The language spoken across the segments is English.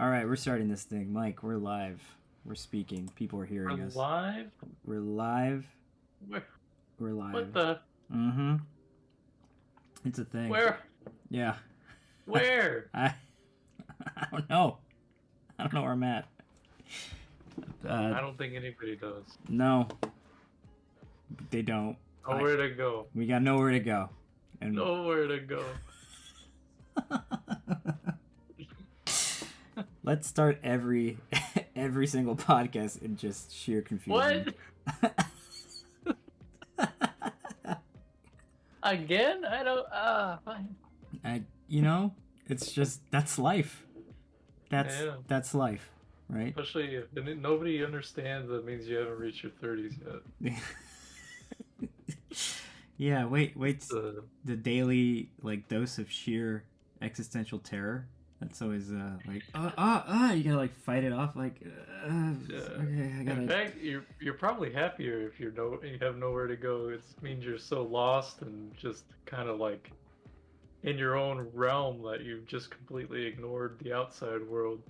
All right, we're starting this thing. Mike, we're live. We're speaking. People are hearing us. Live? We're live. Where? We're live. What the? Mm-hmm. It's a thing. Where? Yeah. Where? I don't know. I don't know where I'm at. I don't think anybody does. No. They don't. Nowhere to go. We got nowhere to go. And Nowhere to go. let's start every single podcast in just sheer confusion. What? Again? I don't. Fine. It's just that's life. That's life, right? Especially if nobody understands, that means you haven't reached your 30s yet. Yeah, wait, the daily dose of sheer existential terror. That's always you gotta fight it off okay, I gotta. In fact, you're probably happier if you have nowhere to go. It means you're so lost and just kind of in your own realm that you've just completely ignored the outside world.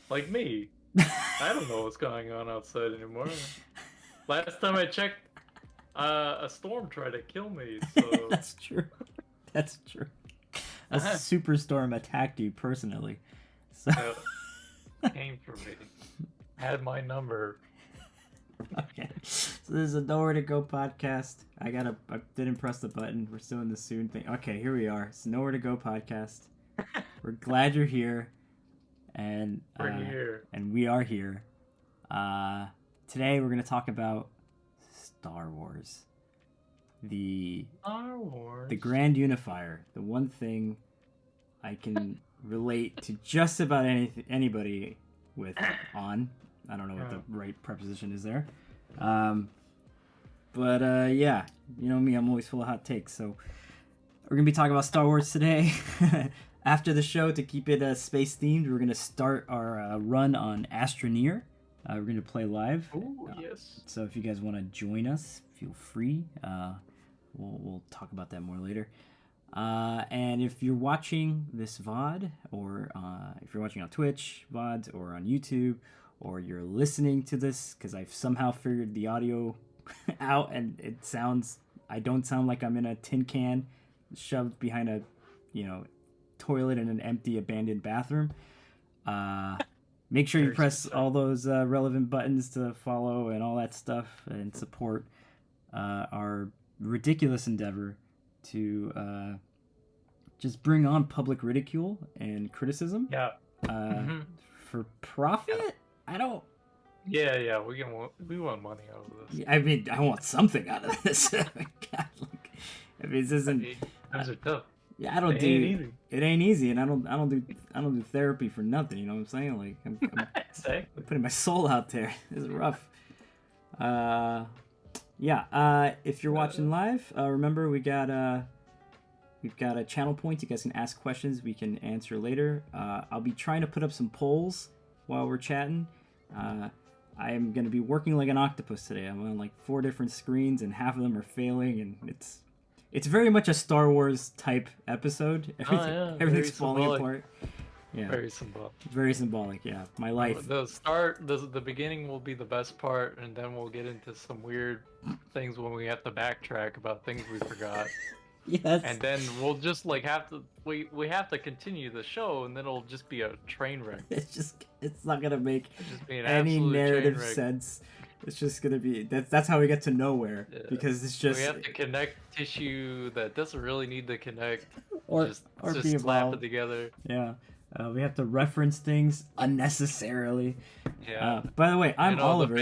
Like me, I don't know what's going on outside anymore. Last time I checked, a storm tried to kill me. So That's true. That's true. A superstorm attacked you personally. So came for me. Had my number. Okay. So this is a Nowhere to Go podcast. I didn't press the button. We're still in the soon thing. Okay, here we are. It's Nowhere to Go podcast. We're glad you're here. And we're here. And we are here. Today we're gonna talk about Star Wars. The grand unifier, the one thing I can relate to just about anybody with on. I don't know what the right preposition is there. But yeah, you know me, I'm always full of hot takes. So we're going to be talking about Star Wars today. After the show, to keep it space themed, we're going to start our run on Astroneer. We're going to play live. Oh, yes. So if you guys want to join us, feel free. We'll talk about that more later. And if you're watching this VOD, or if you're watching on Twitch VODs, or on YouTube, or you're listening to this, because I've somehow figured the audio out, and I don't sound like I'm in a tin can shoved behind a, toilet in an empty abandoned bathroom. Make sure you press all those relevant buttons to follow and all that stuff, and support our ridiculous endeavor to just bring on public ridicule and criticism. Yeah. For profit? Yeah. I don't. Yeah. We want money out of this. I mean, I want something out of this. God, this isn't. Those are tough. Yeah, It ain't easy, and I don't do therapy for nothing. You know what I'm saying? I'm exactly. putting my soul out there. This is rough. If you're watching live, remember we've got a channel point. You guys can ask questions we can answer later. I'll be trying to put up some polls while we're chatting. I am going to be working like an octopus today. I'm on 4 different screens, and half of them are failing, and it's very much a Star Wars type episode. Everything's falling apart. Yeah. Very symbolic. Very symbolic, yeah. My life. The beginning will be the best part, and then we'll get into some weird things when we have to backtrack about things we forgot. Yes. And then we'll just have to we have to continue the show, and then it'll just be a train wreck. It's not gonna make any narrative sense. It's just gonna be that's how we get to nowhere, because it's just we have to connect tissue that doesn't really need to connect, or just be slap it together. Yeah. We have to reference things unnecessarily. Yeah. By the way, I'm Oliver.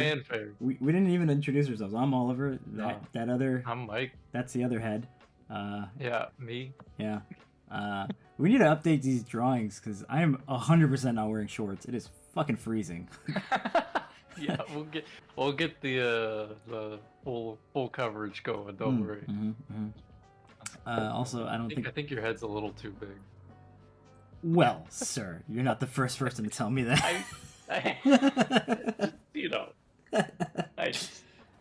We didn't even introduce ourselves. I'm Oliver. That other. I'm Mike. That's the other head. Yeah, me. Yeah. We need to update these drawings, because I am 100% not wearing shorts. It is fucking freezing. Yeah, we'll get the full coverage going. Don't worry. Also, I think your head's a little too big. Well, sir, you're not the first person to tell me that.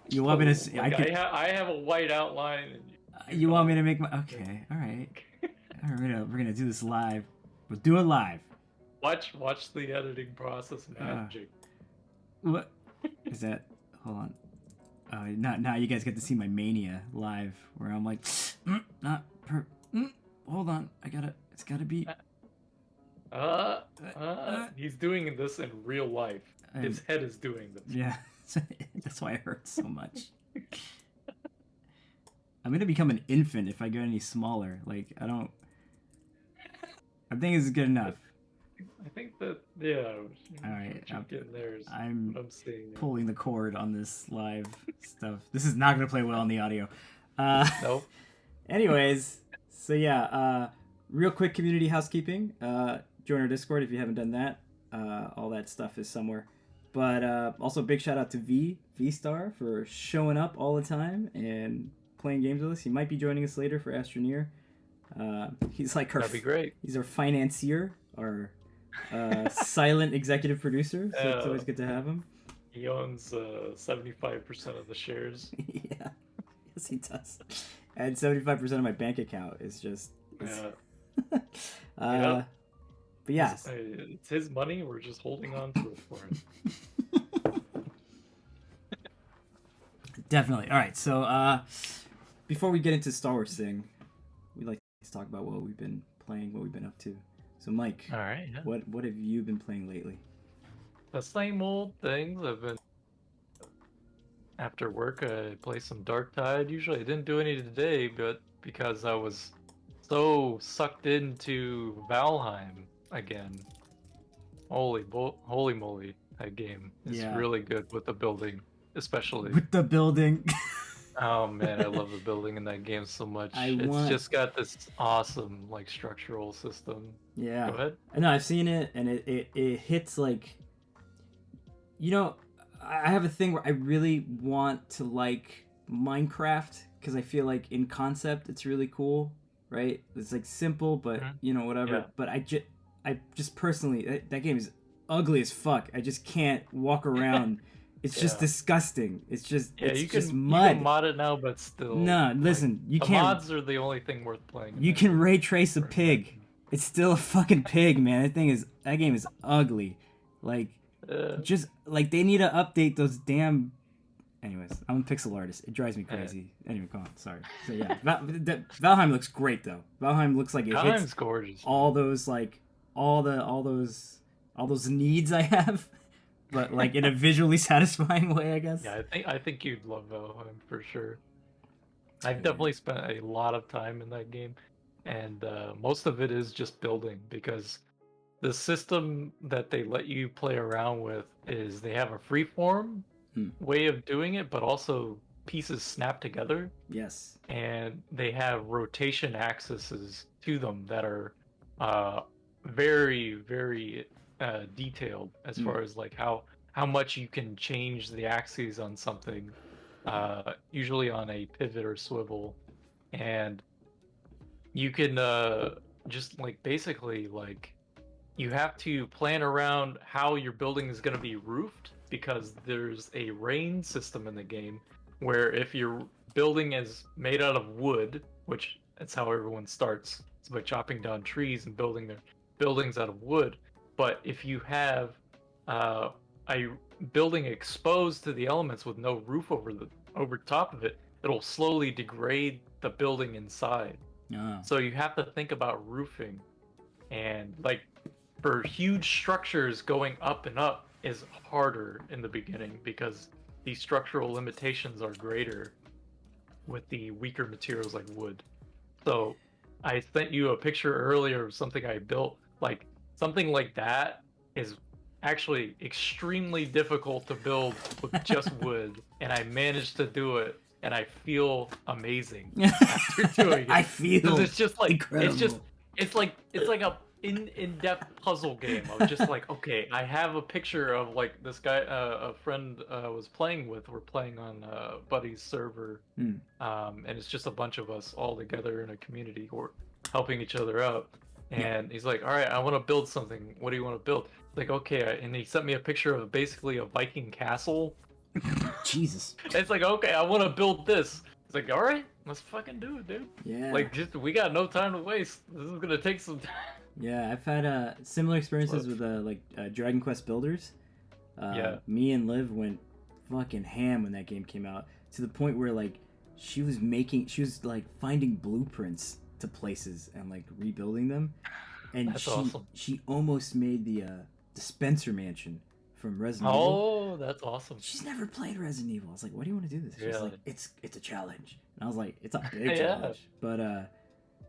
You want me to see? I have a white outline. And you want me to make my? Okay, all right. We're gonna do this live. We'll do it live. Watch the editing process magic. What is that? Hold on. Now you guys get to see my mania live, where I'm like, hold on, it's gotta be. He's doing this in real life. His head is doing this. Yeah, that's why it hurts so much. I'm gonna become an infant if I go any smaller. Like, I think it's good enough. I think that, yeah. All right, I'm seeing pulling the cord on this live stuff. This is not gonna play well on the audio. Nope. Anyways, so yeah, real quick community housekeeping. Join our Discord if you haven't done that. All that stuff is somewhere. But also big shout out to V-Star for showing up all the time and playing games with us. He might be joining us later for Astroneer. He's like That'd be great. He's our financier, our silent executive producer. So it's always good to have him. He owns 75% of the shares. Yeah, yes he does. And 75% of my bank account is just. Yeah. But yeah, it's his money. We're just holding on to it for him. Definitely. All right. So before we get into Star Wars thing, we'd like to talk about what we've been playing, what we've been up to. So Mike, all right. Yeah. What have you been playing lately? The same old things. I've been after work. I play some Dark Tide. Usually, I didn't do any today, but because I was so sucked into Valheim again. Holy moly, that game is really good with the building, especially. With the building. Oh man, I love the building in that game so much. It's just got this awesome like structural system. Yeah. Go ahead. I know, I've seen it, and it hits like. You know, I have a thing where I really want to like Minecraft because I feel like in concept it's really cool, right? It's like simple, but you know, whatever. Yeah. But I just personally, that game is ugly as fuck. I just can't walk around. It's just disgusting. It's just just mud. You can mod it now, but still. No, listen, you can't. Mods are the only thing worth playing. You can ray trace a pig. It's still a fucking pig, man. That game is ugly. Like, just like they need to update those damn. Anyways, I'm a pixel artist. It drives me crazy. Anyway, go on. Sorry. So yeah, Valheim looks great though. Valheim looks like it hits gorgeous. All those like all those needs I have, but like in a visually satisfying way, I guess. Yeah, I think you'd love Valheim for sure. I've definitely spent a lot of time in that game, and most of it is just building because the system that they let you play around with is they have a freeform way of doing it, but also pieces snap together. Yes. And they have rotation axes to them that are very, very detailed as far as like how much you can change the axes on something, usually on a pivot or swivel, and you can just like basically like you have to plan around how your building is going to be roofed because there's a rain system in the game where if your building is made out of wood, which that's how everyone starts, it's by chopping down trees and building their buildings out of wood. But if you have a building exposed to the elements with no roof over top of it, it'll slowly degrade the building inside. So you have to think about roofing, and like for huge structures, going up and up is harder in the beginning because the structural limitations are greater with the weaker materials like wood. So I sent you a picture earlier of something I built. Like something like that is actually extremely difficult to build with just wood, and I managed to do it, and I feel amazing after doing it. I feel it's just like incredible. it's like a in-depth puzzle game of just like, okay, I have a picture of like this guy, a friend was playing with. We're playing on Buddy's server, and it's just a bunch of us all together in a community or helping each other out. And he's like, all right, I want to build something. What do you want to build? Like, okay, and he sent me a picture of basically a Viking castle. Jesus. It's like, okay, I want to build this. It's like, all right, let's fucking do it, dude. Yeah. Like, we got no time to waste. This is gonna take some time. Yeah, I've had similar experiences with Dragon Quest Builders. Yeah. Me and Liv went fucking ham when that game came out, to the point where like she was like finding blueprints to places and like rebuilding them, and That's awesome. she almost made the Spencer Mansion from Resident Evil. Oh, that's awesome. She's never played Resident Evil. I was like, "What do you want to do this?" She's Really? like, "It's a challenge," and I was like, "It's a big Yeah. challenge." But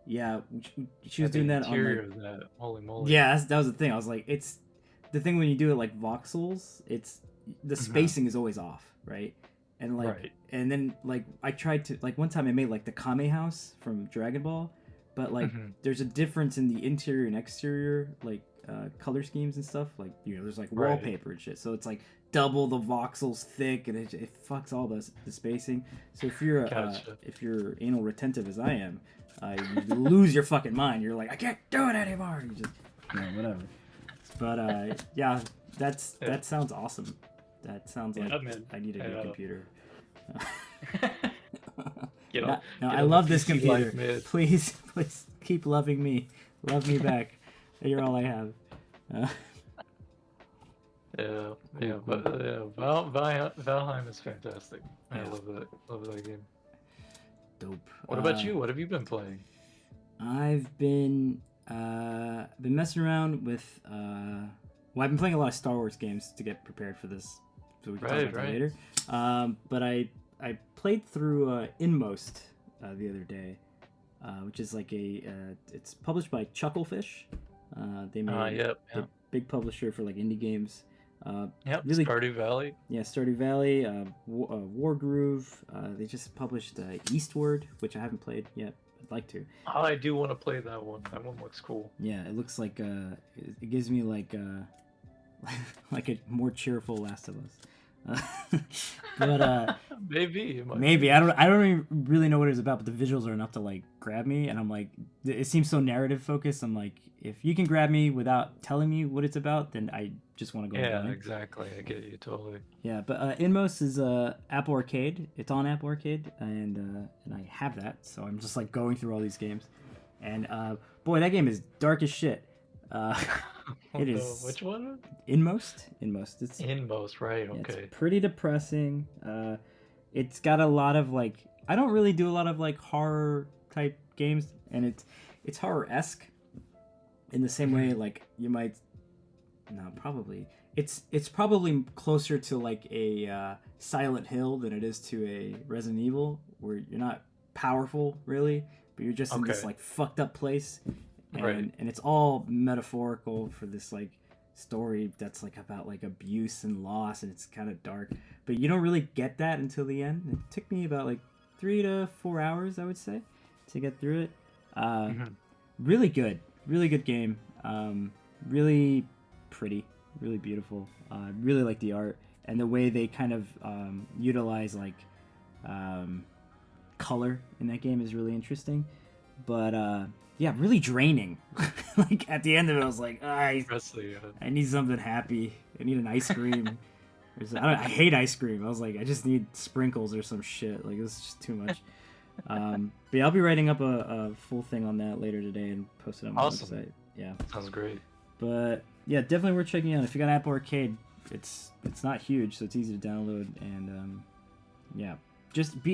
yeah, she was doing that on interior of that. Holy moly. yeah, that was the thing. I was like, it's the thing when you do it like voxels, it's the spacing is always off, right? And like, Right. and then like I tried to like one time I made like the Kame house from Dragon Ball, but like there's a difference in the interior and exterior like color schemes and stuff. Like there's like Right. wallpaper and shit, so it's like double the voxels thick, and it fucks all the spacing. So if you're Gotcha. if you're anal retentive as I am, you lose your fucking mind. You're like, I can't do it anymore. You just whatever. But yeah, that sounds awesome. That sounds like man. I need a new computer. Get No, on, no, get I on love the this PC computer. life, man. Please keep loving me. Love me back. You're all I have. Yeah, Cool. but Valheim is fantastic. I Yeah. love that game. Dope. What about you? What have you been playing? I've been messing around with well, I've been playing a lot of Star Wars games to get prepared for this, so we can talk about that later. But I played through Inmost the other day, which is like it's published by Chucklefish. They made Yep. a big publisher for like indie games. Yep. Really, Stardew Valley. yeah, Stardew Valley, Wargroove. They just published Eastward, which I haven't played yet. I'd like to. Oh, I do want to play that one. That one looks cool. Yeah, it looks like it gives me like like a more cheerful Last of Us. But Maybe. It might maybe I don't even really know what it's about, but the visuals are enough to like grab me, and I'm like, it seems so narrative focused. I'm like, if you can grab me without telling me what it's about, then I just want to go. Yeah, blind. exactly. I get you totally. Yeah, but Inmost is Apple Arcade. It's on Apple Arcade, and I have that, so I'm just like going through all these games, and boy, that game is dark as shit. It is. Which one? Inmost. It's Inmost, right? yeah, Okay. it's pretty depressing. It's got a lot of like I don't really do a lot of like horror type games, and it's horror-esque in the same way like you might. No, probably. It's probably closer to like a Silent Hill than it is to a Resident Evil, where you're not powerful really, but you're just in this like fucked up place, and it's all metaphorical for this like story that's like about like abuse and loss, and it's kind of dark, but you don't really get that until the end. It took me about like 3 to 4 hours, I would say, to get through it. Really good game. Really pretty, really beautiful. Really like the art and the way they kind of utilize like color in that game is really interesting. But yeah, really draining. Like at the end of it, I was like, I need something happy. I need an ice cream. I hate ice cream. I was like, I just need sprinkles or some shit. Like it was just too much. But yeah, I'll be writing up a full thing on that later today and post it on my website. Yeah, sounds great. But yeah, definitely worth checking out. If you got Apple Arcade, it's not huge, so it's easy to download. And yeah,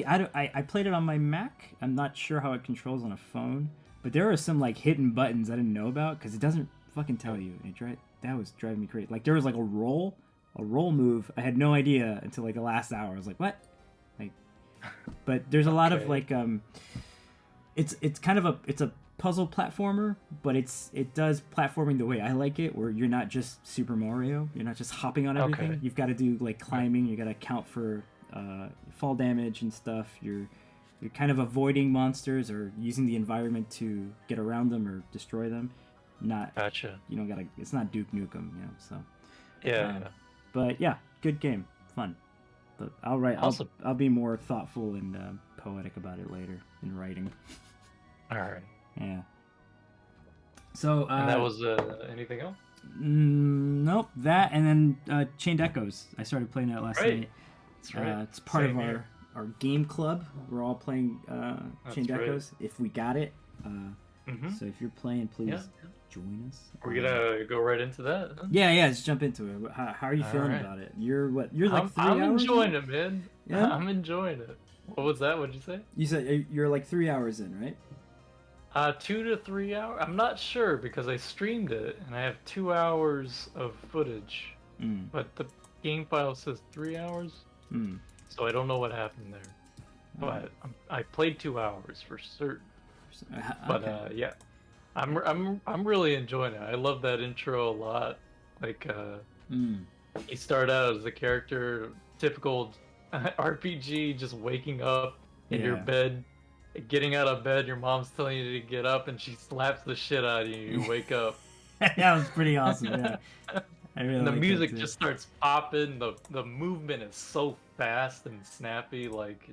I played it on my Mac. I'm not sure how it controls on a phone, but there are some like hidden buttons I didn't know about because it doesn't fucking tell you. That was driving me crazy. Like there was like a roll move. I had no idea until like the last hour. I was like, what? Like, but there's a lot of like it's kind of a puzzle platformer, but it does platforming the way I like it, where you're not just Super Mario. You're not just hopping on everything. You've got to do like climbing. You got to account for fall damage and stuff. You're kind of avoiding monsters or using the environment to get around them or destroy them. Not gotcha. You don't gotta. It's not Duke Nukem, So yeah. But yeah, good game, fun. But Awesome. I'll be more thoughtful and poetic about it later in writing. All right. Yeah. So and that was anything else? Nope. That and then Chained Echoes. I started playing that last night. That's right. It's part of our game club. We're all playing Chained Echoes. If we got it. So if you're playing, please join us. We're gonna go right into that. Huh? Yeah, let's jump into it. How are you feeling right. about it? You're what? You're like I'm 3 hours enjoying in? it, man. Yeah? I'm enjoying it. What was that? What'd you say? You said you're like 3 hours in, right? 2 to 3 hours. I'm not sure because I streamed it and I have 2 hours of footage, Mm. but the game file says 3 hours, Mm. so I don't know what happened there. But I played 2 hours for certain. But Okay. yeah, I'm really enjoying it. I love that intro a lot. Like Mm. you start out as a character, typical RPG, just waking up in your Yeah. bed, getting out of bed. Your mom's telling you to get up, and she slaps the shit out of you. You wake up. That was pretty awesome. Yeah, I really And the like that music too. just starts popping. The movement is so fast and snappy. Like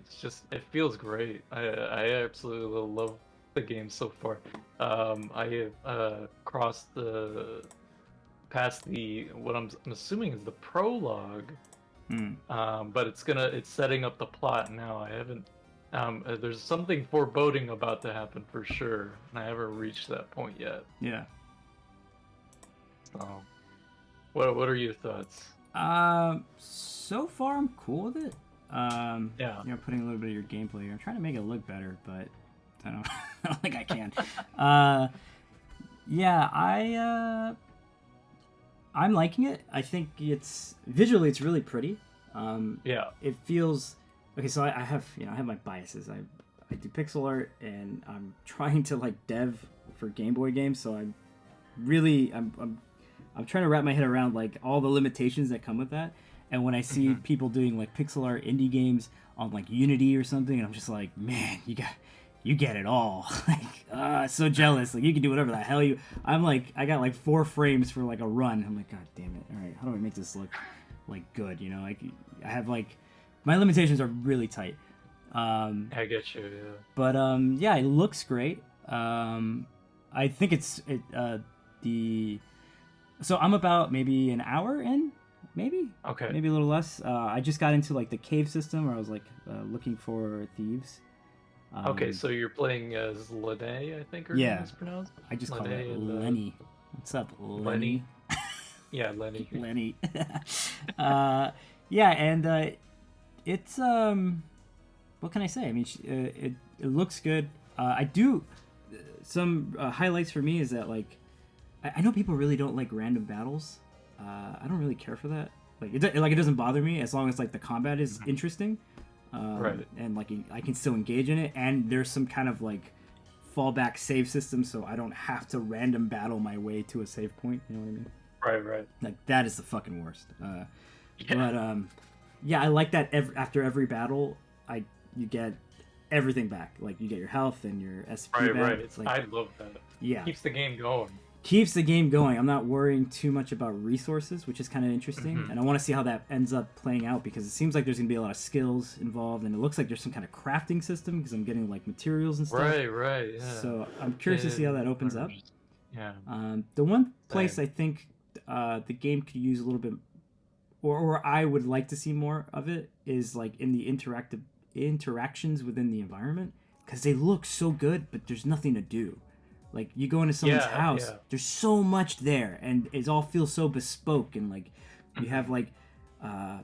it feels great. I absolutely love the game so far. I have crossed the past the what I'm assuming is the prologue. Mm. But it's setting up the plot now. I haven't. There's something foreboding about to happen for sure, and I haven't reached that point yet. Yeah. So, what are your thoughts? So far I'm cool with it. Yeah. Putting a little bit of your gameplay here. I'm trying to make it look better, but I don't, I don't think I can. Yeah, I'm liking it. I think it's visually it's really pretty. Yeah. It feels okay. So I have I have my biases. I do pixel art and I'm trying to like dev for Game Boy games. So I'm trying to wrap my head around like all the limitations that come with that. And when I see people doing like pixel art indie games on like Unity or something, and I'm just like, man, you get it all. Like, so jealous. Like you can do whatever the hell you. I'm like, I got like 4 frames for like a run. I'm like, god damn it. All right, how do I make this look like good? Like I have like my limitations are really tight. I get you. Yeah. But yeah, it looks great. I think so I'm about maybe an hour in, maybe Okay. maybe a little less. I just got into like the cave system where I was like looking for thieves. Okay, so you're playing as Lene, I think her Yeah. name is pronounced. I just call it Lene and, Lenny. What's up, Lenny? Yeah, Lenny. Lenny. Yeah, and it's what can I say? I mean, it looks good. I do some highlights for me is that like I know people really don't like random battles. I don't really care for that. Like it doesn't bother me as long as like the combat is interesting. Right. And like I can still engage in it, and there's some kind of like fallback save system, so I don't have to random battle my way to a save point. You know what I mean? Right. Like that is the fucking worst. Yeah. But yeah, I like that. After every battle, you get everything back. Like you get your health and your SP back. Right. It's, like, I love that. yeah, Keeps the game going. keeps the game going. I'm not worrying too much about resources, which is kind of interesting, and I want to see how that ends up playing out because it seems like there's gonna be a lot of skills involved, and it looks like there's some kind of crafting system because I'm getting like materials and stuff. Right. Yeah. So I'm curious to see how that opens up. Yeah. The one place I think the game could use a little bit, or I would like to see more of it, is like in the interactions within the environment because they look so good, but there's nothing to do. Like you go into someone's house, there's so much there, and it all feels so bespoke, and like you have like I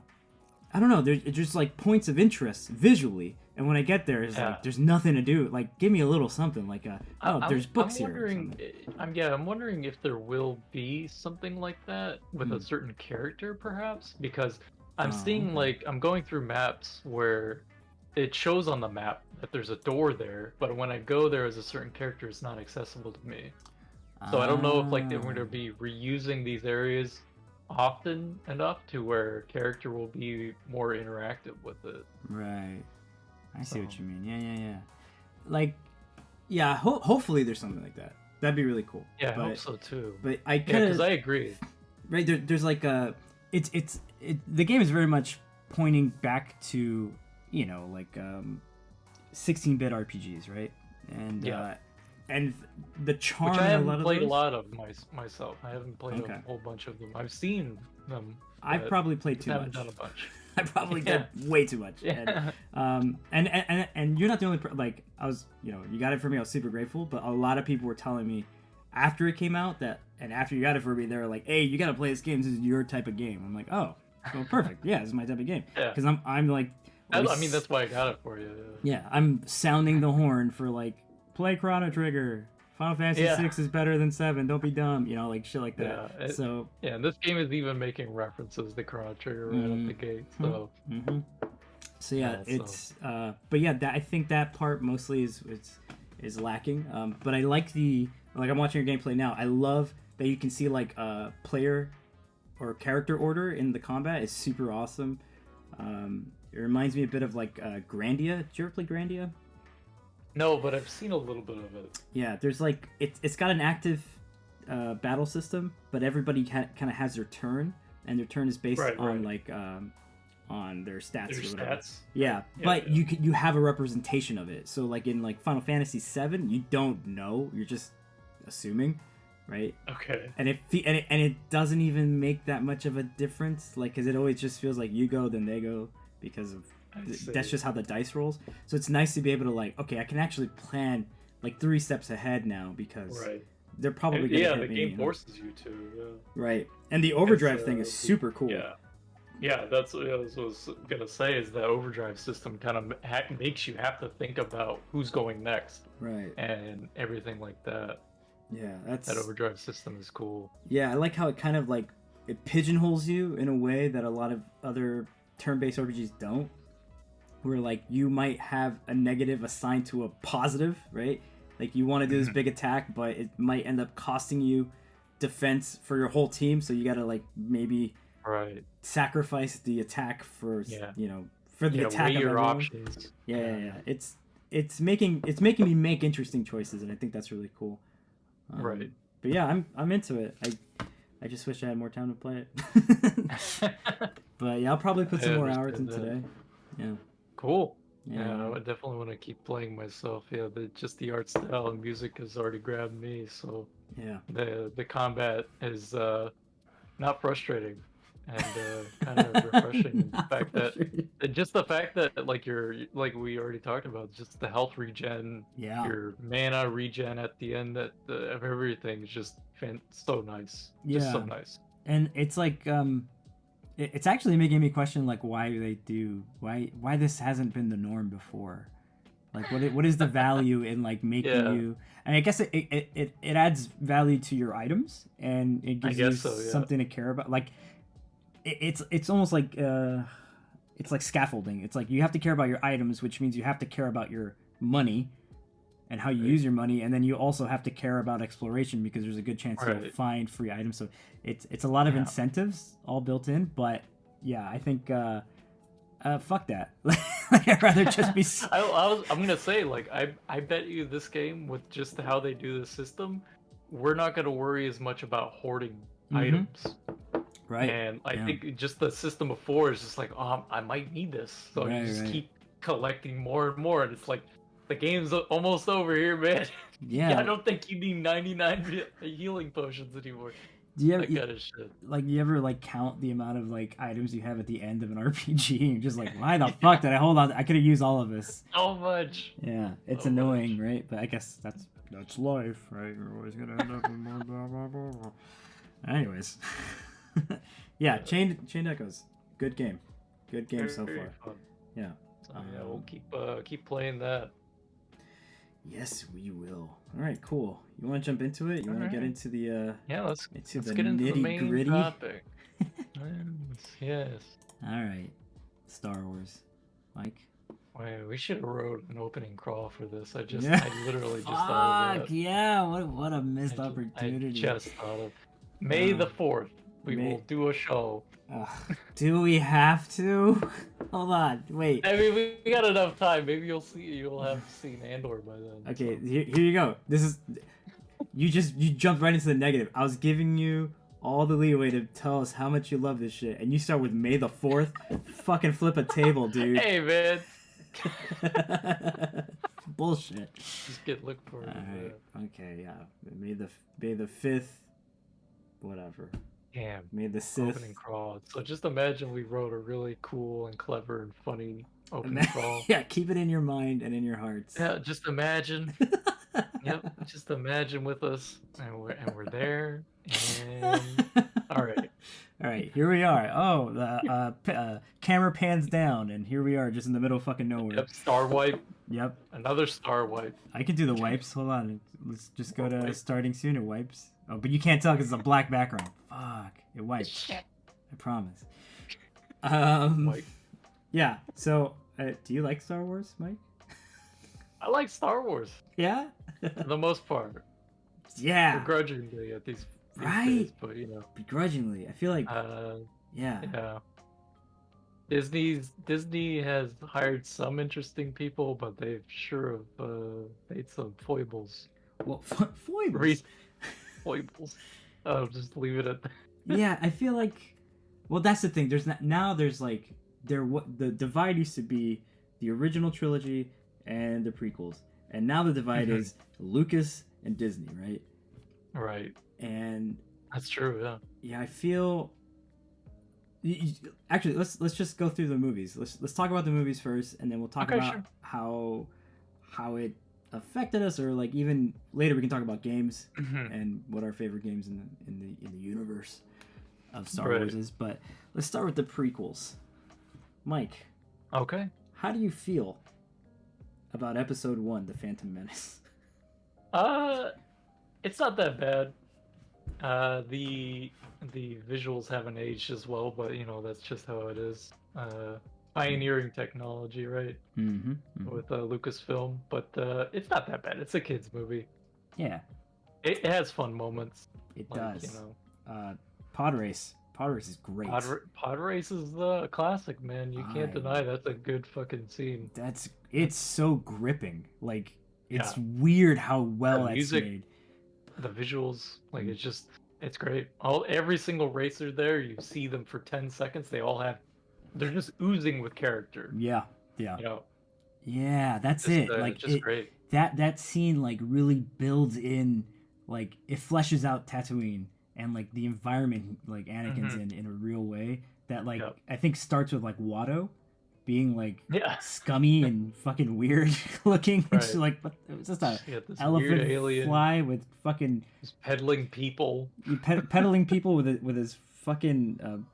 don't know, there's just like points of interest visually, and when I get there, it's like there's nothing to do. Like give me a little something, like there's books I'm wondering, here. I'm wondering if there will be something like that with a certain character, perhaps, because I'm seeing like I'm going through maps where it shows on the map that there's a door there, but when I go there as a certain character, it's not accessible to me. So I don't know if like they're going to be reusing these areas often enough to where a character will be more interactive with it. Right. I see what you mean. Yeah. Like, yeah. Hopefully there's something like that. That'd be really cool. Yeah, I hope so too. But because I agree. Right there's like the game is very much pointing back to like 16-bit RPGs, right? And and the charm. Which I haven't played a lot of myself. I haven't played a whole bunch of them. I've seen them. I've probably played too much. I haven't done a bunch. I probably did way too much. Yeah. And you're not the only like I was you got it for me. I was super grateful, but a lot of people were telling me after it came out and after you got it for me, they were like, "Hey, you got to play this game. This is your type of game." I'm like, "Oh, well, perfect. Yeah, this is my type of game." Yeah. Because I'm like, I mean, that's why I got it for you. yeah, I'm sounding the horn for like play Chrono Trigger. Final Fantasy Yeah. 6 is better than 7. Don't be dumb, you know, like shit like that. Yeah, So yeah, and this game is even making references to Chrono Trigger right at the gate. So so yeah, Yeah, it's but yeah, I think that part mostly is lacking. But I like I'm watching your gameplay now. I love that you can see like player or character order in the combat is super awesome. It reminds me a bit of like Grandia. Did you ever play Grandia? No, but I've seen a little bit of it. Yeah, there's like it's got an active battle system, but everybody kind of has their turn, and their turn is based on like on their stats. Their or whatever. stats. Yeah, but you have a representation of it. So like in like Final Fantasy 7, you don't know, you're just assuming, right? Okay. And it doesn't even make that much of a difference, like because it always just feels like you go then they go because of. That's just how the dice rolls. So it's nice to be able to like, okay, I can actually plan like 3 steps ahead now because they're probably gonna hit the me, game forces you to. Yeah. Right, and the overdrive thing is super cool. Yeah, that's what I was gonna say. Is the overdrive system kind of makes you have to think about who's going next, right, and everything like that. Yeah, that overdrive system is cool. Yeah, I like how it kind of like it pigeonholes you in a way that a lot of other turn-based RPGs don't. Where like you might have a negative assigned to a positive, right? Like you want to do this big attack, but it might end up costing you defense for your whole team, so you gotta like maybe sacrifice the attack for for the attack of your everyone. Options. Yeah. It's making me make interesting choices, and I think that's really cool. Right. But yeah, I'm into it. I just wish I had more time to play it. But yeah, I'll probably put some more hours in today. Yeah. Cool. Yeah, I definitely want to keep playing myself. Yeah, just the art style and music has already grabbed me. So yeah, the combat is not frustrating and kind of refreshing. The fact that just the fact that like like we already talked about, just the health regen, your mana regen at the end of everything is just so nice. Just so nice. And it's like it's actually making me question like why this hasn't been the norm before. Like what is the value in like making you? And I guess it adds value to your items, and it gives you something to care about. Like it's almost like it's like scaffolding. It's like you have to care about your items, which means you have to care about your money and how you use your money, and then you also have to care about exploration because there's a good chance you'll find free items. So it's a lot of incentives all built in. But yeah, I think fuck that. I'd rather just be. I'm gonna say like I bet you this game with just how they do the system, we're not gonna worry as much about hoarding items. Right. And I think just the system before is just like, oh, I might need this, so you just keep collecting more and more, and it's like. The game's almost over here, man. Yeah. I don't think you need 99 healing potions anymore. Do you ever, that kind of shit. Like, you ever like count the amount of like items you have at the end of an RPG, and you're just like, why the fuck did I hold on? I could have used all of this. So much. Yeah, it's annoying, right? But I guess that's life, right? You're always gonna end up with more blah blah blah blah. Anyways, yeah, Chained Echoes, good game so far. Fun. Yeah. So, yeah, we'll keep playing that. Yes, we will. All right, cool. You want to jump into it? You want to get into the let's the get into the main gritty topic. Yes. All right, Star Wars, Mike. Wait, we should have wrote an opening crawl for this. I literally just thought of that. Yeah, what a missed opportunity. I just thought of May the 4th. We will do a show. Do we have to? Hold on, wait. I mean, we got enough time. Maybe you'll have seen Andor by then. Okay, here you go. This is you jumped right into the negative. I was giving you all the leeway to tell us how much you love this shit, and you start with May the 4th. Fucking flip a table, dude. Hey, man. Bullshit. Just get looked for. Alright. Okay, yeah. May the 5th. Whatever. Damn. Made the Sith. Opening crawl. So just imagine we wrote a really cool and clever and funny opening crawl. Yeah, keep it in your mind and in your hearts. Yeah, just imagine Yep, just imagine with us, and we're there, and all right. All right, here we are. Oh, the camera pans down, and here we are, just in the middle of fucking nowhere. Yep, star wipe, Yep, another star wipe. I can do the wipes. Hold on, let's just go More to wipe. starting soon. It wipes. Oh, but you can't tell because it's a black background. Fuck, it wipes. Shit. I promise. Wipe. Yeah. So, do you like Star Wars, Mike? I like Star Wars Yeah. for the most part, Yeah. begrudgingly at these Right. days, but Begrudgingly, I feel like. Yeah. yeah. Disney has hired some interesting people, but they've sure have made some foibles. Well, foibles. Foibles. I'll just leave it at that. Yeah, I feel like. Well, that's the thing. There's not, now. There's like what the divide used to be the original trilogy and the prequels, and now the divide is Lucas and Disney, right? Right. And That's true. Yeah. yeah, I feel. Actually, let's just go through the movies. Let's talk about the movies first, and then we'll talk Okay, about sure. how it affected us, or like even later we can talk about games Mhm. and what our favorite games in the universe of Star Right. Wars is. But let's start with the prequels. Mike, Okay. how do you feel about Episode 1, The Phantom Menace? It's not that bad. The visuals haven't aged as well, but that's just how it is. Pioneering technology, right? With Lucasfilm, but it's not that bad. It's a kids movie. Yeah, It has fun moments. it Like, does. Pod race is great. Pod race is a classic, man. You can't I- deny that's a good fucking scene. It's so gripping. Like it's Yeah. weird how well The that's music- made. The visuals, like it's great. Every single racer there, you see them for 10 seconds. They're just oozing with character. Yeah. Yeah, that's Just, it. Like just great. that scene like really builds in, like it fleshes out Tatooine and like the environment like Anakin's in a real way that like Yep. I think starts with like Watto being like Yeah. scummy and fucking weird looking. Right. She's like, what? It's just a You got this elephant weird alien fly with fucking who's peddling people. peddling people with his fucking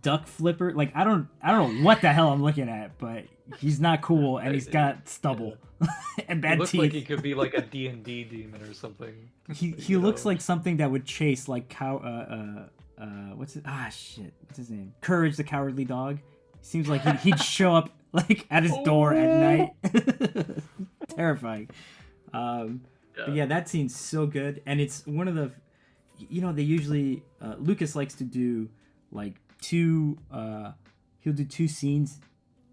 duck flipper. Like I don't know what the hell I'm looking at, but he's not cool and he's got stubble and He bad looks teeth. like he could be like a D&D demon or something. He looks like something that would chase like what's his name? Courage the Cowardly Dog. Seems like he'd show up like at his door at night. Terrifying. But yeah, that scene's so good, and it's one of the, they usually Lucas likes to do like two. He'll do two scenes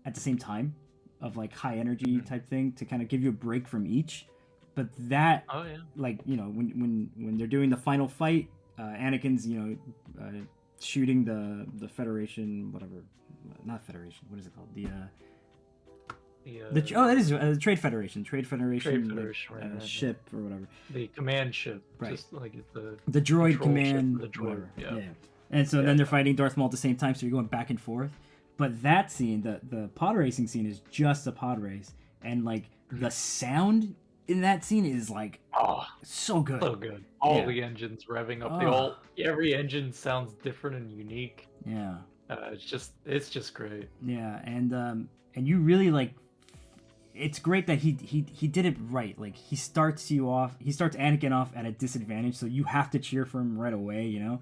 at the same time of like high energy type thing to kind of give you a break from each. But that, Oh yeah. like when they're doing the final fight, Anakin's shooting the Federation, whatever, not Federation, what is it called? It is the Trade Federation Trade Federation, right. ship or whatever. The command ship, Right. just like the The droid control command, ship, the droid, whatever. yeah. And so Yeah. then they're fighting Darth Maul at the same time, so you're going back and forth. But that scene, the pod racing scene, is just a pod race, and like the sound in that scene is like so good. so good. All Yeah. the engines revving up. Oh. Every engine sounds different and unique. Yeah, It's just great. yeah, and you really like. It's great that he did it right. Like he starts Anakin off at a disadvantage, so you have to cheer for him right away, and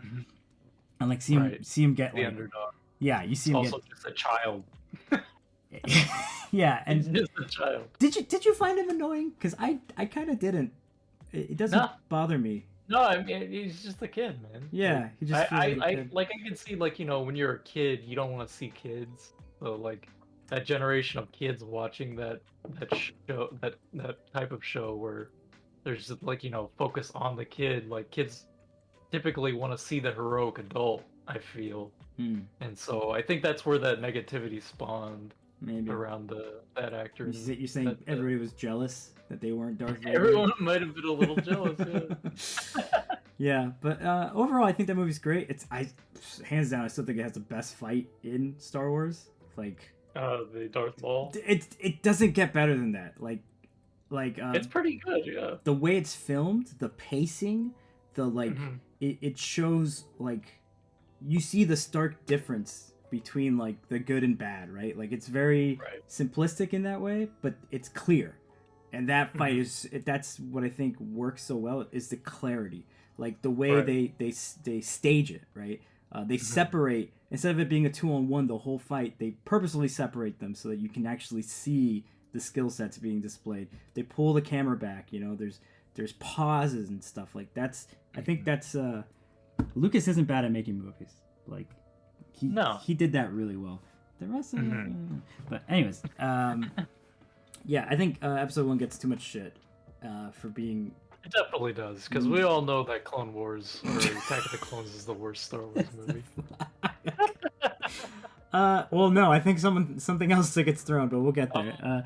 like see him get The like, underdog. yeah, you see him Also just a child. get yeah, He's and just a child. did you find him annoying? Because I kind of didn't. It doesn't No. bother me. No, I mean he's just a kid, man. Yeah, he just feels like a I kid. like I can see like when you're a kid, you don't want to see kids. So like that generation of kids watching that show, that type of show where there's just like focus on the kid. Like kids typically want to see the heroic adult, I feel. And so I think that's where that negativity spawned Maybe around that actor. you're saying everybody was jealous that they weren't Darth Vader. Everyone might have been a little jealous. Yeah. Yeah, but overall, I think that movie's great. Hands down, I still think it has the best fight in Star Wars. Like The Darth Maul. it doesn't get better than that. Like Like It's pretty good, yeah. the way it's filmed, the pacing, the like Hmm. it shows like you see the stark difference between like the good and bad, right? Like it's very Right. simplistic in that way, but it's clear. And that fight Hmm. is that's what I think works so well is the clarity, like the way Right. they stage it, right? They Hmm. separate instead of it being a 2-on-1 the whole fight. They purposely separate them so that you can actually see the skill sets being displayed. They pull the camera back. You know, there's pauses and stuff like that's. I think Hmm. that's Lucas isn't bad at making movies. Like No. he did that really well. The rest of it, Hmm. but anyways, yeah, I think episode 1 gets too much shit for being. It definitely does, because we all know that Clone Wars or Attack of the Clones is the worst Star Wars movie. Well, no, I think something else gets thrown, but we'll get there.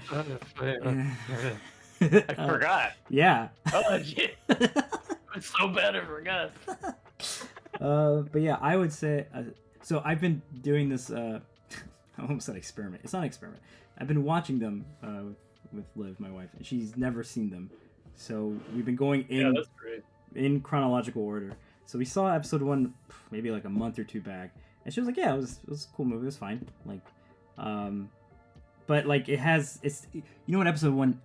I forgot. Yeah. Oh shit! It's so bad I forgot. But yeah, I would say. So I've been doing this. I almost said experiment. It's not an experiment. I've been watching them with Liv, my wife, and she's never seen them. So we've been going Yeah, that's great. in chronological order. So we saw episode 1 maybe like a month or two back, and she was like, "Yeah, it was a cool movie. It was fine." Like, but like it's you know what episode 1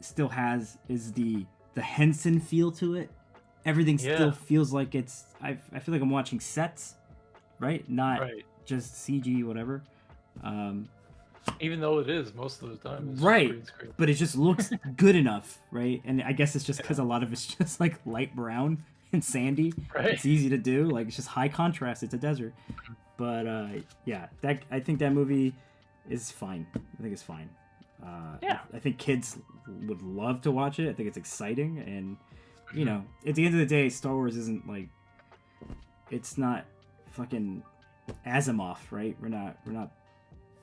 still has is the Henson feel to it. Everything still Yeah. feels like it's. I feel like I'm watching sets, right? Not Right. just CG, whatever. Um, Even though it is most of the time. It's right, just green screen. but it just looks good enough, right? And I guess it's just because Yeah. a lot of it's just like light brown and sandy. Right. It's easy to do. Like it's just high contrast. It's a desert. But yeah, that I think that movie is fine. I think it's fine. Yeah. I think kids would love to watch it. I think it's exciting, and you Mhm. know, at the end of the day, Star Wars isn't like it's not fucking Asimov, right?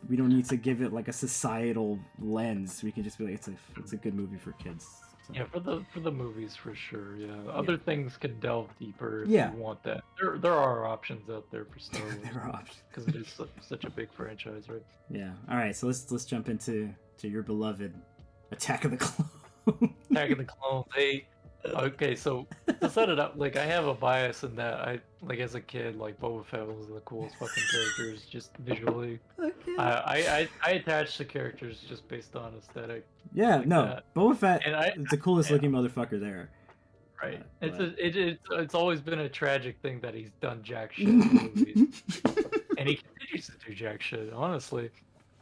We don't need to give it like a societal lens. We can just be like it's a good movie for kids. So, Yeah, for the movies for sure. Yeah, other things can delve deeper if Yeah. you want that. There are options out there for Star Wars there are options. because it is such a big franchise, right? Yeah. All right. So let's jump into your beloved Attack of the Clones. Attack of the Clones. Okay, so to set it up, like I have a bias in that I like as a kid, like Boba Fett was the coolest fucking characters just visually. Okay. I attach to characters just based on aesthetic. Yeah. like No. that. Boba Fett And I is the coolest yeah. looking motherfucker there. Right. But- It's always been a tragic thing that he's done jack shit in movies, and he continues to do jack shit. Honestly,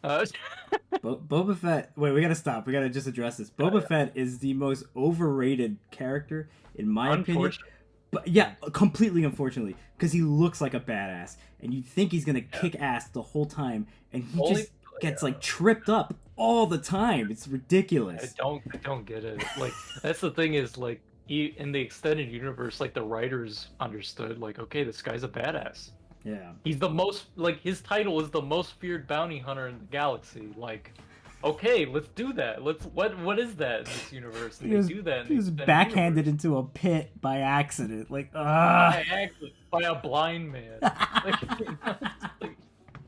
Boba Fett. Wait, we gotta stop. We gotta just address this. Boba Fett is the most overrated character in my opinion. unfortunately, But yeah, completely unfortunately, because he looks like a badass, and you think he's gonna kick ass the whole time, and he Only- just gets like tripped up all the time. It's ridiculous. I don't get it. Like that's the thing is like he in the extended universe, like the writers understood, like okay, this guy's a badass. Yeah. He's the most like his title is the most feared bounty hunter in the galaxy. Like, okay, let's do that. What is that in this universe? And He was, they do that. In he the was extended backhanded universe. into a pit by accident. Like, By a blind man. Like,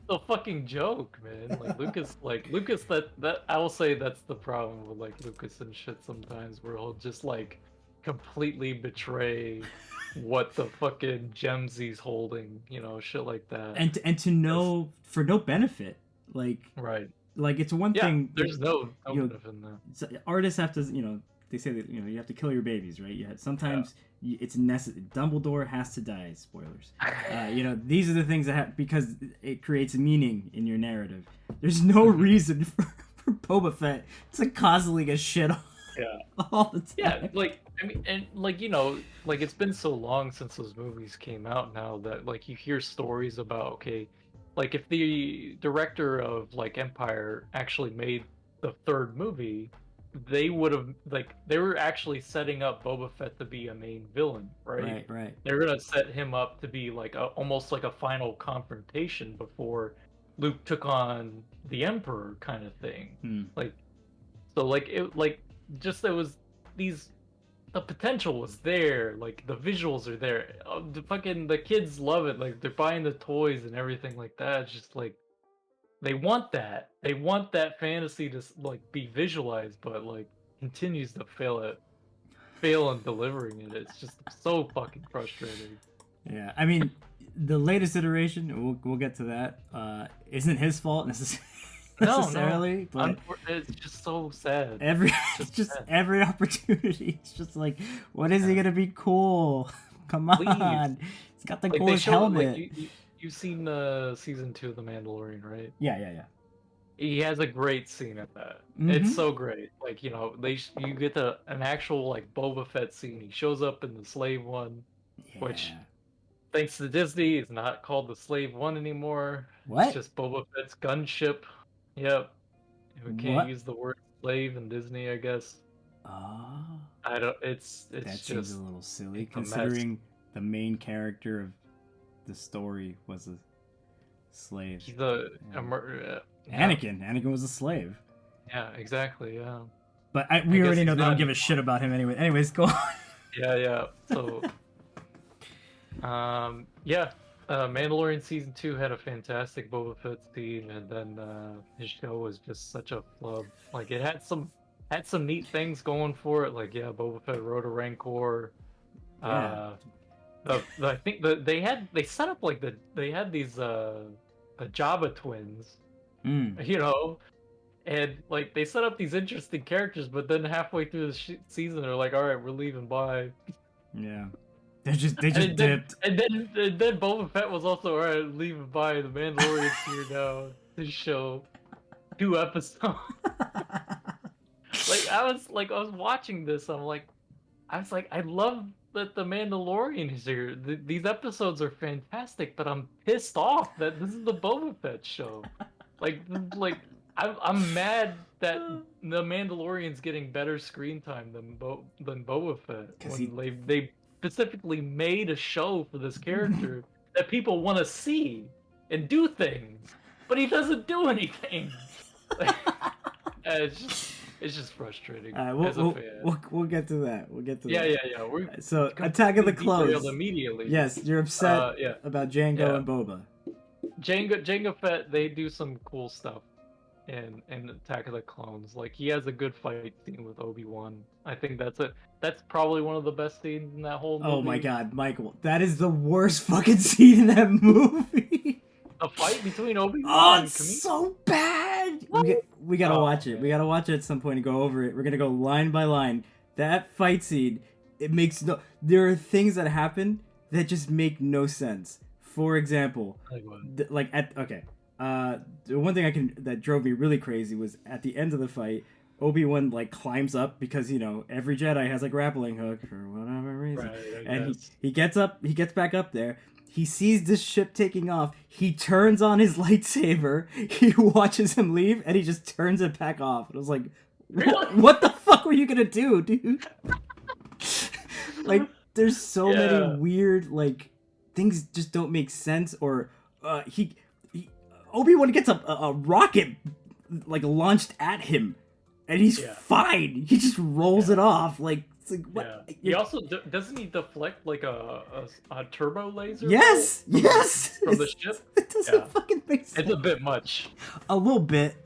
the fucking joke, man. Lucas that I will say that's the problem with like Lucas and shit sometimes where he'll just like completely betray what the fucking gems he's holding, shit like that. and to know for no benefit. Like Right. it's one Yeah, thing. there's no you know, benefit in that. So artists have to, they say that you have to kill your babies, right? Sometimes it's necessary. Dumbledore has to die. Spoilers. These are the things that have because it creates meaning in your narrative. There's no reason for Boba Fett to constantly get shit on Yeah. all the time. Yeah, like I mean, and like like it's been so long since those movies came out now that like you hear stories about okay, like if the director of like Empire actually made the third movie, they would have they were actually setting up Boba Fett to be a main villain, right? Right. They're gonna set him up to be like almost like a final confrontation before Luke took on the Emperor kind of thing. Hmm. So like it like just there was these the potential was there, like the visuals are there. The kids love it, like they're buying the toys and everything like that. It's just like they want that fantasy to like be visualized, but like continues to fail in delivering it. It's just so fucking frustrating. Yeah, I mean, the latest iteration, we'll get to that, isn't his fault No, necessarily, but it's just so sad. every It's just just sad. every opportunity, it's just like, when is he Yeah. gonna be cool? Come Please. on, he's got the Like they coolest show like helmet. you've seen season 2 of The Mandalorian, right? Yeah, yeah, yeah. He has a great scene at that. It's Mm-hmm. so great. Like, you get an actual like Boba Fett scene. He shows up in the Slave One, which Yeah. thanks to Disney is not called the Slave One anymore. It's What? just Boba Fett's gunship. Yep. We can't What? use the word slave in Disney, I guess. Oh, I don't it's that seems a just little silly, it's a mess. considering the main character of the story was a slave. He's a Yeah. yeah. Anakin was a slave. Yeah, exactly. Yeah. But I we guess already know he's they don't not give a shit about him anyway. Anyways, go on. Yeah, yeah. So, yeah. Mandalorian season 2 had a fantastic Boba Fett scene, and then his show was just such a flub. Like it had some neat things going for it. Like yeah, Boba Fett rode a Rancor. Yeah. Uh, I think they set up like they had these the Jabba twins, Mm. and like they set up these interesting characters, but then halfway through the season they're like, all right, we're leaving. Bye. Yeah. They just And then, dipped. and then Boba Fett was also alright. Leaving by the Mandalorian's here now to show 2 episodes. I was watching this. I was like, I love that the Mandalorian is here. These episodes are fantastic, but I'm pissed off that this is the Boba Fett show. Like I'm mad that the Mandalorian's getting better screen time than Boba Fett 'Cause when they specifically made a show for this character that people want to see and do things, but he doesn't do anything. Like, it's just frustrating as a fan. We'll get to that. We'll get to Yeah, that. yeah, yeah. We're So, Attack of the completely derailed Clones. immediately. Yes, you're upset Yeah, about Django yeah. and Boba. Jango Fett, they do some cool stuff in Attack of the Clones. Like he has a good fight scene with Obi-Wan. I think that's probably one of the best scenes in that whole movie. Oh my god, Michael, that is the worst fucking scene in that movie. A fight between Obi-Wan Oh, and it's Kamino? so bad. We gotta watch it. We gotta watch it at some point and go over it. We're gonna go line by line. That fight scene, it makes no. There are things that happen that just make no sense. For example, the one thing that drove me really crazy was at the end of the fight, Obi-Wan like climbs up because every Jedi has a grappling hook for whatever reason, Right, and he gets back up there. He sees this ship taking off. He turns on his lightsaber. He watches him leave, and he just turns it back off. And I was like, Really? what the fuck were you gonna do, dude? Like, there's so many weird, like, things just don't make sense. Or Obi-Wan gets a rocket, like, launched at him, and he's fine. He just rolls it off. Like, it's like, what? Yeah. He also doesn't he deflect like a turbo laser? Yes, from the ship. It doesn't fucking make sense. It's a bit much. A little bit.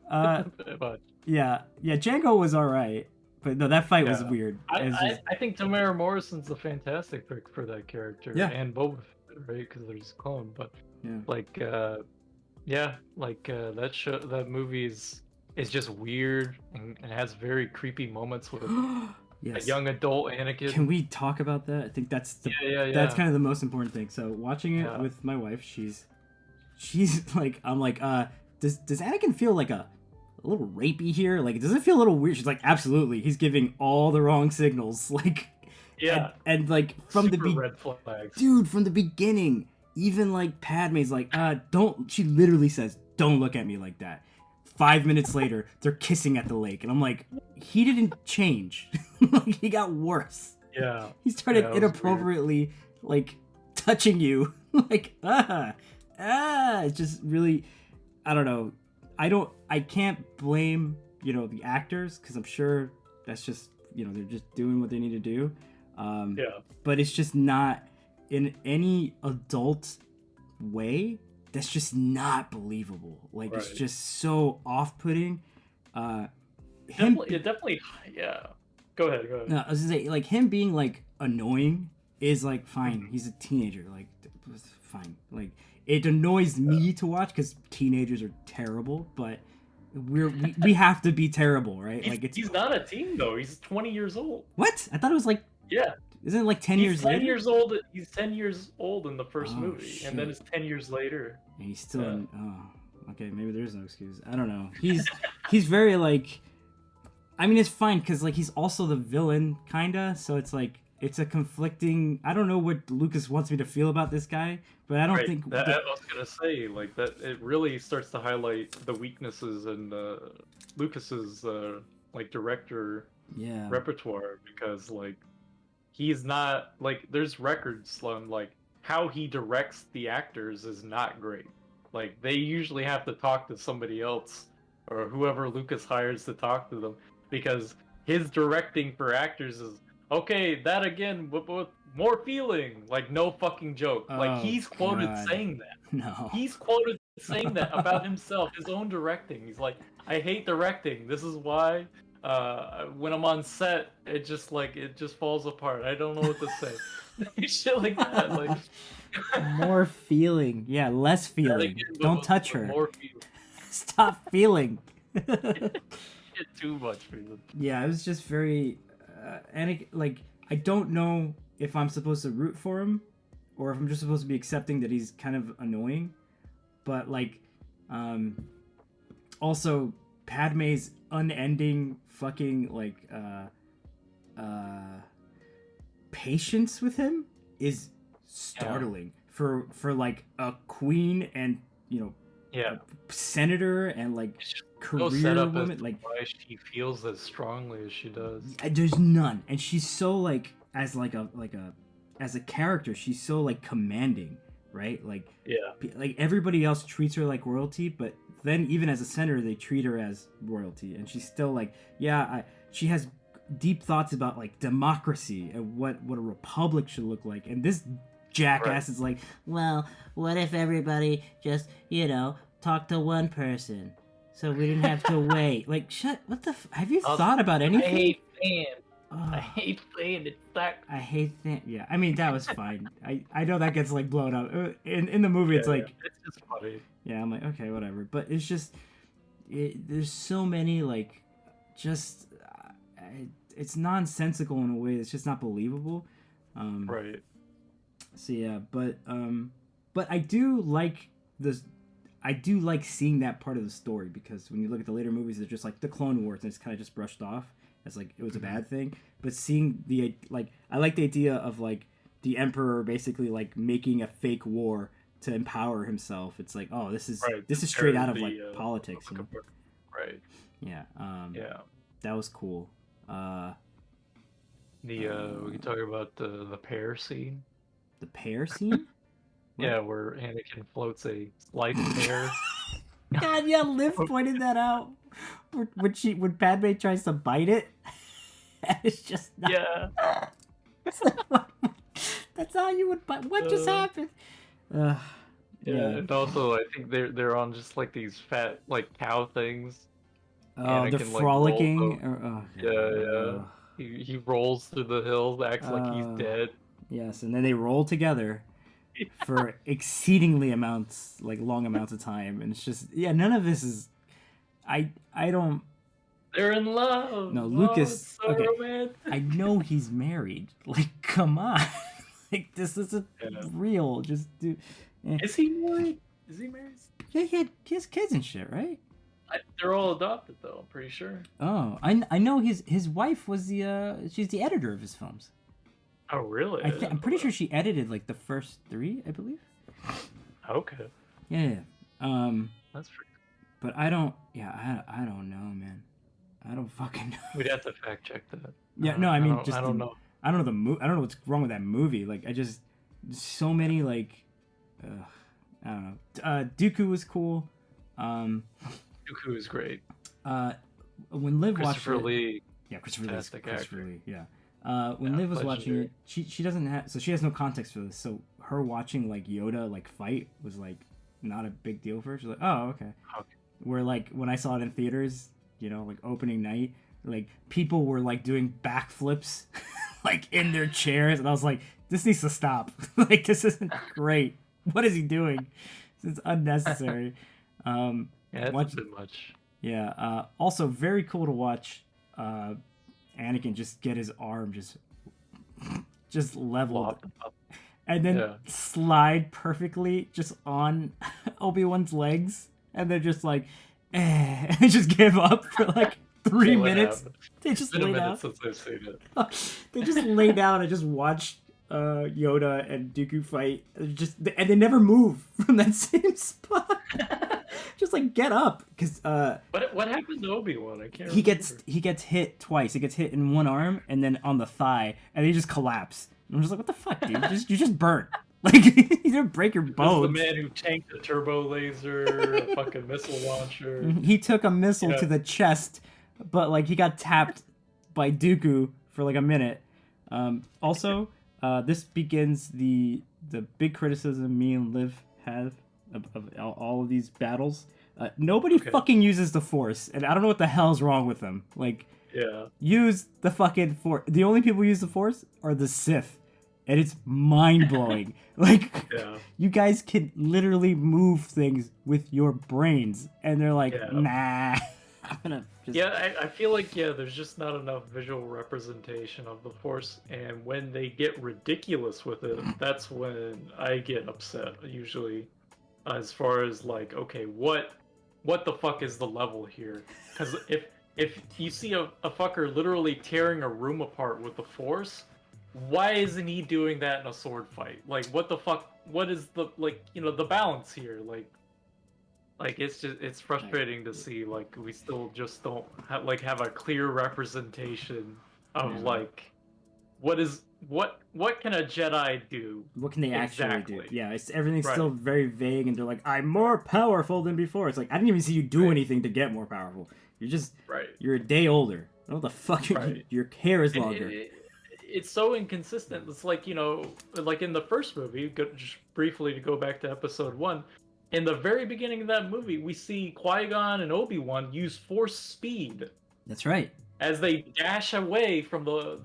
A bit much. Yeah. Django was all right, but no, that fight was weird. I think Tamara Morrison's a fantastic pick for that character. Yeah. And Boba Fett, right? Because there's a clone, but that movie is just weird and has very creepy moments with a young adult Anakin. Can we talk about that? I think that's that's kind of the most important thing. So watching it with my wife, she's like, I'm like, does Anakin feel like a little rapey here? Like, does it feel a little weird? She's like, absolutely. He's giving all the wrong signals. Like, and like from Super red flags. Dude, from the beginning, even like Padme's like, don't. She literally says, "Don't look at me like that." 5 minutes later, they're kissing at the lake, and I'm like, he didn't change. Like, he got worse. Yeah. He started inappropriately, like, touching you. Like, it's just really, I don't know. I can't blame, the actors, because I'm sure that's just, they're just doing what they need to do. But it's just not, in any adult way, that's just not believable. Like, it's just so off-putting. him. It definitely, yeah. Go ahead, go ahead. No, I was gonna say like him being like annoying is like fine. He's a teenager, like fine. Like it annoys me to watch because teenagers are terrible, but we have to be terrible, right? Like He's not a teen though. He's 20 years old. what? I thought it was like Yeah, isn't it like 10 he's years 10 later? years old. He's 10 years old in the first Oh, movie, and then shit. it's 10 years later. And he's still Yeah. in. Oh, okay. Maybe there's no excuse. I don't know. He's very like. I mean, it's fine because like he's also the villain, kinda. So it's like it's a conflicting. I don't know what Lucas wants me to feel about this guy, but I don't Right. think. I was gonna say like that. It really starts to highlight the weaknesses in Lucas's like director Yeah. repertoire because like he's not like there's records on like how he directs the actors is not great. Like they usually have to talk to somebody else or whoever Lucas hires to talk to them because his directing for actors is okay, that again with more feeling, like no fucking joke. Like Oh, he's quoted God. saying that. No. He's quoted saying that about himself, his own directing. He's like, I hate directing. This is why when I'm on set, it just falls apart. I don't know what to say. Shit like that. Like More feeling. Yeah, less feeling. Don't touch her. More feeling. Stop feeling. Shit, too much feeling. Yeah, it was just very, and like I don't know if I'm supposed to root for him, or if I'm just supposed to be accepting that he's kind of annoying, but like, also Padme's unending fucking like patience with him is startling for like a queen and a senator and like career woman, like why she feels as strongly as she does. there's none, and she's so like as a character, she's so like commanding, right? Like like everybody else treats her like royalty, but then even as a senator they treat her as royalty, and she's still like she has deep thoughts about like democracy and what a republic should look like, and this jackass is like, well, what if everybody just talked to one person so we didn't have to wait? Like, what the have you thought about anything? I hate fans. I hate saying it sucks. I hate that. Yeah, I mean that was fine. I know that gets like blown up in the movie. It's like it's just funny. Yeah, I'm like okay, whatever. But it's just there's so many like just it's nonsensical in a way that's just not believable. Right. So yeah, but I do like this. I do like seeing that part of the story because when you look at the later movies, they're just like the Clone Wars, and it's kind of just brushed off as like it was a bad thing. But seeing the like, I like the idea of like the Emperor basically like making a fake war to empower himself. It's like, oh, this is straight out of like politics. Right. Yeah. Yeah. That was cool. We can talk about the pear scene. The pear scene? Yeah, where Anakin floats a sliced pear. God, yeah, Liv pointed that out. When Padme tries to bite it, it's just not... Yeah. That's how you would bite. What just happened? Yeah, and also I think they're on just like these fat like cow things. Oh, they're frolicking. Yeah. He rolls through the hills, acts like he's dead. Yes, and then they roll together for exceedingly long amounts of time, and it's just none of this is. I don't. They're in love. No, Lucas. So okay, romantic. I know he's married. Like, come on. Like, this isn't real. Just do. Is he married? Is he married? Yeah, he has kids and shit, right? They're all adopted, though. I'm pretty sure. Oh, I know his wife was she's the editor of his films. Oh, really? I'm pretty sure she edited like the first 3, I believe. Okay. Yeah. That's pretty. But I don't. Yeah, I don't know, man. I don't fucking know. We'd have to fact check that. Yeah, no, I mean, I don't know. I don't know I don't know what's wrong with that movie. Like, so many like, I don't know. Dooku was cool. Dooku is great. When Liv watched Christopher Lee. Yeah, Christopher Lee. Yeah. When Liv was watching it, she doesn't have, so she has no context for this. So her watching like Yoda like fight was like not a big deal for her. She's like, oh, okay. Where like when I saw it in theaters, like opening night, like people were like doing backflips like in their chairs, and I was like, this needs to stop. Like, this isn't great. What is he doing? It's unnecessary. Yeah, it's watch, a bit much. yeah. Also, very cool to watch Anakin just get his arm just leveled, and then slide perfectly just on Obi-Wan's legs, and they're just like, and just give up for like 3 minutes. They just lay down. Since I've seen it. They just lay down and just watch Yoda and Dooku fight. And they never move from that same spot. Just like get up, because what happened to Obi-Wan? I can't. He gets hit twice. He gets hit in one arm and then on the thigh, and they just collapse. And I'm just like, what the fuck, dude? You just burnt. Like, you didn't break your bones. This is the man who tanked a turbo laser, a fucking missile launcher. He took a missile to the chest, but like he got tapped by Dooku for like a minute. Also, this begins the big criticism me and Liv have of all of these battles. Nobody fucking uses the Force, and I don't know what the hell's wrong with them. Like, use the fucking Force. The only people who use the Force are the Sith, and it's mind blowing. Like, you guys can literally move things with your brains, and they're like, nah. I'm gonna just... I feel like there's just not enough visual representation of the Force, and when they get ridiculous with it, that's when I get upset usually. As far as like, okay, what the fuck is the level here? Because if you see a fucker literally tearing a room apart with the Force, why isn't he doing that in a sword fight? Like, what the fuck? What is the, like, the balance here? Like it's frustrating to see, like, we still just don't have a clear representation of like what can a Jedi do? What can they actually do? Yeah, everything's still very vague, and they're like, I'm more powerful than before. It's like, I didn't even see you do anything to get more powerful. You're just you're a day older. What the fuck? Your hair is longer. It's so inconsistent. It's like, like in the first movie, just briefly to go back to episode 1, in the very beginning of that movie, we see Qui-Gon and Obi-Wan use Force speed. That's right. As they dash away from the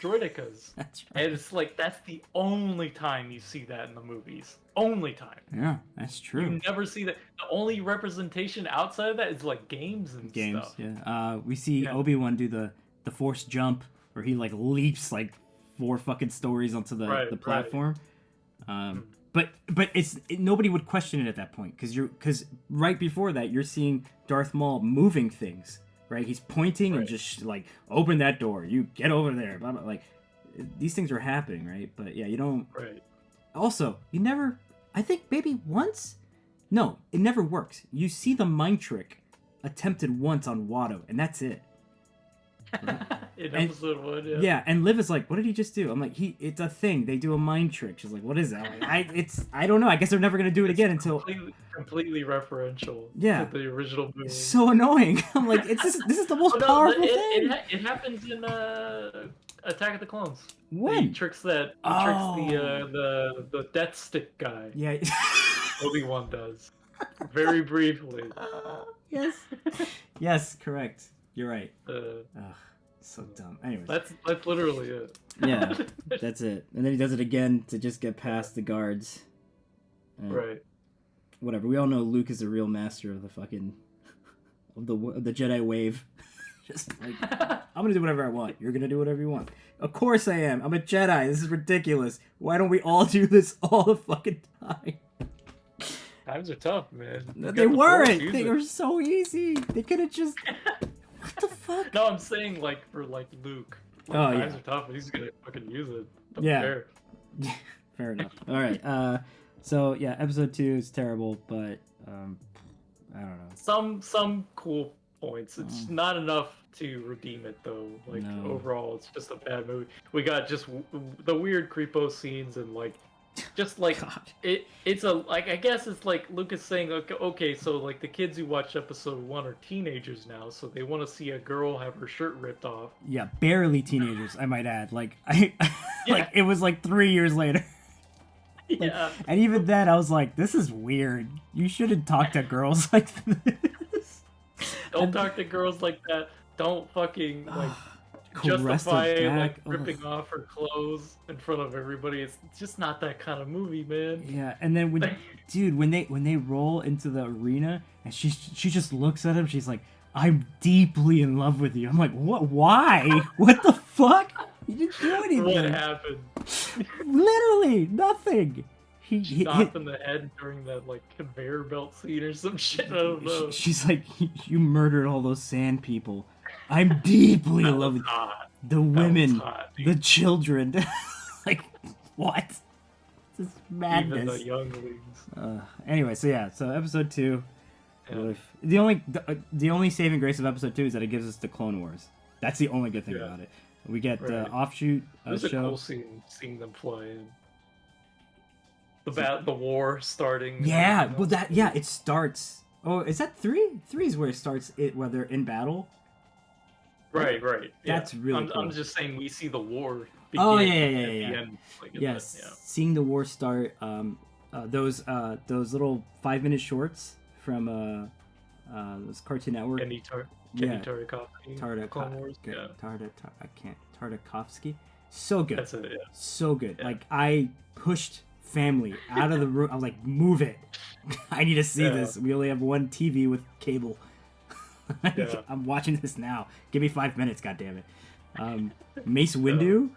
droidicas. That's right. And it's like, that's the only time you see that in the movies. Only time. Yeah, that's true. You never see that. The only representation outside of that is like games and stuff. Yeah. We see Obi-Wan do the Force jump, where he like leaps like 4 fucking stories onto the platform. But nobody would question it at that point, because right before that you're seeing Darth Maul moving things, right? He's pointing and just like, open that door, you get over there, blah, blah. Like, these things are happening, right? But yeah, you don't. Right. Also, you never. I think maybe once. No, it never works. You see the mind trick attempted once on Watto, and that's it. In episode 1, yeah, and Liv is like, what did he just do? I'm like, it's a thing. They do a mind trick. She's like, what is that? Like, I don't know. I guess they're never gonna do it again until completely referential. Yeah, to the original movie. So annoying. I'm like, this is the most powerful thing. It happens in Attack of the Clones. When? He tricks the Death Stick guy. Yeah. Obi-Wan does. Very briefly. Yes. Yes, correct. You're right. So dumb. Anyways. That's literally it. Yeah, that's it. And then he does it again to just get past the guards. Right. Whatever. We all know Luke is the real master of the fucking of the Jedi wave. Just like, I'm gonna do whatever I want. You're gonna do whatever you want. Of course I am. I'm a Jedi. This is ridiculous. Why don't we all do this all the fucking time? Times are tough, man. They weren't. They were so easy. They could have just. What the fuck? No, I'm saying like for like Luke. Like, times are tough. He's gonna fucking use it. Fair. Fair enough. All right. So yeah, episode 2 is terrible, but I don't know. Some cool points. It's not enough to redeem it though. Like overall, it's just a bad movie. We got just the weird creepo scenes and like. Just like it's a like I guess it's like Lucas saying okay, so like the kids who watched episode 1 are teenagers now, so they want to see a girl have her shirt ripped off. Yeah, barely teenagers, I might add. Like like it was like 3 years later. Like, and even then I was like, this is weird. You shouldn't talk to girls like this. Don't talk to girls like that. Don't fucking like Caress her justify like back. ripping off her clothes in front of everybody. It's just not that kind of movie, man. Yeah, and then when they roll into the arena and she just looks at him, she's like, "I'm deeply in love with you." I'm like, "What? Why? What the fuck? You didn't do anything." What happened? Literally nothing. He Knocked in the head during that like conveyor belt scene or some shit. I don't know. She's like, "You murdered all those sand people. I'm deeply in love with the women, the children." Like, what? This is madness. Even the younglings. Anyway, so episode 2. Yeah. The only saving grace of episode 2 is that it gives us the Clone Wars. That's the only good thing about it. We get the offshoot There's show. a cool scene seeing them fly in. The war starting. Yeah, well it starts. Oh, is that 3? 3 is where it starts. Where they're in battle. Right. That's really cool. I'm just saying we see the war. Oh yeah. End, Yes, seeing the war start. Those little 5-minute shorts from this Cartoon Network. Kenny Tartakovsky. Tartakovsky. So good. That's it. Yeah. So good. Yeah. Like, I pushed family out of the room. I was like, "Move it! I need to see this. We only have one TV with cable. I'm watching this now. Give me 5 minutes, goddammit." Mace Windu,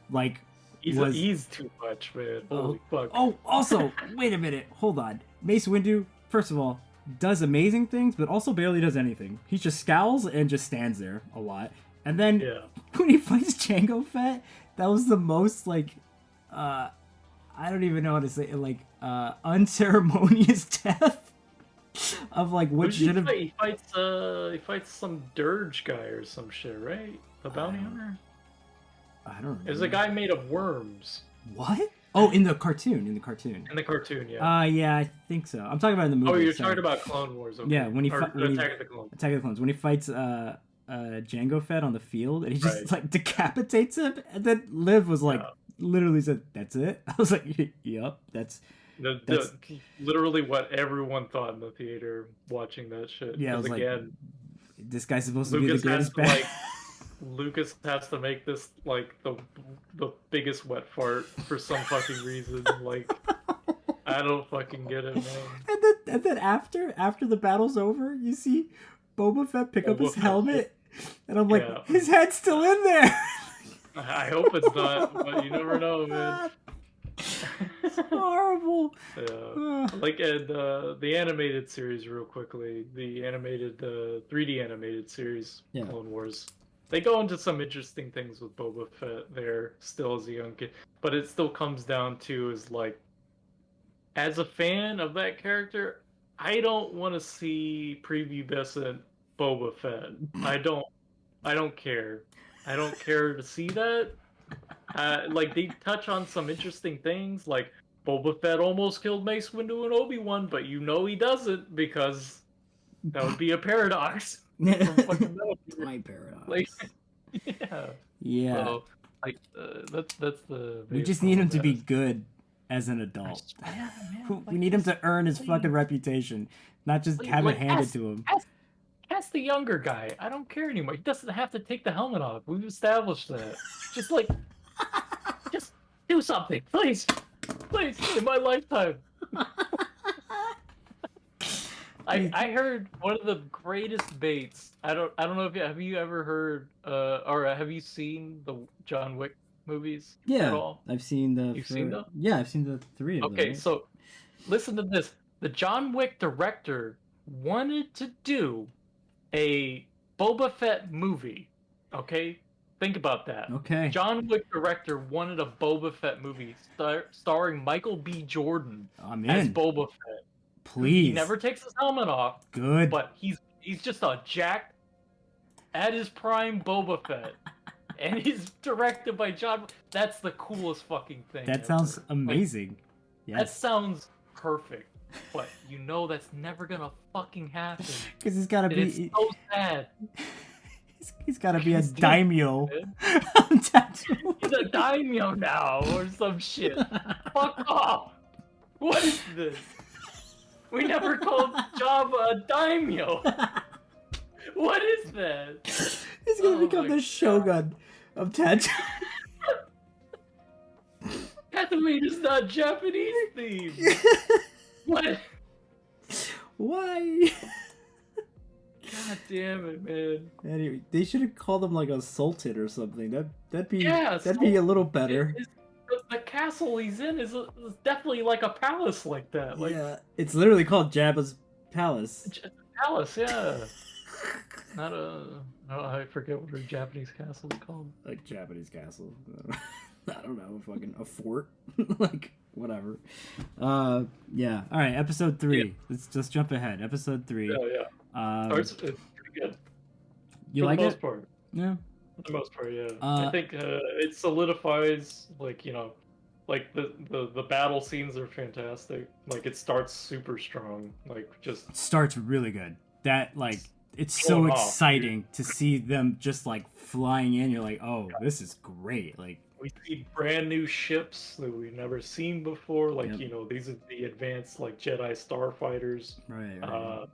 like, he's too much, man. Holy fuck. Oh, also, wait a minute. Hold on. Mace Windu, first of all, does amazing things, but also barely does anything. He just scowls and just stands there a lot. And then when he fights Jango Fett, that was the most, like, I don't even know how to say it, like, unceremonious death of, like, what should have... He fights some dirge guy or some shit, right? The bounty hunter? I don't know. There's a guy made of worms. What? Oh, in the cartoon. In the cartoon, yeah. Yeah, I think so. I'm talking about in the movie. Oh, you're talking about Clone Wars. Okay. Yeah, Attack of the Clones. Attack of the Clones. When he fights Jango Fett on the field, and he just like decapitates him, and then Liv was like, literally said, "That's it." I was like, "Yup, that's literally what everyone thought in the theater watching that shit." Yeah, I was again, like, this guy's supposed to be the greatest bad. Lucas has to make this like the biggest wet fart for some fucking reason. Like, I don't fucking get it, man. And then after the battle's over, you see Boba Fett pick up his helmet, and I'm like, his head's still in there. I hope it's not, but you never know, man. It's horrible. Yeah. Like the animated series, real quickly, the animated 3D animated series, Clone Wars. They go into some interesting things with Boba Fett there, still as a young kid. But it still comes down to is like, as a fan of that character, I don't want to see prepubescent Boba Fett. I don't care. I don't care to see that. Like, they touch on some interesting things, like Boba Fett almost killed Mace Windu and Obi-Wan, but you know he doesn't because that would be a paradox. It's my paradox. Like, yeah. So, like, that's the. We just need him to be good as an adult. We need him to earn his fucking reputation, not just have it handed to him. Cast the younger guy. I don't care anymore. He doesn't have to take the helmet off. We've established that. Just like, just do something, please, in my lifetime. I heard one of the greatest baits. I don't know if have you ever heard or have you seen the John Wick movies? Yeah, at all? I've seen the. You've seen them? Yeah, I've seen the 3 of them. Okay, right? so listen to this. The John Wick director wanted to do a Boba Fett movie. Okay, think about that. Okay. John Wick director wanted a Boba Fett movie starring Michael B. Jordan as Boba Fett. Please. He never takes his helmet off. Good. But he's just a jacked at his prime Boba Fett. And he's directed by John. That's the coolest fucking thing. That sounds amazing. Like, yes. That sounds perfect. But you know that's never gonna fucking happen. Because he's gotta be. It's so sad. He's gotta be a daimyo. He's a daimyo now or some shit. Fuck off. What is this? We never called Jabba a daimyo. What is that? He's gonna Oh become my the Shogun of Tatooine. Tatooine is not Japanese themed. What? Why? God damn it, man. Anyway, they should have called him like a sultan or something. That'd be Yeah, that'd be a little better. The castle he's in is definitely like a palace like that. Like, Yeah, it's literally called Jabba's palace. palace, yeah. Not a. Oh, I forget what a Japanese castle is called. Like Japanese castle. I don't know, fucking a fort. Like whatever. Yeah. All right, episode 3. Yeah. Let's just jump ahead. Episode 3. Yeah. It's pretty good. You For like the most it? part. Yeah. For the most part, yeah. I think it solidifies, like, like the battle scenes are fantastic. Like, it starts super strong. Like, just It starts really good. That like it's so exciting to see them just like flying in. You're like, oh, this is great. Like we see brand new ships that we've never seen before. Like, Yep. these are the advanced like Jedi starfighters. Right.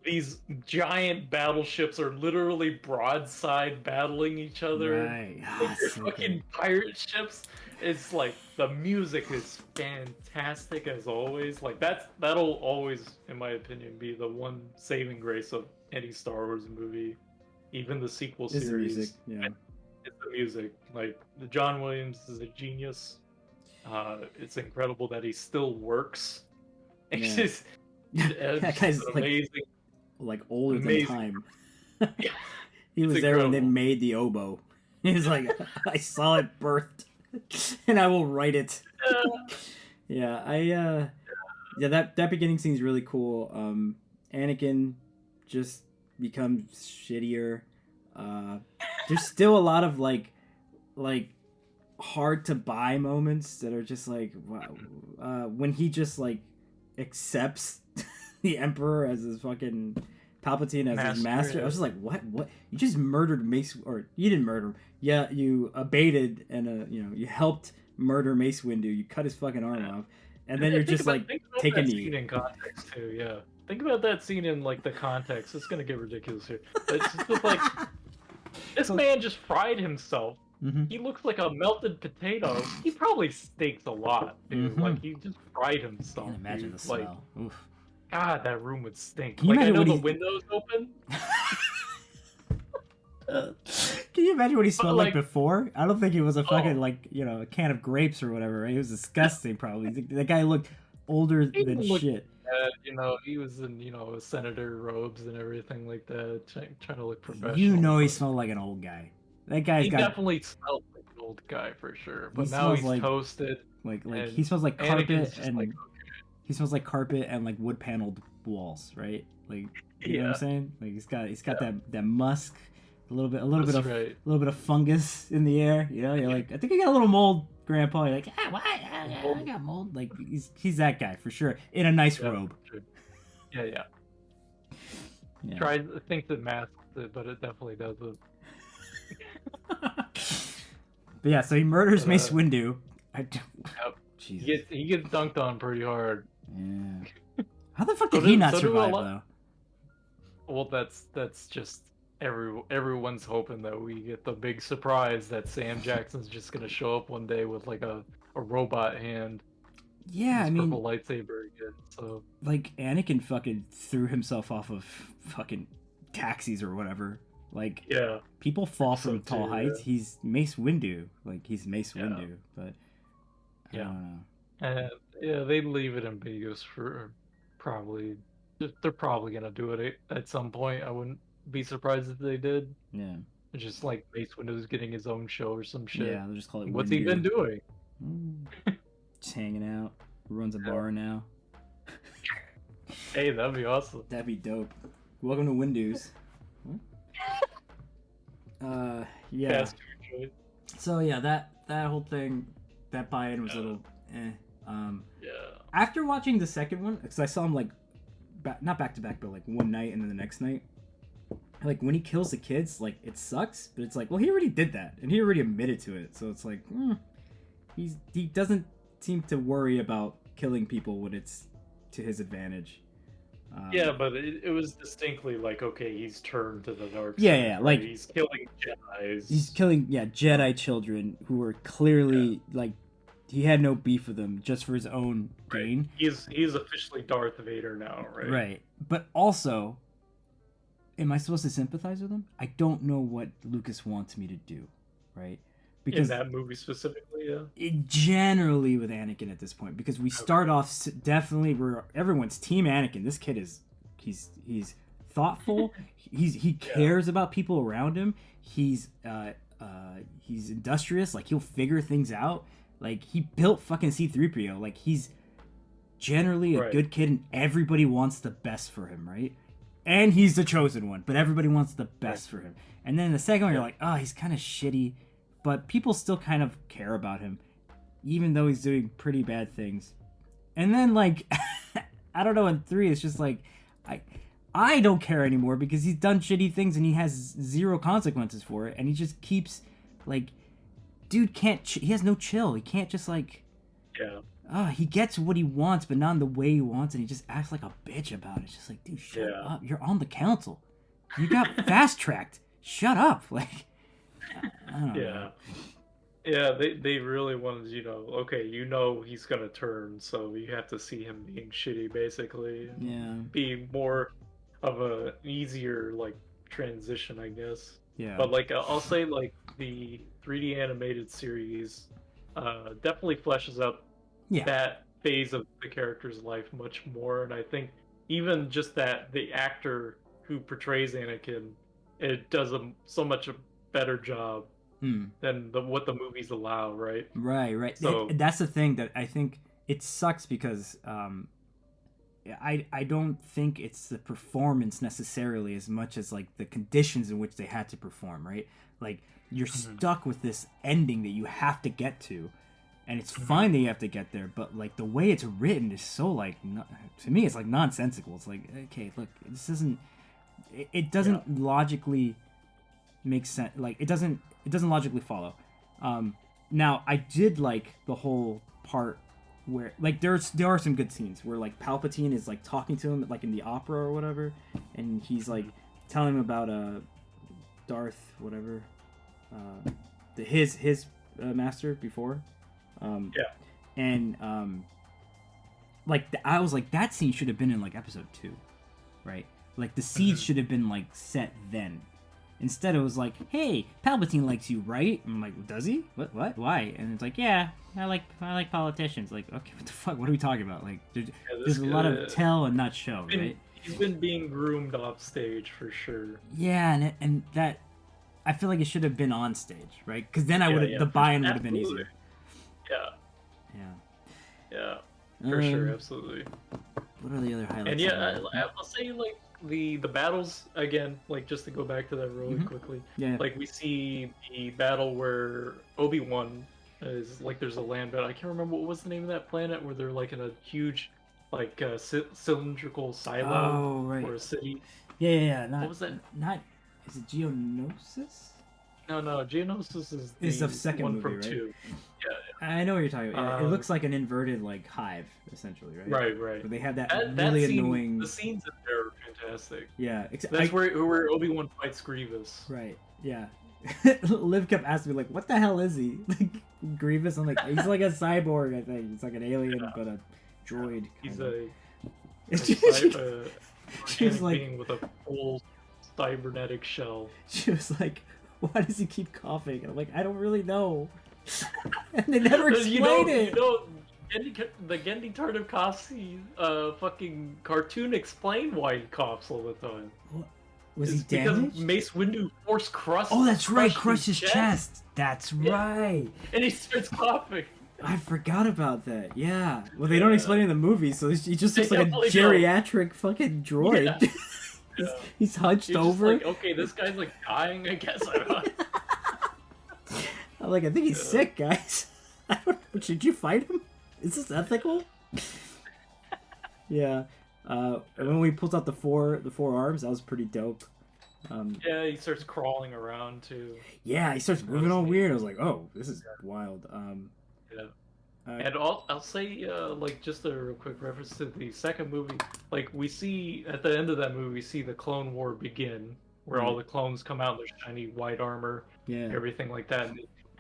These giant battleships are literally broadside battling each other. Right. Like they're So fucking good. pirate ships. It's like the music is fantastic as always. Like that'll always, in my opinion, be the one saving grace of any Star Wars movie, even the sequel It's the series. music, yeah. It's the music. Like the John Williams is a genius. It's incredible that he still works. It's Yeah. just That guy's amazing. like older Amazing. than time. Yeah. He was It's there when they incredible. made the oboe. He was like, I saw it birthed, and I will write it. Yeah, that beginning scene is really cool. Anakin just becomes shittier. There's still a lot of like hard to buy moments that are just like wow. When he just like accepts the Emperor as his fucking Palpatine as his master. I was just like, what? You just murdered Mace, or you didn't murder him. Yeah, you abated and you helped murder Mace Windu. You cut his fucking arm off, and then you're just like take a knee. Scene in context too, yeah. Think about that scene in like the context. It's gonna get ridiculous here. It's just like this man just fried himself. Mm-hmm. He looks like a melted potato. He probably stinks a lot, dude. Mm-hmm. Like he just fried himself. Can't imagine dude. the smell. Like, Oof. God, that room would stink. Can you Like I imagine know what the window's open. Can you imagine what he smelled like like- before? I don't think he was a fucking a can of grapes or whatever. Right? He was disgusting. Probably the guy looked older than shit. He was in senator robes and everything like that, trying to look professional. He smelled like an old guy. That guy's He got definitely smelled like an old guy for sure. But He now smells he's like- toasted. like and he smells like carpet Anakin's just and like, he smells like carpet and like wood paneled walls, right? Like you know what I'm saying? Like he's got that musk, a little bit of fungus in the air. You know, you're like, I think I got a little mold, Grandpa. You're like, what? I got mold. Like he's that guy for sure in a nice robe. Sure. Yeah. Yeah. Try to think that masks it, but it definitely doesn't. But yeah, so he murders Mace Windu. Yep. Jesus. He gets dunked on pretty hard. Yeah. How the fuck did he not survive though? Well, that's just everyone's hoping that we get the big surprise that Sam Jackson's just gonna show up one day with like a robot hand. Yeah, I mean, purple lightsaber again. So like Anakin fucking threw himself off of fucking taxis or whatever. Like people fall from tall heights. Yeah. He's Mace Windu. Like he's Mace Windu, but I don't know. Yeah, they leave it ambiguous for probably. They're probably gonna do it at some point. I wouldn't be surprised if they did. Yeah. It's just like Mace Windu's getting his own show or some shit. Yeah, they'll just call it. What's he been doing? Just hanging out. Runs a bar now. Hey, that'd be awesome. That'd be dope. Welcome to Windows. Yeah. So yeah, that whole thing, that buy-in was a little After watching the second one, because I saw him like, not back to back, but like one night and then the next night. Like when he kills the kids, like it sucks, but it's like, well, he already did that and he already admitted to it, so it's like, he doesn't seem to worry about killing people when it's to his advantage. Yeah, but it was distinctly like, okay, he's turned to the dark Yeah, side, yeah, right? like He's killing he's Jedis. killing Jedi children who were Yeah, clearly like he had no beef with them just for his own right. gain. He's officially Darth Vader now, right? Right. But also, am I supposed to sympathize with him? I don't know what Lucas wants me to do, right? In Because that movie specifically, yeah. generally with Anakin at this point, because we start Okay. off definitely we're everyone's team Anakin. This kid is he's thoughtful. He Yeah, cares about people around him. He's industrious. Like he'll figure things out. Like he built fucking C-3PO. Like he's generally a right. good kid, and everybody wants the best for him, right? And he's the chosen one, but everybody wants the Right. best for him. And then the second one, Yeah. you're like, oh, he's kind of shitty, but people still kind of care about him, even though he's doing pretty bad things. And then like, I don't know, in 3, it's just like, I I don't care anymore because he's done shitty things and he has zero consequences for it, and he just keeps like, dude can't he has no chill. He can't just like Yeah. he gets what he wants, but not in the way he wants, and he just acts like a bitch about it. It's just like, dude, shut Yeah. up. You're on the council. You got fast tracked. Shut up. Like, I don't know. Yeah. Yeah, they really wanted, okay, he's gonna turn, so you have to see him being shitty basically, and Yeah, be more of a easier like transition, I guess. yeah, But like I'll say like the 3D animated series definitely fleshes out yeah, that phase of the character's life much more, and I think even just that the actor who portrays Anakin, it does so much a better job hmm. than what the movies allow, right? Right, right. So, That's the thing that I think it sucks because I don't think it's the performance necessarily as much as like the conditions in which they had to perform, right? Like you're mhm, stuck with this ending that you have to get to, and it's mhm, fine that you have to get there, but like the way it's written is so like to me it's like nonsensical. It's like, okay, look, this isn't it yeah, doesn't logically make sense. Like it doesn't logically follow. Um, Now I did like the whole part where like there are some good scenes where like Palpatine is like talking to him like in the opera or whatever, and he's like mhm, telling him about Darth whatever, his master before, um, yeah, and like I was like that scene should have been in like episode 2, right? Like the seeds mhm, should have been like set then. Instead, it was like, "Hey, Palpatine likes you, right?" I'm like, "Does he? What? What? Why?" And it's like, "Yeah, I like politicians." Like, okay, what the fuck? What are we talking about? Like, yeah. there's a lot of tell and not show, right? He's been being groomed off stage for sure. Yeah, and that I feel like it should have been on stage, right? Because then I would Yeah, have yeah, the for sure. buy-in would have been Absolutely. easier. Yeah, Yeah. yeah, for sure, Um, absolutely. what are the other And highlights of yeah, that? I'll say like the battles again, like just to go back to that really Mm-hmm. quickly. Yeah. Like we see the battle where Obi-Wan is like there's a land battle. I can't remember what was the name of that planet where they're like in a huge like cylindrical silo Oh, right. or a city. Yeah, yeah, yeah. What Not was that? not. Is it Geonosis? No, no, Geonosis is It's the the second one movie, from right? two. I know what you're talking Yeah. about. Yeah, it looks like an inverted like hive, essentially, right? Right, right. But they have that That really scene, the annoying. scenes in there are fantastic. Yeah, That's where Obi-Wan fights Grievous. right. Yeah. Liv kept asking me like, "What the hell is he?" Like Grievous. I'm like, he's like a cyborg. I think he's like an alien, Yeah, but a droid. he's Kind of. a, She was organic like, being with a full cybernetic shell. she was like, "Why does he keep coughing?" And I'm like, "I don't really know." And they never explain it. The Gendy Tartakovsky fucking cartoon explained why he coughs all the time. What? Was he It's because damaged? Mace Windu force crushed. Oh, that's right. crushed Crushed his chest. That's Yeah. right. and he starts coughing. I forgot about that. Yeah. Well, they don't explain it in the movie, so he just looks They like a definitely don't. geriatric fucking droid. Yeah. he's, Yeah. he's hunched You're just over. like, okay, this guy's like dying. I guess I don't know. I'm like, I think he's Yeah. sick, guys. I don't know. Should you fight him? Is this ethical? Yeah. And when we pulled out the four arms, that was pretty dope. Yeah, he starts crawling around too. Yeah, he starts That moving was all neat. weird. I was like, oh, this is wild. Yeah. And I'll say, like, just a real quick reference to the second movie. Like, we see at the end of that movie, we see the Clone War begin, where all Right. the clones come out in their shiny white armor, Yeah. everything like that.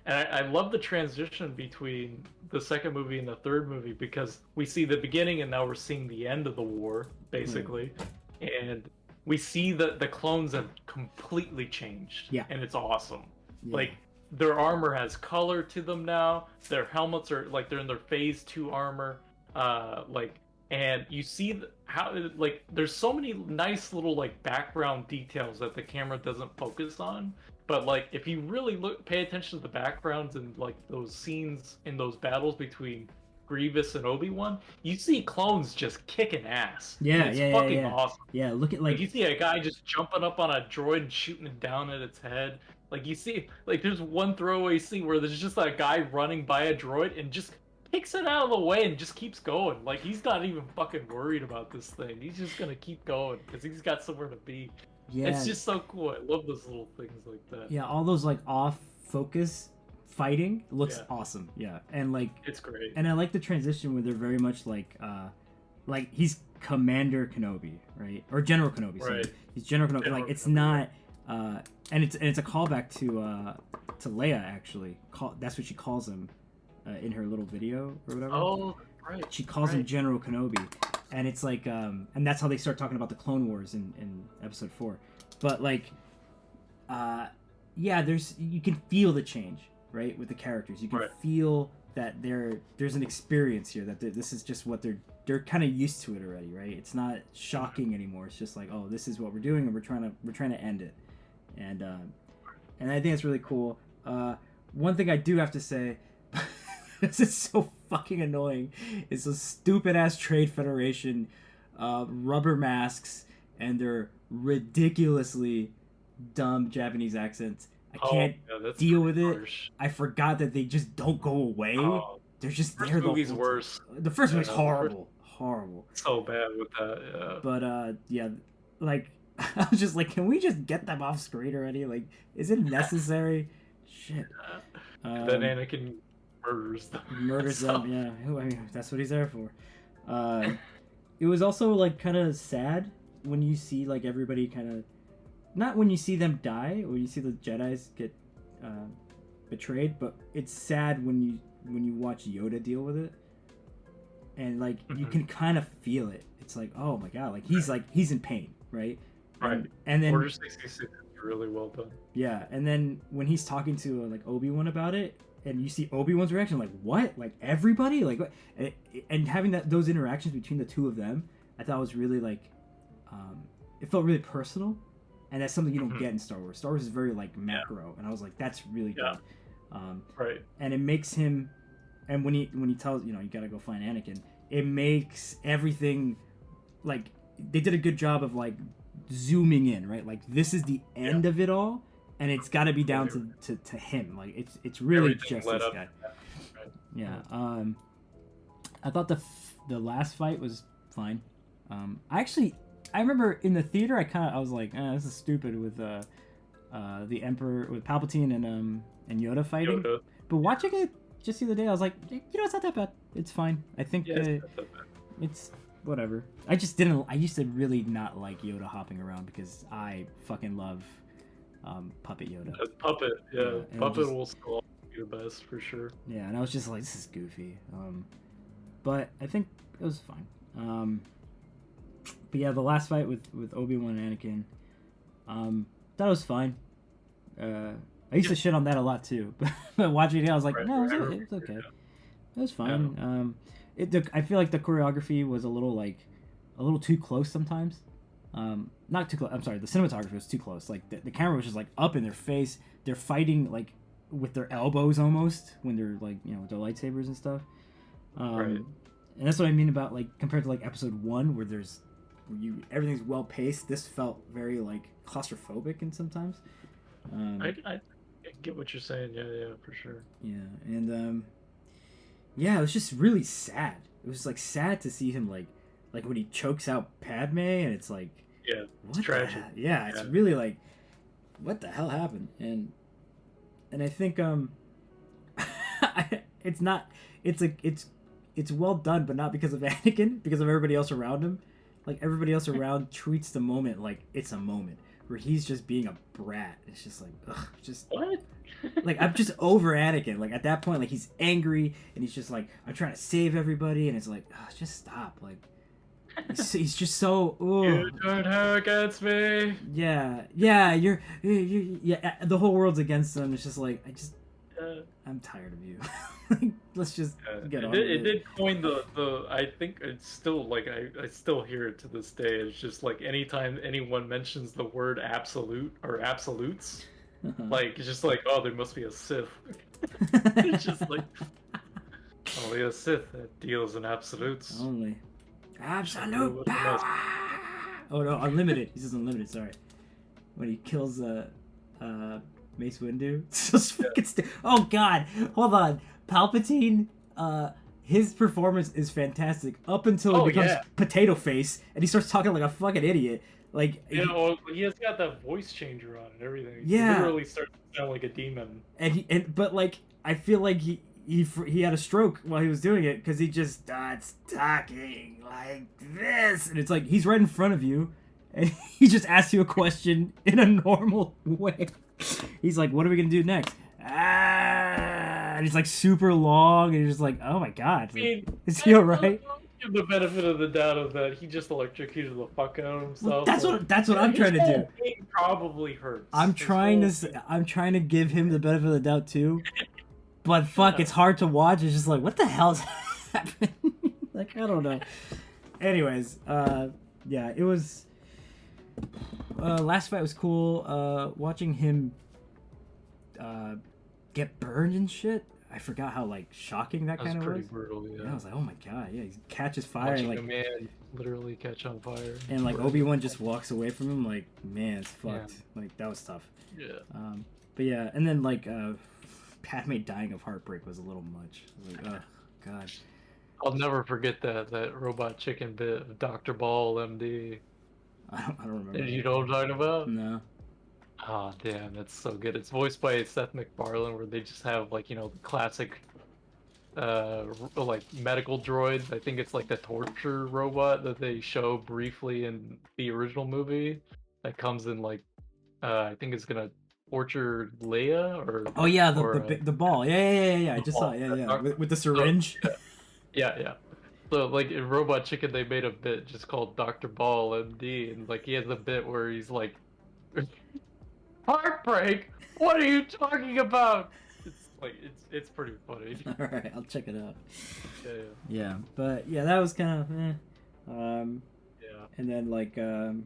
And I love the transition between the second movie and the third movie because we see the beginning and now we're seeing the end of the war, Right. basically. And we see that the clones have completely changed, Yeah. and it's awesome. Yeah. Like, their armor has color to them now. Their helmets are like they're in their phase 2 armor. Like, and you see how, like, there's so many nice little like background details that the camera doesn't focus on. But like, if you really pay attention to the backgrounds and like those scenes in those battles between Grievous and Obi-Wan, you see clones just kicking ass. Yeah. And it's Yeah. Yeah. fucking Yeah. awesome. Yeah. Look at Like, like you see a guy just jumping up on a droid and shooting it down at its head. Like, you see, like, there's one throwaway scene where there's just a guy running by a droid and just picks it out of the way and just keeps going. Like, he's not even fucking worried about this thing. He's just gonna keep going because he's got somewhere to be. yeah. It's just so cool. I love those little things like that. Yeah. All those like off focus fighting looks Yeah. awesome. Yeah. And like It's great. and I like the transition where they're very much like he's Commander Kenobi, right? Or General Kenobi. Sorry. Right. He's General Kenobi. General Like it's Kenobi, not and it's a callback to Leia actually. That's what she calls him in her little video or whatever. Oh, right. She calls him right. General Kenobi, and it's like and that's how they start talking about the Clone Wars in Episode 4. But like yeah, you can feel the change, right, with the characters. You can Right. feel that there's an experience here, that this is just what they're kind of used to it already, right? It's not shocking anymore. It's just like, oh, this is what we're doing, and we're trying to end it, and I think it's really cool. One thing I do have to say, this is so fucking annoying, is those stupid ass Trade Federation rubber masks and their ridiculously dumb Japanese accents. I can't deal with it. Harsh. I forgot that they just don't go away. Oh, They're just first there. The movie's whole worse. The first movie's Yeah, horrible. Horrible. So bad with that, yeah. But yeah, like I was just like, can we just get them off screen already? Like, is it necessary? Shit. Then Anakin murders them. Murders So- them. Yeah. I mean, that's what he's there for. It was also like kind of sad when you see like everybody kind of, not when you see them die or you see the Jedis get betrayed, but it's sad when you watch Yoda deal with it, and like you can kind of feel it. It's like, oh my god, like he's in pain, right? Right. And then Order 66 is really well done. yeah, and then when he's talking to like Obi-Wan about it, and you see Obi-Wan's reaction, like what? Like everybody, like what? And having those interactions between the two of them, I thought was really like, it felt really personal, and that's something you don't get in Star Wars. Star Wars is very like macro, and I was like, that's really good. Right. And it makes him, and when he tells you gotta go find Anakin, it makes everything like they did a good job of like zooming in, right? Like this is the end of it all, and it's got to be down to him. Like it's really Everything just led this up guy. to that, right. Yeah. I thought the last fight was fine. I remember in the theater I was like, this is stupid with the Emperor, with Palpatine and Yoda fighting. Yoda. But watching it just the other day, I was like, it's not that bad. It's fine. I think Yeah, it's not that bad. it's whatever. I just didn't. I used to really not like Yoda hopping around because I fucking love Puppet Yoda. Puppet, yeah. and Puppet just- will still be the best for sure. Yeah, and I was just like, this is goofy. But I think it was fine. But yeah, the last fight with Obi-Wan and Anakin, that was fine. I used to shit on that a lot too, but watching it, I was like, Right, no, it right. was okay. It was fine. I feel like the choreography was a little too close sometimes. Not too close. I'm sorry, the cinematography was too close. Like the camera was just like up in their face. They're fighting like with their elbows almost when they're like with their lightsabers and stuff. Right. And that's what I mean about like compared to like episode 1 where everything's well paced. This felt very like claustrophobic and sometimes. I get what you're saying. Yeah, for sure. Yeah, and it was just really sad. It was like sad to see him like when he chokes out Padme, and it's like, Yeah, what it's tragic. Yeah, it's Yeah. really like, what the hell happened? And I think it's not it's well done, but not because of Anakin, because of everybody else around him. Like everybody else around treats the moment like it's a moment where he's just being a brat. It's just like, ugh, just What? like I'm just over Anakin. Like at that point, like he's angry and he's just like, I'm trying to save everybody, and it's like, ugh, just stop. Like he's just so. You Ugh. turned her against me. Yeah, you're yeah. The whole world's against him. It's just like I'm tired of you. Like, let's just get on. It did coin the. I think it's still like I still hear it to this day. It's just like anytime anyone mentions the word absolute or absolutes, like it's just like, oh, there must be a Sith. It's just like only a Sith that deals in absolutes. Only absolute power. Oh no, unlimited. He says unlimited. Sorry. When he kills Mace Windu. So fucking oh god, hold on. Palpatine, his performance is fantastic up until he becomes Potato Face and he starts talking like a fucking idiot. Like he has got that voice changer on and everything. Yeah, he literally starts to sound like a demon. But like I feel like he had a stroke while he was doing it because he just starts talking like this, and it's like he's right in front of you, and he just asks you a question in a normal way. He's like, "What are we gonna do next?" And it's like super long, and you're just like, "Oh my god, is he alright?" Give the benefit of the doubt of that he just electrocuted the fuck out of himself. Well, that's what I'm trying to do. It probably hurts. I'm trying to give him the benefit of the doubt too, but fuck, it's hard to watch. It's just like, what the hell's happening? Like, I don't know. Anyways, yeah, it was. Last fight was cool. Watching him get burned and shit. I forgot how like shocking that kind of was. Pretty brutal, yeah. I was like, oh my god, yeah, he catches fire. Watching and, like, a man literally catch on fire. And like Obi-Wan just walks away from him. Like, man, it's fucked. Yeah. Like that was tough. Yeah. But yeah, and then like Padme dying of heartbreak was a little much. I was like, oh god. I'll never forget that robot chicken bit of Dr. Ball, MD. I don't remember. You know what I'm talking about? No. Oh damn, that's so good. It's voiced by Seth MacFarlane, where they just have like, you know, the classic like medical droids. I think it's like the torture robot that they show briefly in the original movie that comes in like I think it's gonna torture Leia or oh yeah, the ball. Yeah. I just saw it. Yeah. With the syringe. So, yeah. So like in Robot Chicken they made a bit just called Dr. Ball MD, and like he has a bit where he's like heartbreak? What are you talking about? It's like it's pretty funny. All right, I'll check it out. Yeah. Yeah, but yeah, that was kind of Yeah. And then like the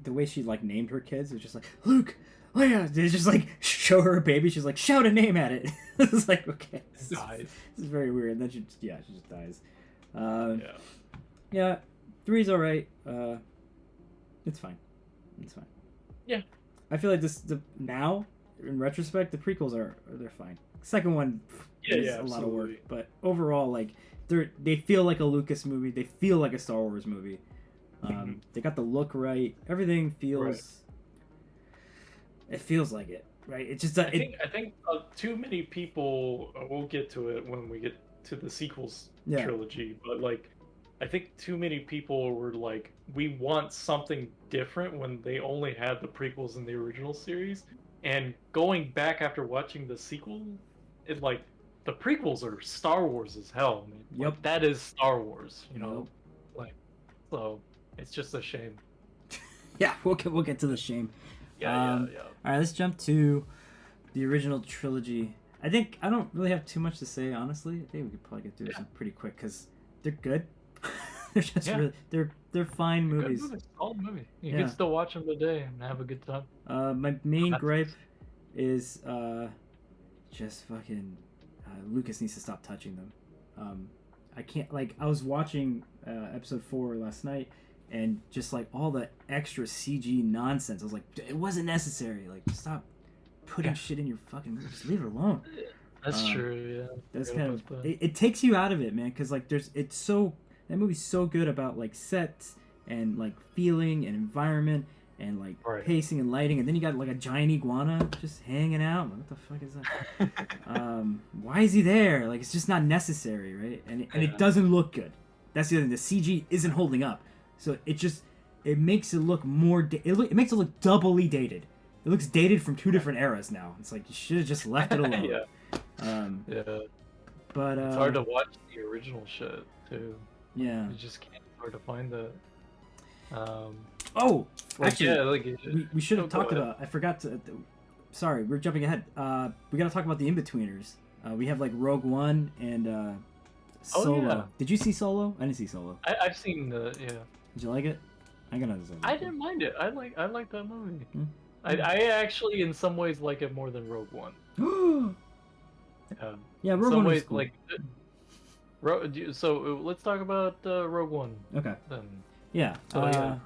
way she like named her kids was just like Luke, Leia. They just like show her a baby. She's like shout a name at it. It's like okay, this is very weird. And then she just dies. Yeah, 3's all right. It's fine. It's fine. Yeah. I feel like now, in retrospect, the prequels they're fine. Second one is a lot of work, but overall, like they feel like a Lucas movie. They feel like a Star Wars movie. They got the look right. Everything feels. Right. It feels like it, right? It's just I think too many people. We'll get to it when we get to the sequels trilogy, but like. I think too many people were like, we want something different when they only had the prequels in the original series. And going back after watching the sequel, it like the prequels are Star Wars as hell, man. Yep. Like, that is Star Wars, you know? Like, so it's just a shame. Yeah, we'll get to the shame. Yeah. All right, let's jump to the original trilogy. I think I don't really have too much to say, honestly. I think we could probably get through them pretty quick because they're good. They're just really they're fine movies. Good movie. Solid movie. You can still watch them today and have a good time. My main gripe is just fucking Lucas needs to stop touching them. I can't I was watching episode 4 last night and just like all the extra CG nonsense. I was like, it wasn't necessary. Like, stop putting shit in your fucking movie. Just leave it alone. That's true. Yeah. That's kind of it takes you out of it, man. Because like that movie's so good about like sets and like feeling and environment. and like Right. pacing and lighting, and then you got like a giant iguana just hanging out. What the fuck is that? Why is he there? Like, it's just not necessary, right? And it doesn't look good. That's the other thing. The CG isn't holding up, so it makes it look more. It makes it look doubly dated. It looks dated from two different eras now. It's like you should have just left it alone. Yeah. But It's hard to watch the original shit too. Yeah. You just can't. It's hard to find that. Oh, Like, actually, yeah, like we should have go talked ahead. about. I forgot to. Sorry, we're jumping ahead. We gotta talk about the in-betweeners. We have like Rogue One and Solo. yeah. Did you see Solo? I didn't see Solo. I've seen the Did you like it? I gotta. I didn't mind it. I like that movie. Hmm? I actually in some ways like it more than Rogue One. Yeah, In Rogue some One was ways, cool. like so let's talk about Rogue One Okay. then. Yeah. So, yeah.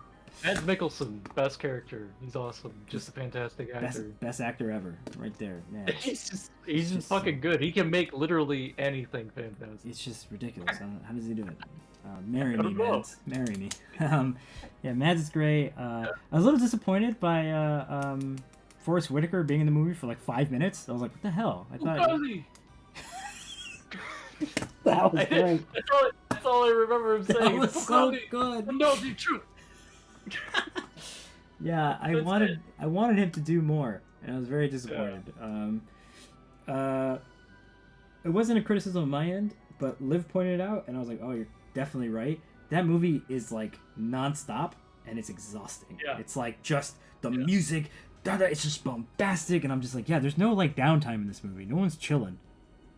Mads Mikkelsen, best character. He's awesome. Just a fantastic actor. Best actor ever, right there. Man, he's just just fucking good. He can make literally anything fantastic. it's just ridiculous. How does he do it? Marry I me, don't know. Mads. Marry me. Yeah, Mads is great. I was a little disappointed by Forrest Whitaker being in the movie for like 5 minutes. I was like, what the hell? I thought Ozzy! that was great. That's all I remember him saying. That was so good. No, the truth. Yeah, I wanted him to do more, and I was very disappointed. It wasn't a criticism on my end, but Liv pointed it out, and I was like, oh, you're definitely right. That movie is like nonstop, and it's exhausting. Yeah. It's like just the music, it's just bombastic, and I'm just like, yeah, there's no like downtime in this movie. No one's chilling.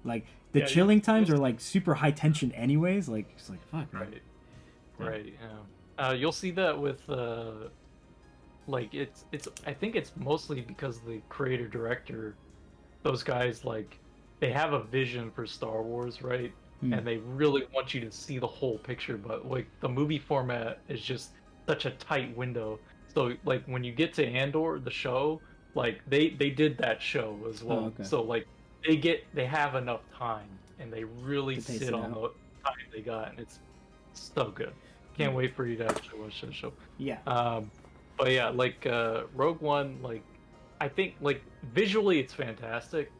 Like the chilling times are like super high tension, anyways. Like it's like fuck. Man. Right. Yeah. You'll see that with like it's. I think it's mostly because the creator director, those guys like they have a vision for Star Wars, right? And they really want you to see the whole picture, but like the movie format is just such a tight window. So like when you get to Andor, the show, like they did that show as well. Oh, okay. So like they have enough time and they really sit on the time they got, and it's so good. Can't wait for you to actually watch that show. Yeah. But yeah, like Rogue One, like I think like visually it's fantastic.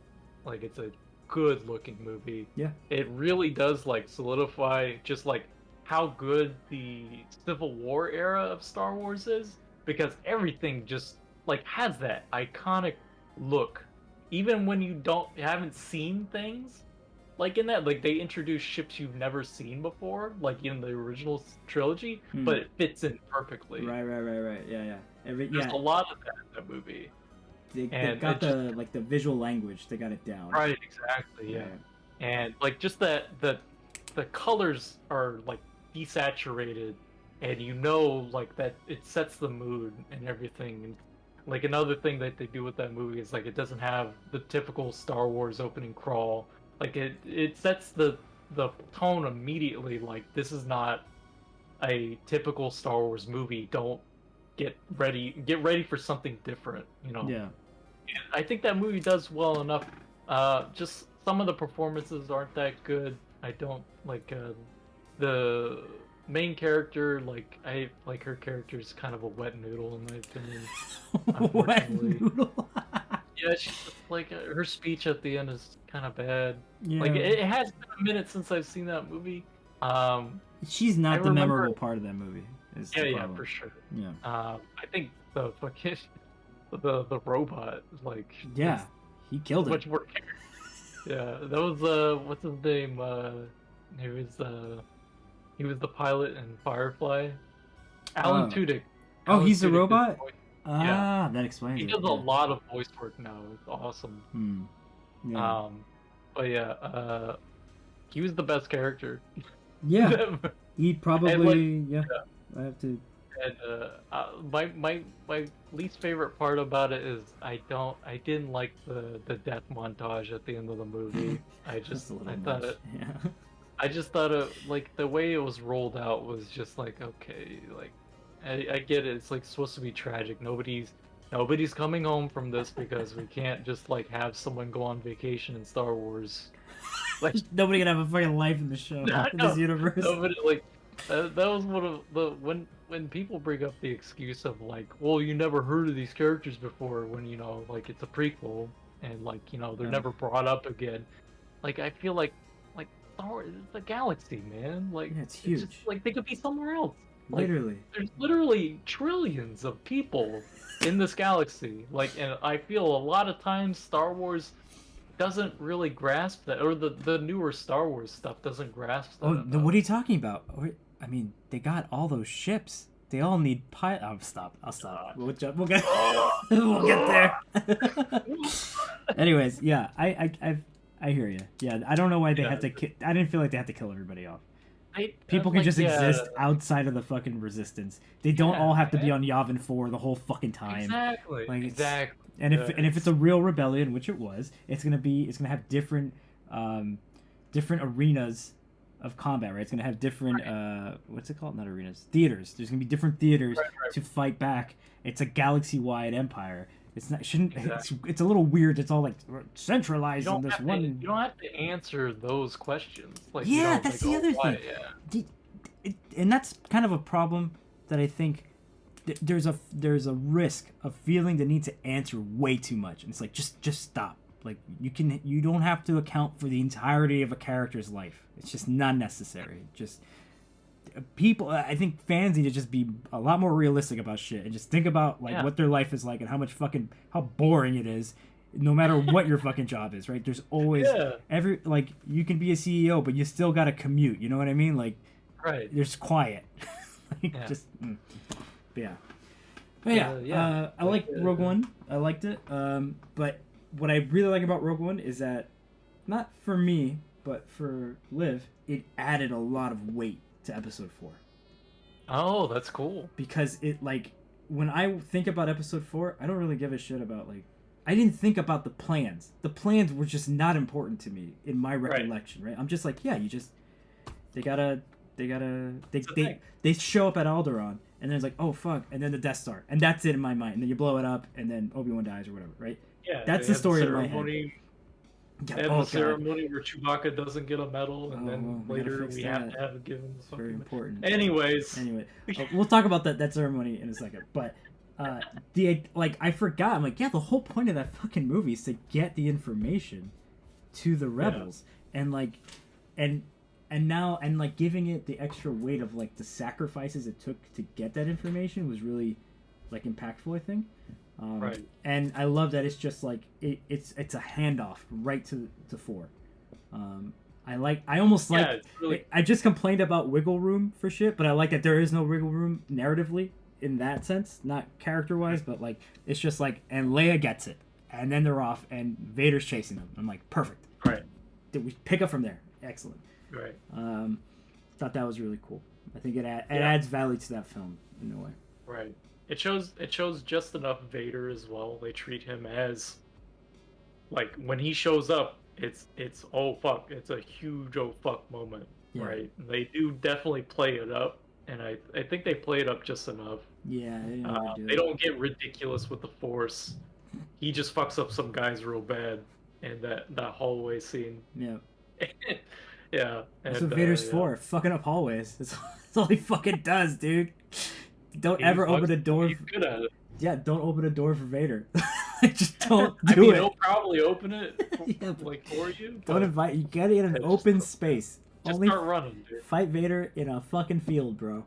Like it's a good looking movie. Yeah. It really does like solidify just like how good the Civil War era of Star Wars is, because everything just like has that iconic look. Even when you haven't seen things like in that, like they introduce ships you've never seen before, like in the original trilogy, but it fits in perfectly. Right. Yeah. There's a lot of that in that movie. They got the visual language. They got it down. Right, exactly, yeah. And like just that the colors are like desaturated, and you know like that it sets the mood and everything. And like another thing that they do with that movie is like it doesn't have the typical Star Wars opening crawl. Like it sets the tone immediately. Like this is not a typical Star Wars movie. Don't get ready for something different. You know. Yeah. And I think that movie does well enough. Just some of the performances aren't that good. I don't like the main character. Like I like her character is kind of a wet noodle in my opinion. Wet noodle. Yeah, she's just, like her speech at the end is kind of bad. Yeah. Like it has been a minute since I've seen that movie. She's not the memorable part of that movie. Yeah, for sure. Yeah. I think the fucking the robot like he killed it. Much more. Yeah, that was what's his name? He was the pilot in Firefly. Alan Tudyk. Oh, he's the Tudyk robot. Yeah. That explains He it. does a lot of voice work now. It's awesome. Yeah. But yeah, he was the best character. Yeah. He probably and, I have to. And my least favorite part about it is I didn't like the death montage at the end of the movie. I just thought it like the way it was rolled out was just like okay, like I get it. It's like supposed to be tragic. Nobody's coming home from this because we can't just like have someone go on vacation in Star Wars. Like nobody can have a fucking life in the show in this universe. Nobody, like That was one of the when people bring up the excuse of like, well, you never heard of these characters before when like it's a prequel and like they're Oh, never brought up again. Like I feel like Star Wars is a galaxy, man. Like yeah, it's it's just huge. like they could be somewhere else. Like Literally. there's literally trillions of people in this galaxy. Like, and I feel a lot of times Star Wars doesn't really grasp that, or the newer Star Wars stuff doesn't grasp that Oh, enough. what are you talking about? I mean, they got all those ships. They all need pilot. Oh, stop. I'll stop. God. We'll jump. We'll get. We'll get there. Anyways, yeah, I hear you. Yeah, I don't know why they Yeah, had to. I didn't feel like they had to kill everybody off. I People can like just yeah, exist outside of the fucking resistance. They don't yeah, all have to be man. on Yavin 4 the whole fucking time. Exactly, Like exactly. and if it's a real rebellion, which it was, it's gonna have different different arenas of combat, right? It's gonna have different Right, what's it called? Not arenas, theaters. There's gonna be different theaters right, to fight back. It's a galaxy-wide empire. It's not shouldn't exactly. it's a little weird. It's all like You centralized on don't this have to. one. You don't have to answer those questions. Like you Yeah, don't that's like, the oh, other why? thing. Yeah, And that's kind of a problem that I think there's a risk of feeling the need to answer way too much, and it's like just stop. Like you don't have to account for the entirety of a character's life. It's just not necessary. Just people. I think fans need to just be a lot more realistic about shit and just think about like yeah, what their life is like and how boring it is. No matter what your fucking job is, right? There's always yeah. like you can be a CEO, but you still got to commute. You know what I mean? Like Right. there's quiet. Like, Yeah. just yeah. But yeah, Yeah. I Like like Rogue One. I liked it. But what I really like about Rogue One is that not for me, but for Liv, it added a lot of weight to Episode 4 oh, that's cool. because it like when I think about Episode 4, I don't really give a shit about like I didn't think about the plans. The plans were just not important to me in my Right. recollection, right? I'm just like, yeah, you just they gotta It's a thing. they show up at Alderaan and then it's like, oh fuck, and then the Death Star, and that's it in my mind. And then you blow it up, and then Obi-Wan dies or whatever, right? Yeah. That's They the have the story in my head. ceremony. Yeah, They have oh the god, ceremony where Chewbacca doesn't get a medal, and oh, then we gotta later fix we that. have to have it given. It's very important. Anyways. Anyway, we'll talk about that ceremony in a second. But the like I forgot. I'm like, yeah, the whole point of that fucking movie is to get the information to the rebels, and like, and now and like giving it the extra weight of like the sacrifices it took to get that information was really like impactful, I think. Right. And I love that it's just like it's a handoff right to 4. I almost like Yeah. It's really. I just complained about wiggle room for shit, but I like that there is no wiggle room narratively in that sense, not character wise, but like it's just like and Leia gets it, and then they're off, and Vader's chasing them. I'm like, perfect. Right. Did we pick up from there? Excellent. Right. Thought that was really cool. I think it Yeah. adds value to that film in a way. Right. It shows just enough Vader as well. They treat him as like when he shows up, it's oh fuck, it's a huge oh fuck moment, Yeah. right? They do definitely play it up, and I think they play it up just enough. Yeah, they didn't really do They it. don't get ridiculous with the Force. He just fucks up some guys real bad in that hallway scene. Yeah. Yeah, That's and what Vader's yeah. for. Fucking up hallways. That's all he fucking does, dude. Don't He ever open fucks- a door. He's good at it. Yeah, don't open a door for Vader. Just don't I do mean, it. he'll probably open it Yeah, but like for you. don't But invite. You gotta get an just open don't- space. just Only start running, dude. fight Vader in a fucking field, bro.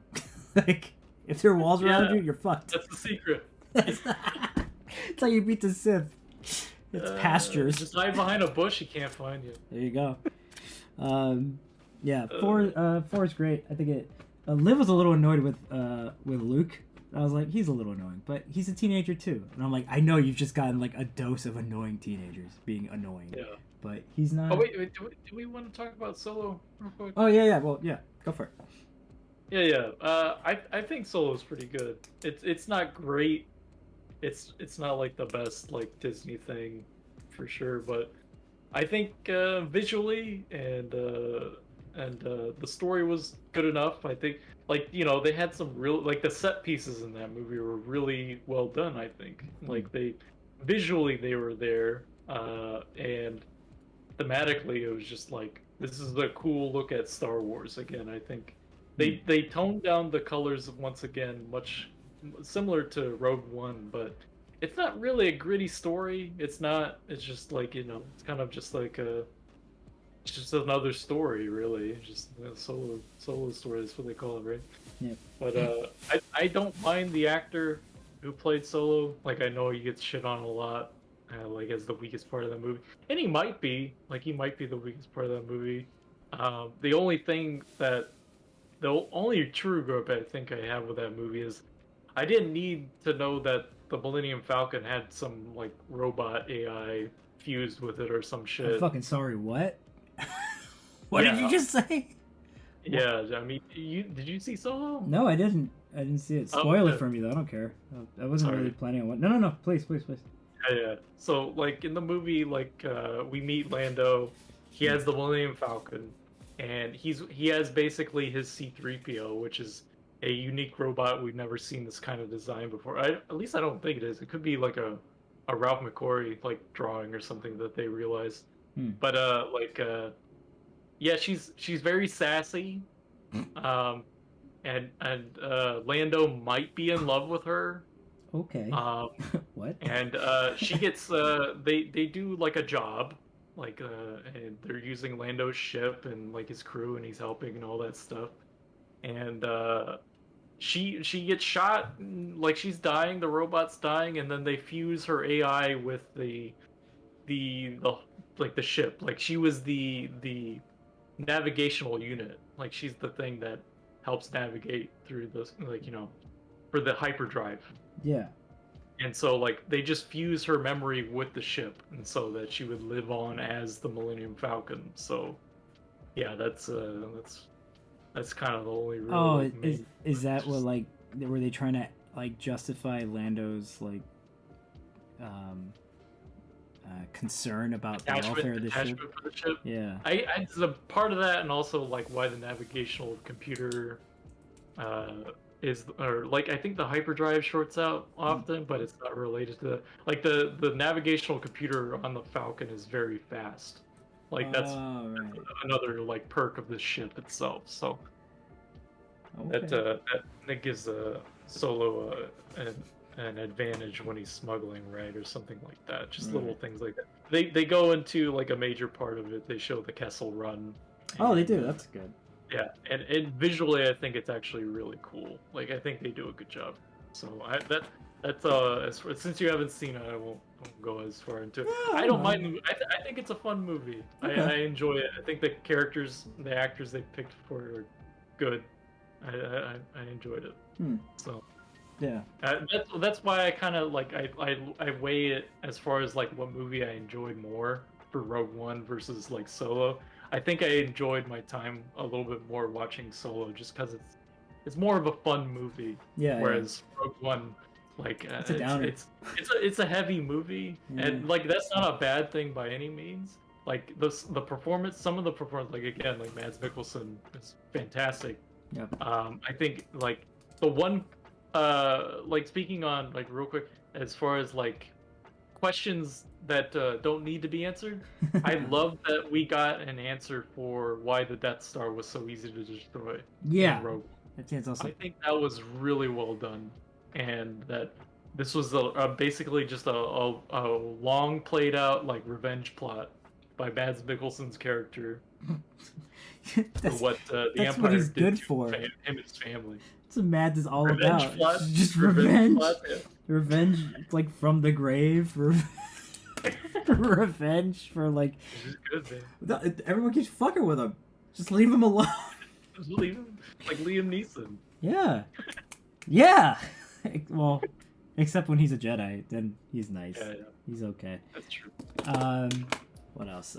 Like, if there are walls around Yeah. you, you're fucked. That's the secret. It's how you beat the Sith. It's pastures. Just hide behind a bush, he can't find you. There you go. Yeah, four is great. I think it. Liv was a little annoyed with Luke. I was like, he's a little annoying, but he's a teenager too. And I'm like, I know you've just gotten like a dose of annoying teenagers being annoying, Yeah. but he's not. Oh wait, do we want to talk about Solo real quick? Oh yeah. Well, yeah. Go for it. Yeah. I think Solo's pretty good. It's not great. It's not like the best like Disney thing, for sure. But I think visually and the story was good enough. I think like they had some real like the set pieces in that movie were really well done. I think like they visually they were there, and thematically it was just like this is the cool look at Star Wars again. I think They toned down the colors once again, much similar to Rogue One, but it's not really a gritty story. It's not. It's just like it's kind of just like it's just another story, really. It's just a solo story. That's what they call it, right? Yep. But I don't mind the actor who played Solo. Like I know he gets shit on a lot, like as the weakest part of the movie, and he might be the weakest part of that movie. The only thing that the only true gripe I think I have with that movie is I didn't need to know that the Millennium Falcon had some like robot AI fused with it or some I'm shit. fucking sorry. What? What did you just say? Yeah, I mean, did you see Solo? No, I didn't. I didn't see it. Spoil it Okay. for me though. I don't care. I wasn't Sorry. really planning on what. No, no, no. Please, please, please. Yeah. So like in the movie, like we meet Lando. He has the Millennium Falcon, and he has basically his C-3PO, which is a unique robot. We've never seen this kind of design before. At least I don't think it is. It could be like a Ralph McQuarrie like drawing or something that they realized. Hmm. But yeah, she's very sassy. Um, and Lando might be in love with her. Okay. Um, What? and she gets they do like a job, like and they're using Lando's ship and like his crew, and he's helping and all that stuff. And she gets shot, like she's dying, the robot's dying, and then they fuse her AI with the like the ship. Like she was the navigational unit. Like she's the thing that helps navigate through this, like for the hyperdrive. Yeah. And so like they just fuse her memory with the ship, and so that she would live on as the Millennium Falcon. So yeah, that's kind of the only real Oh, like, is that what like were they trying to like justify Lando's like concern about the welfare of the ship? attachment for the ship? Yeah. It's a part of that, and also like why the navigational computer is, or like I think the hyperdrive shorts out often, but it's not related to like the navigational computer on the Falcon is very fast. Like that's right. another like perk of the ship itself. So Okay. that gives Solo an advantage when he's smuggling, right, or something like that. Just Right. little things like that. They go into like a major part of it. They show the Kessel Run. Oh, they do. That's good. Yeah, and visually, I think it's actually really cool. Like I think they do a good job. So since you haven't seen it, I won't go as far into it. Yeah, I don't mind. I think it's a fun movie. Okay. I enjoy it. I think the characters, the actors they picked for it are good. I enjoyed it. So Yeah. that's why I kind of like I weigh it as far as like what movie I enjoyed more for Rogue One versus like Solo. I think I enjoyed my time a little bit more watching Solo just because it's more of a fun movie. Yeah. Whereas Rogue One, like It's a downer. it's a heavy movie, and like that's not a bad thing by any means. Like the performance, some of the performance, like again, like Mads Mikkelsen is fantastic. Yep. I think like the one, like speaking on like real quick as far as like questions that don't need to be answered. I love that we got an answer for why the Death Star was so easy to destroy. Yeah. In Rogue. That's awesome. I think that was really well done, and that this was basically just a long played out like revenge plot by Mads Mikkelsen's character. That's what the that's Empire what he's did good to for. him and his family. That's what Mads is all Revenge about. plot? It's just revenge. Plot, yeah. Revenge, like from the grave. Revenge for like. It's just good, man. Everyone keeps fucking with him. Just leave him alone. Just leave him like Liam Neeson. Yeah. Yeah. Well, except when he's a Jedi, then he's nice. Yeah. He's okay. That's true. What else?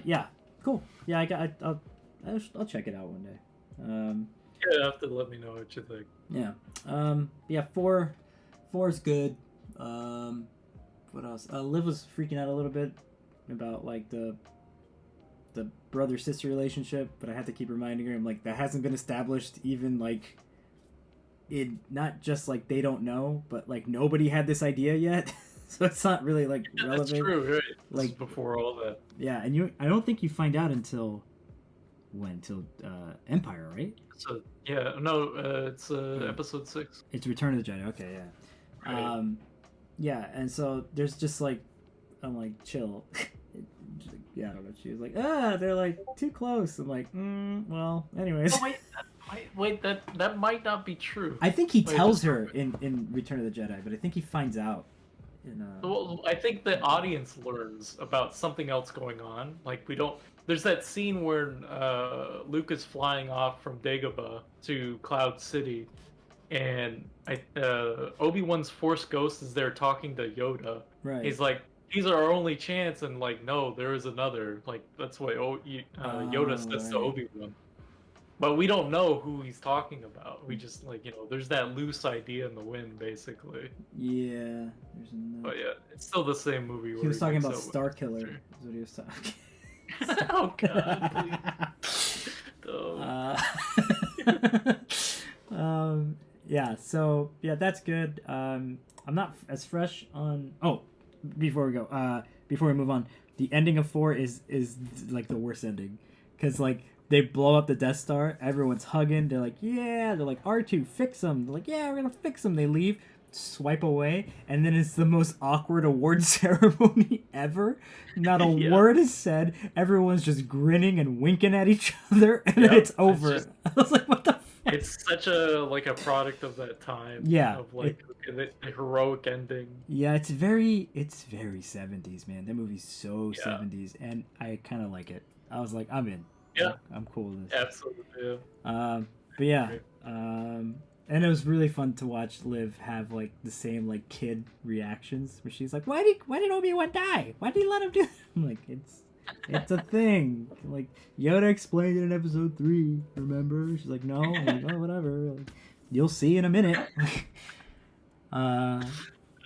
Yeah. Cool. Yeah, I'll check it out one day. Yeah, you have to let me know what you think. Yeah. Yeah. Four is good. What else? Liv was freaking out a little bit about like the brother sister relationship, but I had to keep reminding her, I'm like, that hasn't been established even like it, not just like they don't know, but like nobody had this idea yet. So it's not really like relevant. That's true, right? Like before all that. Yeah, and I don't think you find out until when till Empire, right? So yeah, no, it's Yeah. episode 6. It's Return of the Jedi. Okay, yeah. Right. Yeah, and so there's just like, I'm like, chill. Yeah, I don't know. She was like, they're like too close. I'm like, well, anyways. Oh wait, that might not be true. I think he Wait, tells just- her in Return of the Jedi, but I think he finds out in Well, I think the audience learns about something else going on. Like we don't. There's that scene where Luke is flying off from Dagobah to Cloud City, and Obi-Wan's Force Ghost is there talking to Yoda. right. He's like, "He's our only chance," and like, no, there is another. Like that's what Yoda says to right. Obi-Wan. But we don't know who he's talking about. We just there's that loose idea in the wind, basically. Yeah, there's no. But yeah, it's still the same movie. He was talking about Star Killer. Is what he was talking. Oh God! Please. Yeah. So yeah, that's good. I'm not as fresh on. Oh, before we go, before we move on, the ending of 4 is like the worst ending, because like they blow up the Death Star, everyone's hugging, they're like, yeah, they're like, R2, fix them. They're like, yeah, we're gonna fix them. They leave, swipe away, and then it's the most awkward award ceremony ever. Not a Yeah. word is said. Everyone's just grinning and winking at each other, and then it's over. just- I was like, what the fuck? It's such a product of that time. Yeah, Of the heroic ending. Yeah, it's very 70s, man. That movie's so Yeah. 70s, and I kind of like it. I was like, I'm in. Yeah. I'm cool with this. Absolutely. But yeah, Great. and it was really fun to watch Liv have like the same like kid reactions where she's like, why did Obi-Wan die? Why did he let him do that? I'm like, it's a thing. Like Yoda explained it in episode 3. Remember? She's like, no. I'm like, oh, whatever. Like, you'll see in a minute. But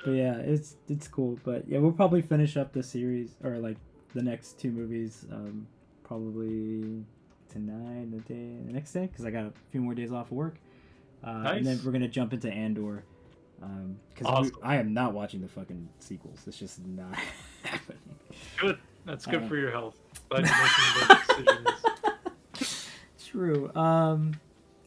yeah, it's cool. But yeah, we'll probably finish up the series or like the next 2 movies probably tonight, the next day, because I got a few more days off of work. And then Nice. we're gonna jump into Andor. Because Awesome. I am not watching the fucking sequels. It's just not happening. Good. That's good Uh, for your health. Glad you're making those decisions. True.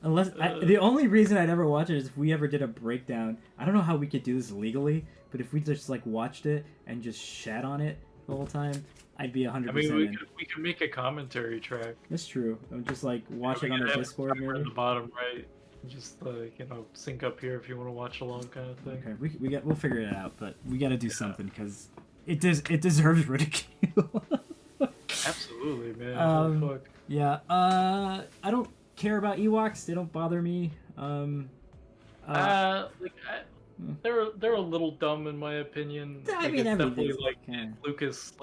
Unless the only reason I'd ever watch it is if we ever did a breakdown. I don't know how we could do this legally, but if we just like watched it and just shat on it the whole time, I'd be 100% I mean, in. we could make a commentary track. That's true. I would just like watch We it on could our have a Discord, timer maybe. in the bottom right. Just sync up here if you want to watch along, kind of thing. Okay, we'll figure it out, but we got to do something because it deserves ridicule. Absolutely, man. Fuck. Yeah. I don't care about Ewoks. They don't bother me. They're a little dumb in my opinion. I mean, it's definitely everything's kinda Lucas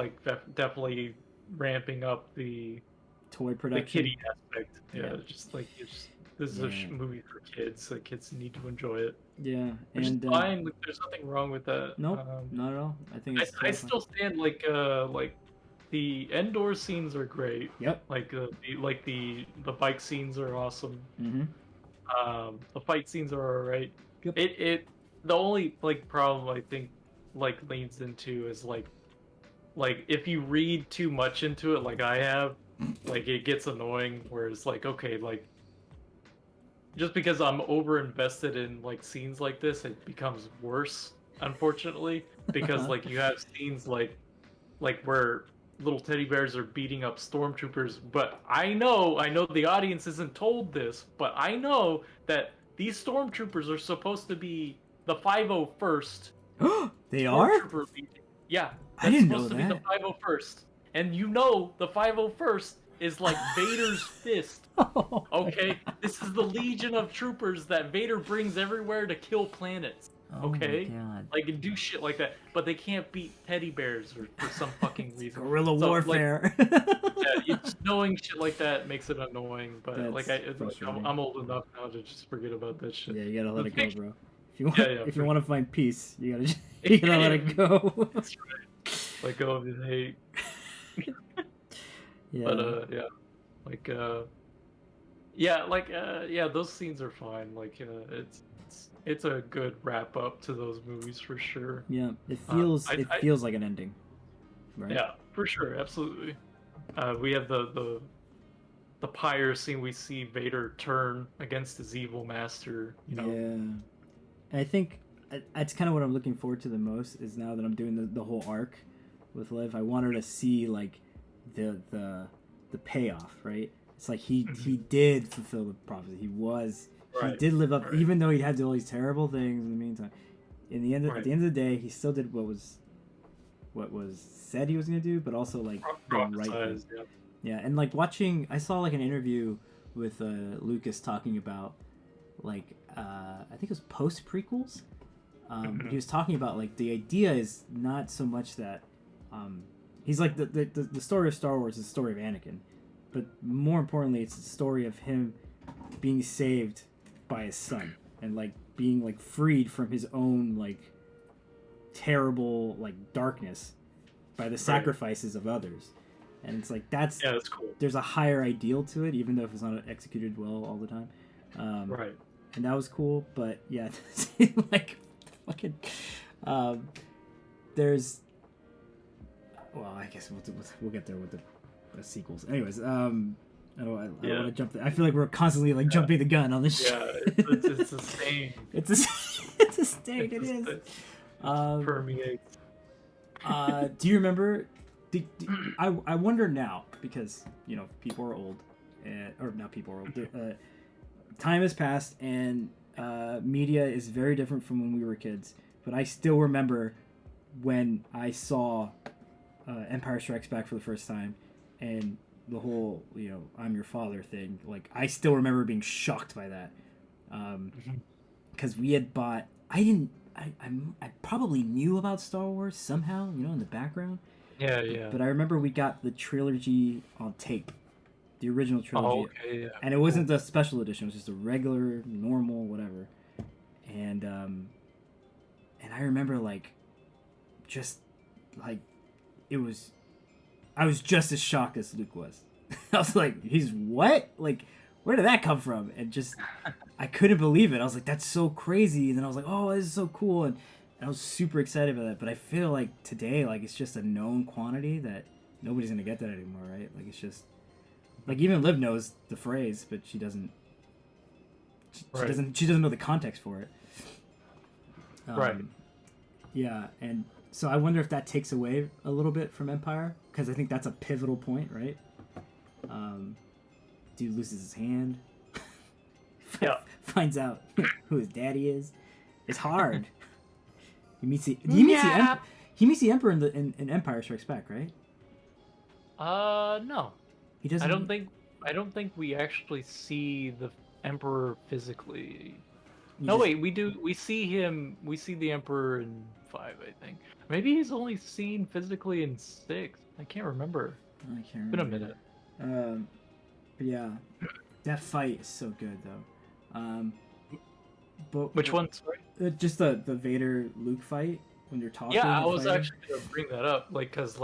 definitely ramping up the toy production. kiddie aspect. Yeah, just like this is a Yeah. movie for kids. The kids need to enjoy it. Yeah, Which and is fine. Like, there's nothing wrong with that. nope, not at all. I think it's I still stand like the Endor scenes are great. Yep. Like the bike scenes are awesome. Mm-hmm. The fight scenes are alright. Yep. The only problem I think leans into is like if you read too much into it like I have, like it gets annoying where it's like, okay, like just because I'm over invested in like scenes like this, it becomes worse, unfortunately. Because like you have scenes like where little teddy bears are beating up stormtroopers, but I know the audience isn't told this, but I know that these stormtroopers are supposed to be the 501st. They are? Stormtrooper Legion. Yeah, I didn't know supposed to be the that. 501st, and the 501st is like Vader's fist. Oh my Okay, God. this is the legion of troopers that Vader brings everywhere to kill planets. Oh my Okay, God. like and do shit like that, but they can't beat teddy bears for some fucking reason. Guerrilla So, warfare. Yeah, knowing shit like that makes it annoying. But That's frustrating. I'm old enough now to just forget about that shit. Yeah, you gotta let it go, bro. If you want, Yeah, if for you want to find peace, you gotta let it go. That's right. Let go of his hate. Yeah. But those scenes are fine. Like it's a good wrap up to those movies for sure. Yeah, it feels I- feels like an ending, right? Yeah, for sure, absolutely. We have the the pyre scene, we see Vader turn against his evil master. You know. Yeah. And I think that's kind of what I'm looking forward to the most is now that I'm doing the whole arc with Liv. I want her to see like the payoff, right? It's like he did fulfill the prophecy. He did live up, even though he had all these terrible things in the meantime. In the end, at the end of the day, he still did what was said he was going to do, but also like the right thing. Yeah, and like I saw like an interview with Lucas talking about like I think it was post prequels. He was talking about like the idea is not so much that he's like the story of Star Wars is the story of Anakin, but more importantly, it's the story of him being saved by his son and like being like freed from his own like terrible like darkness by the sacrifices of others. And it's like that's cool. There's a higher ideal to it, even though if it's not executed well all the time. And that was cool, but yeah, like fucking there's I guess we'll get there with the sequels. Anyways, I don't want to jump there. I feel like we're constantly like jumping the gun on this shit. It's a stain. It's a stain. It is. Permeates. Do you remember? I wonder now because you know people are old, or not people are old. Time has passed and media is very different from when we were kids. But I still remember when I saw Empire Strikes Back for the first time, and the whole I'm your father thing. Like I still remember being shocked by that, because we had bought. I probably knew about Star Wars somehow, in the background. Yeah. But I remember we got the trilogy on tape, the original trilogy. Oh, okay, yeah. And it wasn't the special edition; it was just a regular, normal, whatever. And I remember just it was. I was just as shocked as Luke was. I was like, "He's what? Like, where did that come from?" And just, I couldn't believe it. I was like, "That's so crazy!" And then I was like, "Oh, this is so cool!" And I was super excited about that. But I feel like today, it's just a known quantity that nobody's gonna get that anymore, right? Like, it's just even Liv knows the phrase, but she doesn't. She doesn't know the context for it. Right. Yeah, and so I wonder if that takes away a little bit from Empire, because I think that's a pivotal point, right? Dude loses his hand. Finds out who his daddy is. It's hard. He meets the Emperor in Empire Strikes Back, right? No. He doesn't. I don't think we actually see the Emperor physically. We do. We see him. We see the Emperor in 5, I think. Maybe he's only seen physically in 6. I can't remember. I can't remember. It's been a minute. But yeah, that fight is so good though. But which one? Sorry. Just the Vader Luke fight when you're talking. Yeah, I was actually gonna bring that up, because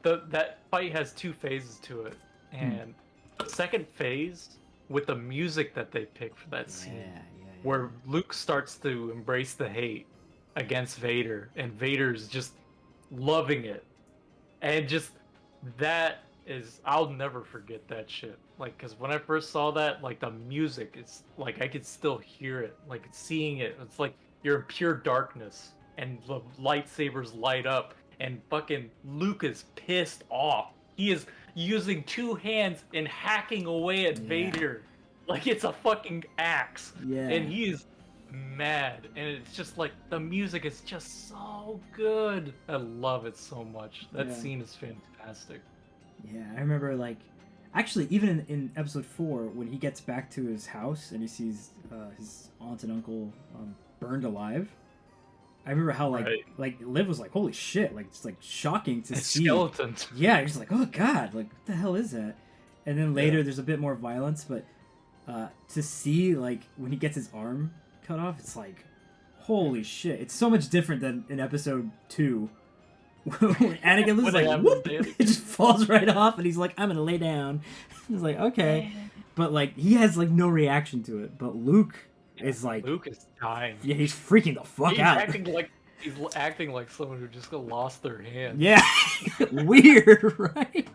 that fight has 2 phases to it, and the second phase with the music that they pick for that scene, where Luke starts to embrace the hate against Vader, and Vader's just loving it, and just that is, I'll never forget that shit. Because when I first saw that, the music, it's I could still hear it, seeing it. It's like you're in pure darkness, and the lightsabers light up, and fucking Luke is pissed off. He is using 2 hands and hacking away at Vader like it's a fucking axe. Yeah. And he is mad, and it's just the music is just so good. I love it so much. That scene is fantastic. Yeah, I remember actually even in episode 4 when he gets back to his house and he sees his aunt and uncle burned alive. I remember how Liv was like, "Holy shit!" It's shocking to see skeletons. Yeah, you're just like, "Oh god!" What the hell is that? And then later there's a bit more violence, but to see when he gets his arm cut off, it's holy shit! It's so much different than in episode 2. When Anakin loses, whoop, it just falls right off, and he's like, "I'm gonna lay down." He's like, "Okay," but he has no reaction to it. But Luke is Luke is dying. Yeah, he's freaking the fuck out. He's acting like someone who just lost their hand. Yeah, weird, right?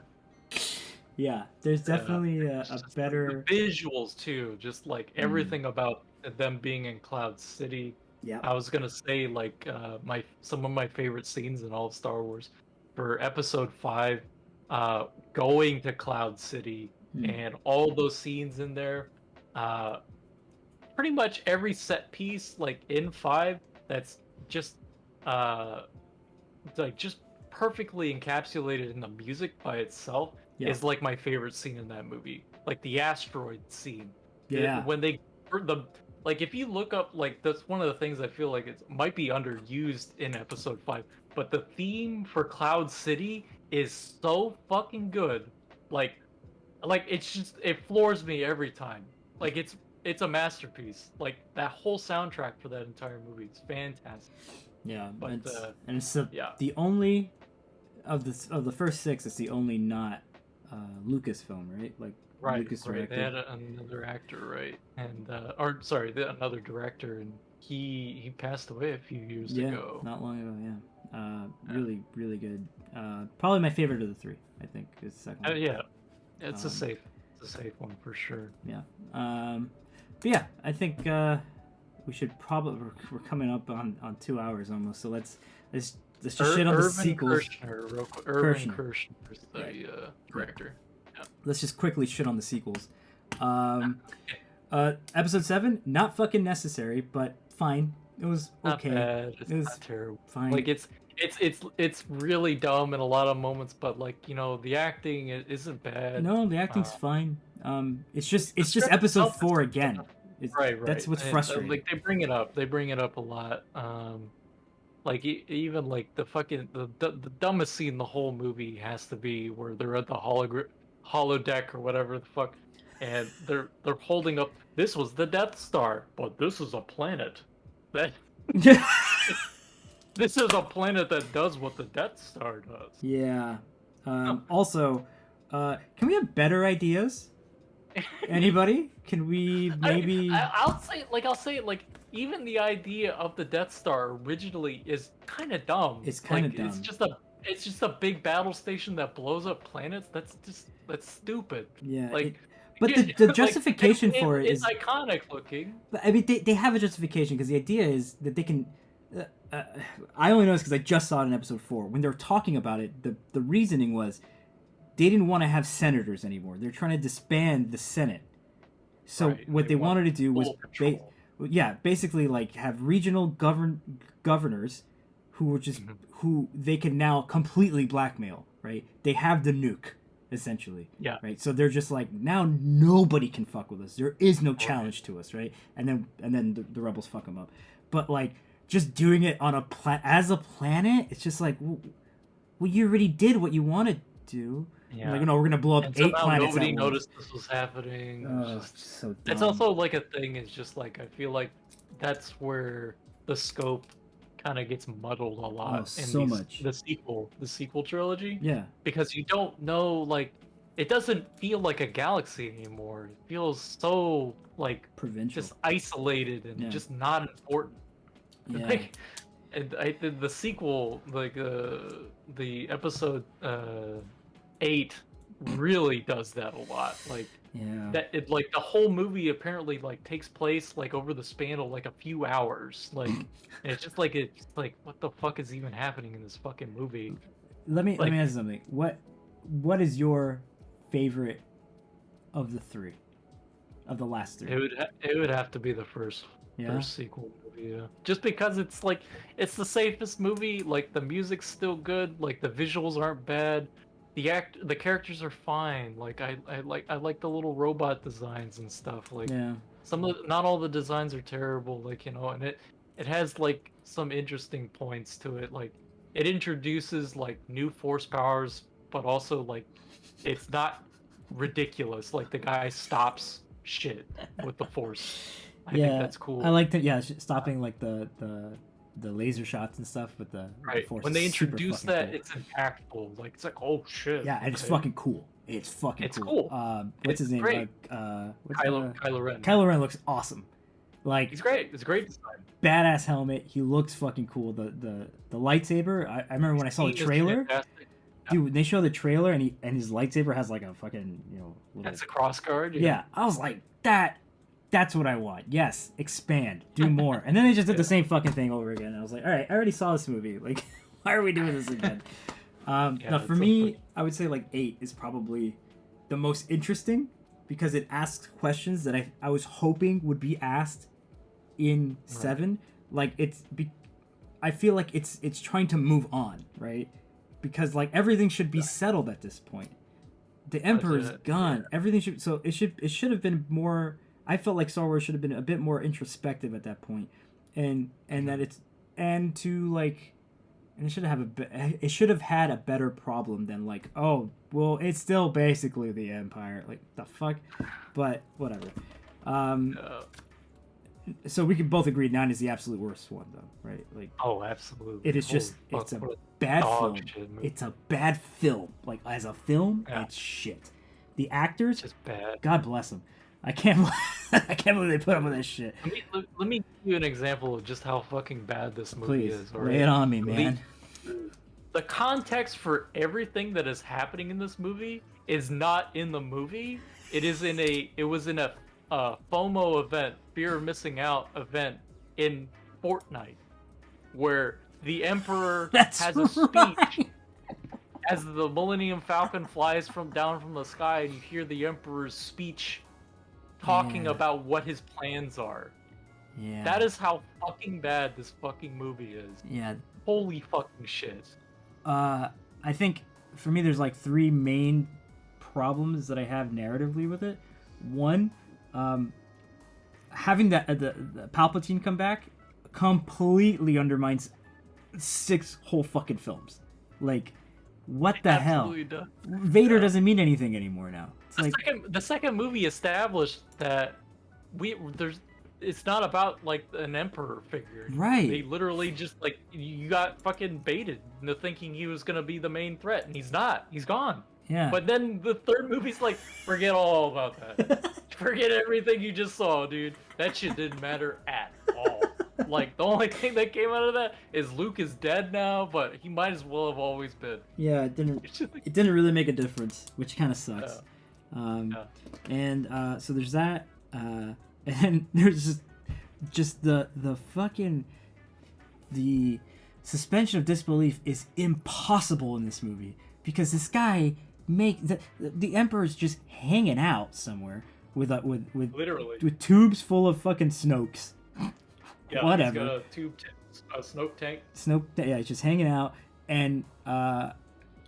Yeah, there's definitely It's a just better. the visuals too, just like Mm, everything about them being in Cloud City. yeah. I was gonna say like my some of my favorite scenes in all of Star Wars for Episode 5, uh, going to Cloud City Mm, and all those scenes in there. Uh, Pretty much every set piece like in 5 that's just uh like just perfectly encapsulated in the music by itself yeah. is like my favorite scene in that movie. Like the asteroid scene. Yeah. When they the like if you look up like that's one of the things I feel like it might be underused in episode 5, but the theme for Cloud City is so fucking good. Like it's just it floors me every time. Like it's a masterpiece. Like that whole soundtrack for that entire movie is fantastic. Yeah. But And it's the yeah. the only of the first six. It's the only not Lucasfilm, right? Like Right, Lucas right. They directed. had another actor, right? And or sorry, another director, and he passed away a few years Yeah, ago. not long ago. Yeah. Yeah, Really, really good. Probably my favorite of the three. I think is the second one. yeah. Um, It's a safe one for sure. yeah. But yeah, I think we should probably we're coming up on 2 hours almost. So let's just shit on the Irvin sequels. Kershner, real quick. Irvin Kirshner. Kershner is Yeah. the director. Yeah. Let's just quickly shit on the sequels. Episode 7, not fucking necessary, but fine. It was Not okay. bad. It's It was not terrible. fine. Like it's really dumb in a lot of moments, but like the acting isn't bad. No, the acting's Uh, fine. It's just script episode itself is 4 good. again. Right, That's what's And, frustrating. like they bring it up. They bring it up a lot. Like even like the fucking the dumbest scene in the whole movie has to be where they're at the holodeck or whatever the fuck, and they're holding up. This was the Death Star, but this is a planet. That this is a planet that does what the Death Star does. Yeah. Also, can we have better ideas? Anybody? Can we maybe? I'll say like even the idea of the Death Star originally is kind of dumb. It's kinda like, dumb. It's just a big battle station that blows up planets. That's stupid. Yeah. Like, but the justification like, for it it's is. iconic looking. But I mean, they have a justification because the idea is that they can. I only know this because I just saw it in episode 4. When they were talking about it, the reasoning was they didn't want to have senators anymore. They're trying to disband the Senate. So Right, what they wanted to do was, full control. basically like have regional governors who were just who they can now completely blackmail. Right? They have the nuke essentially. Yeah. Right. So they're just like now nobody can fuck with us. There is no challenge to us. Right. And then the rebels fuck them up. But like just doing it on as a planet, it's just like well you already did what you wanted to do. Yeah. Like, we're gonna blow up And 8 somehow planets. nobody noticed this was happening. Oh, It's just, so dumb. it's also like a thing. It's just like I feel like that's where the scope kind of gets muddled a lot in so much. the sequel trilogy. Yeah. Because you don't know, like, it doesn't feel like a galaxy anymore. It feels so like Provincial. just isolated and just not important. Yeah. Like, and I did the sequel, like the episode 8 really does that a lot. Like Yeah. that it like the whole movie apparently like takes place like over the span of like a few hours. Like and it's just like what the fuck is even happening in this fucking movie? Let me ask you something. What is your favorite of the 3? Of the last 3? It would have to be the first sequel movie, yeah. Just because it's like it's the safest movie, like the music's still good, like the visuals aren't bad. The characters are fine. Like I like the little robot designs and stuff. Like not all the designs are terrible. Like and it has like some interesting points to it. Like it introduces like new force powers, but also like it's not ridiculous. Like the guy stops shit with the force. I think that's cool. I like that. Stopping like the laser shots and stuff with the force. When they introduce that, cool. It's impactful. Like it's like, oh shit. Yeah, and it's fucking cool. It's cool. What's his name? Great. Kylo Ren. Kylo Ren looks awesome. Like he's great. It's a great design. Badass helmet. He looks fucking cool. The lightsaber. I remember when I saw the trailer. dude, when they show the trailer and his lightsaber has like a fucking little, That's a cross guard. yeah. I was like that's what I want. Yes, expand, do more. And then they just did the same fucking thing over again. I was like, all right, I already saw this movie. Like, why are we doing this again? Now for me, I would say like 8 is probably the most interesting because it asks questions that I was hoping would be asked in 7. Like I feel like it's trying to move on, right? Because like everything should be settled at this point. The Emperor's gone. Yeah. Everything it should have been more. I felt like Star Wars should have been a bit more introspective at that point, and that it's and to like, and it should have had a better problem than like, oh well, it's still basically the Empire, like the fuck, but whatever. So we can both agree 9 is the absolute worst one, though, right? Like, oh, absolutely. It is just it's a bad film. It's a bad film. Like as a film, it's shit. The actors, just bad. God bless them. I can't believe they put up with this shit. Let me give you an example of just how fucking bad this movie is. Right? Lay it on me, man. The context for everything that is happening in this movie is not in the movie. It was in a FOMO event, fear of missing out event in Fortnite, where the Emperor has a speech as the Millennium Falcon flies down from the sky, and you hear the Emperor's speech talking about what his plans are. Yeah. That is how fucking bad this fucking movie is. Yeah. Holy fucking shit. I think for me there's like 3 main problems that I have narratively with it. One, having the Palpatine come back completely undermines 6 whole fucking films. Like, what the hell? Does. Vader doesn't mean anything anymore now. The second movie established that it's not about like an emperor figure. Right. They literally just like you got fucking baited into thinking he was gonna be the main threat, and he's not. He's gone. Yeah. But then the third movie's like, forget all about that. Forget everything you just saw, dude. That shit didn't matter at all. Like, the only thing that came out of that is Luke is dead now, but he might as well have always been. Yeah, it didn't really make a difference, which kind of sucks. And so there's that, and there's just the fucking the suspension of disbelief is impossible in this movie because this guy the Emperor's just hanging out somewhere with literally with tubes full of fucking Snokes. Yeah, whatever. He's got a Snoke tank. Yeah, he's just hanging out, and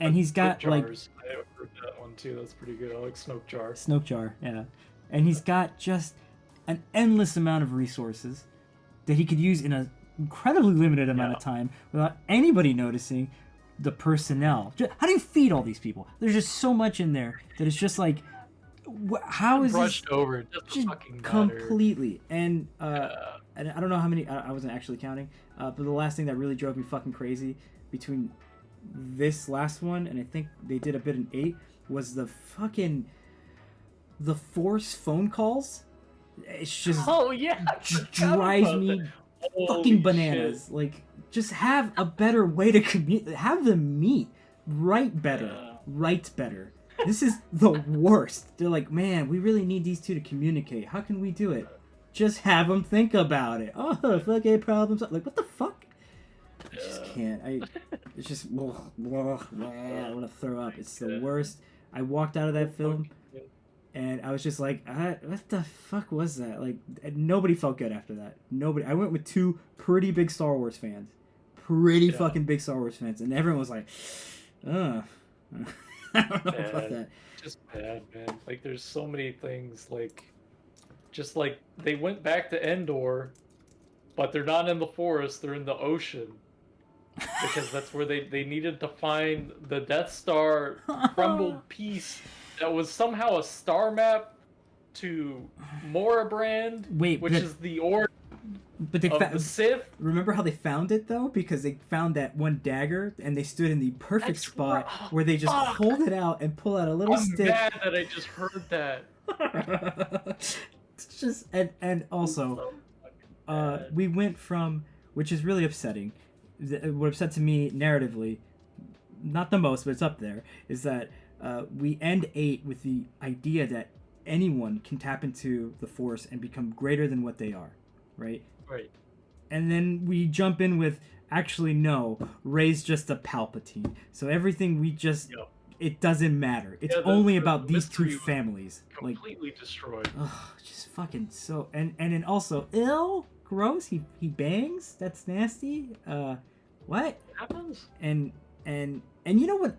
he's got like. I heard that one too. That's pretty good. I like Snoke Jar. Snoke Jar, yeah, and he's got just an endless amount of resources that he could use in an incredibly limited amount of time without anybody noticing the personnel. How do you feed all these people? There's just so much in there that it's just like, how is brushed this over? Just fucking completely. And and I don't know how many. I wasn't actually counting. But the last thing that really drove me fucking crazy between this last one and I think they did a bit in 8 was the Force phone calls. It's just drives me fucking bananas. Shit. Like, just have a better way to communicate. Have them meet. Write better. This is the worst. They're like, man, we really need these two to communicate. How can we do it? Just have them think about it. Oh, fucking problems. Like, what the fuck? I just can't. It's just. I want to throw up. It's the worst. I walked out of that film, and I was just like, what the fuck was that? Like, nobody felt good after that. Nobody. I went with 2 pretty big Star Wars fans. Fucking big Star Wars fans. And everyone was like, I don't know about that. Just bad, man. Like, there's so many things, like, just like, they went back to Endor, but they're not in the forest, they're in the ocean. Because that's where they needed to find the Death Star crumbled piece that was somehow a star map to Morabrand, which is the origin of the Sith. Remember how they found it, though? Because they found that one dagger, and they stood in the perfect spot where they just hold it out and pull out a little stick. I'm mad that I just heard that. It's just, and also, we went from, which is really upsetting, what upset to me narratively, not the most, but it's up there, is that we end 8 with the idea that anyone can tap into the Force and become greater than what they are, right? Right. And then we jump in with, actually, no, Rey's just a Palpatine. So everything we just, Yep. it doesn't matter. It's Yeah, only about these two mystery was families. Like, completely destroyed. ugh, just fucking so. And then also, ill, gross. He bangs. That's nasty. What? It happens. And you know what?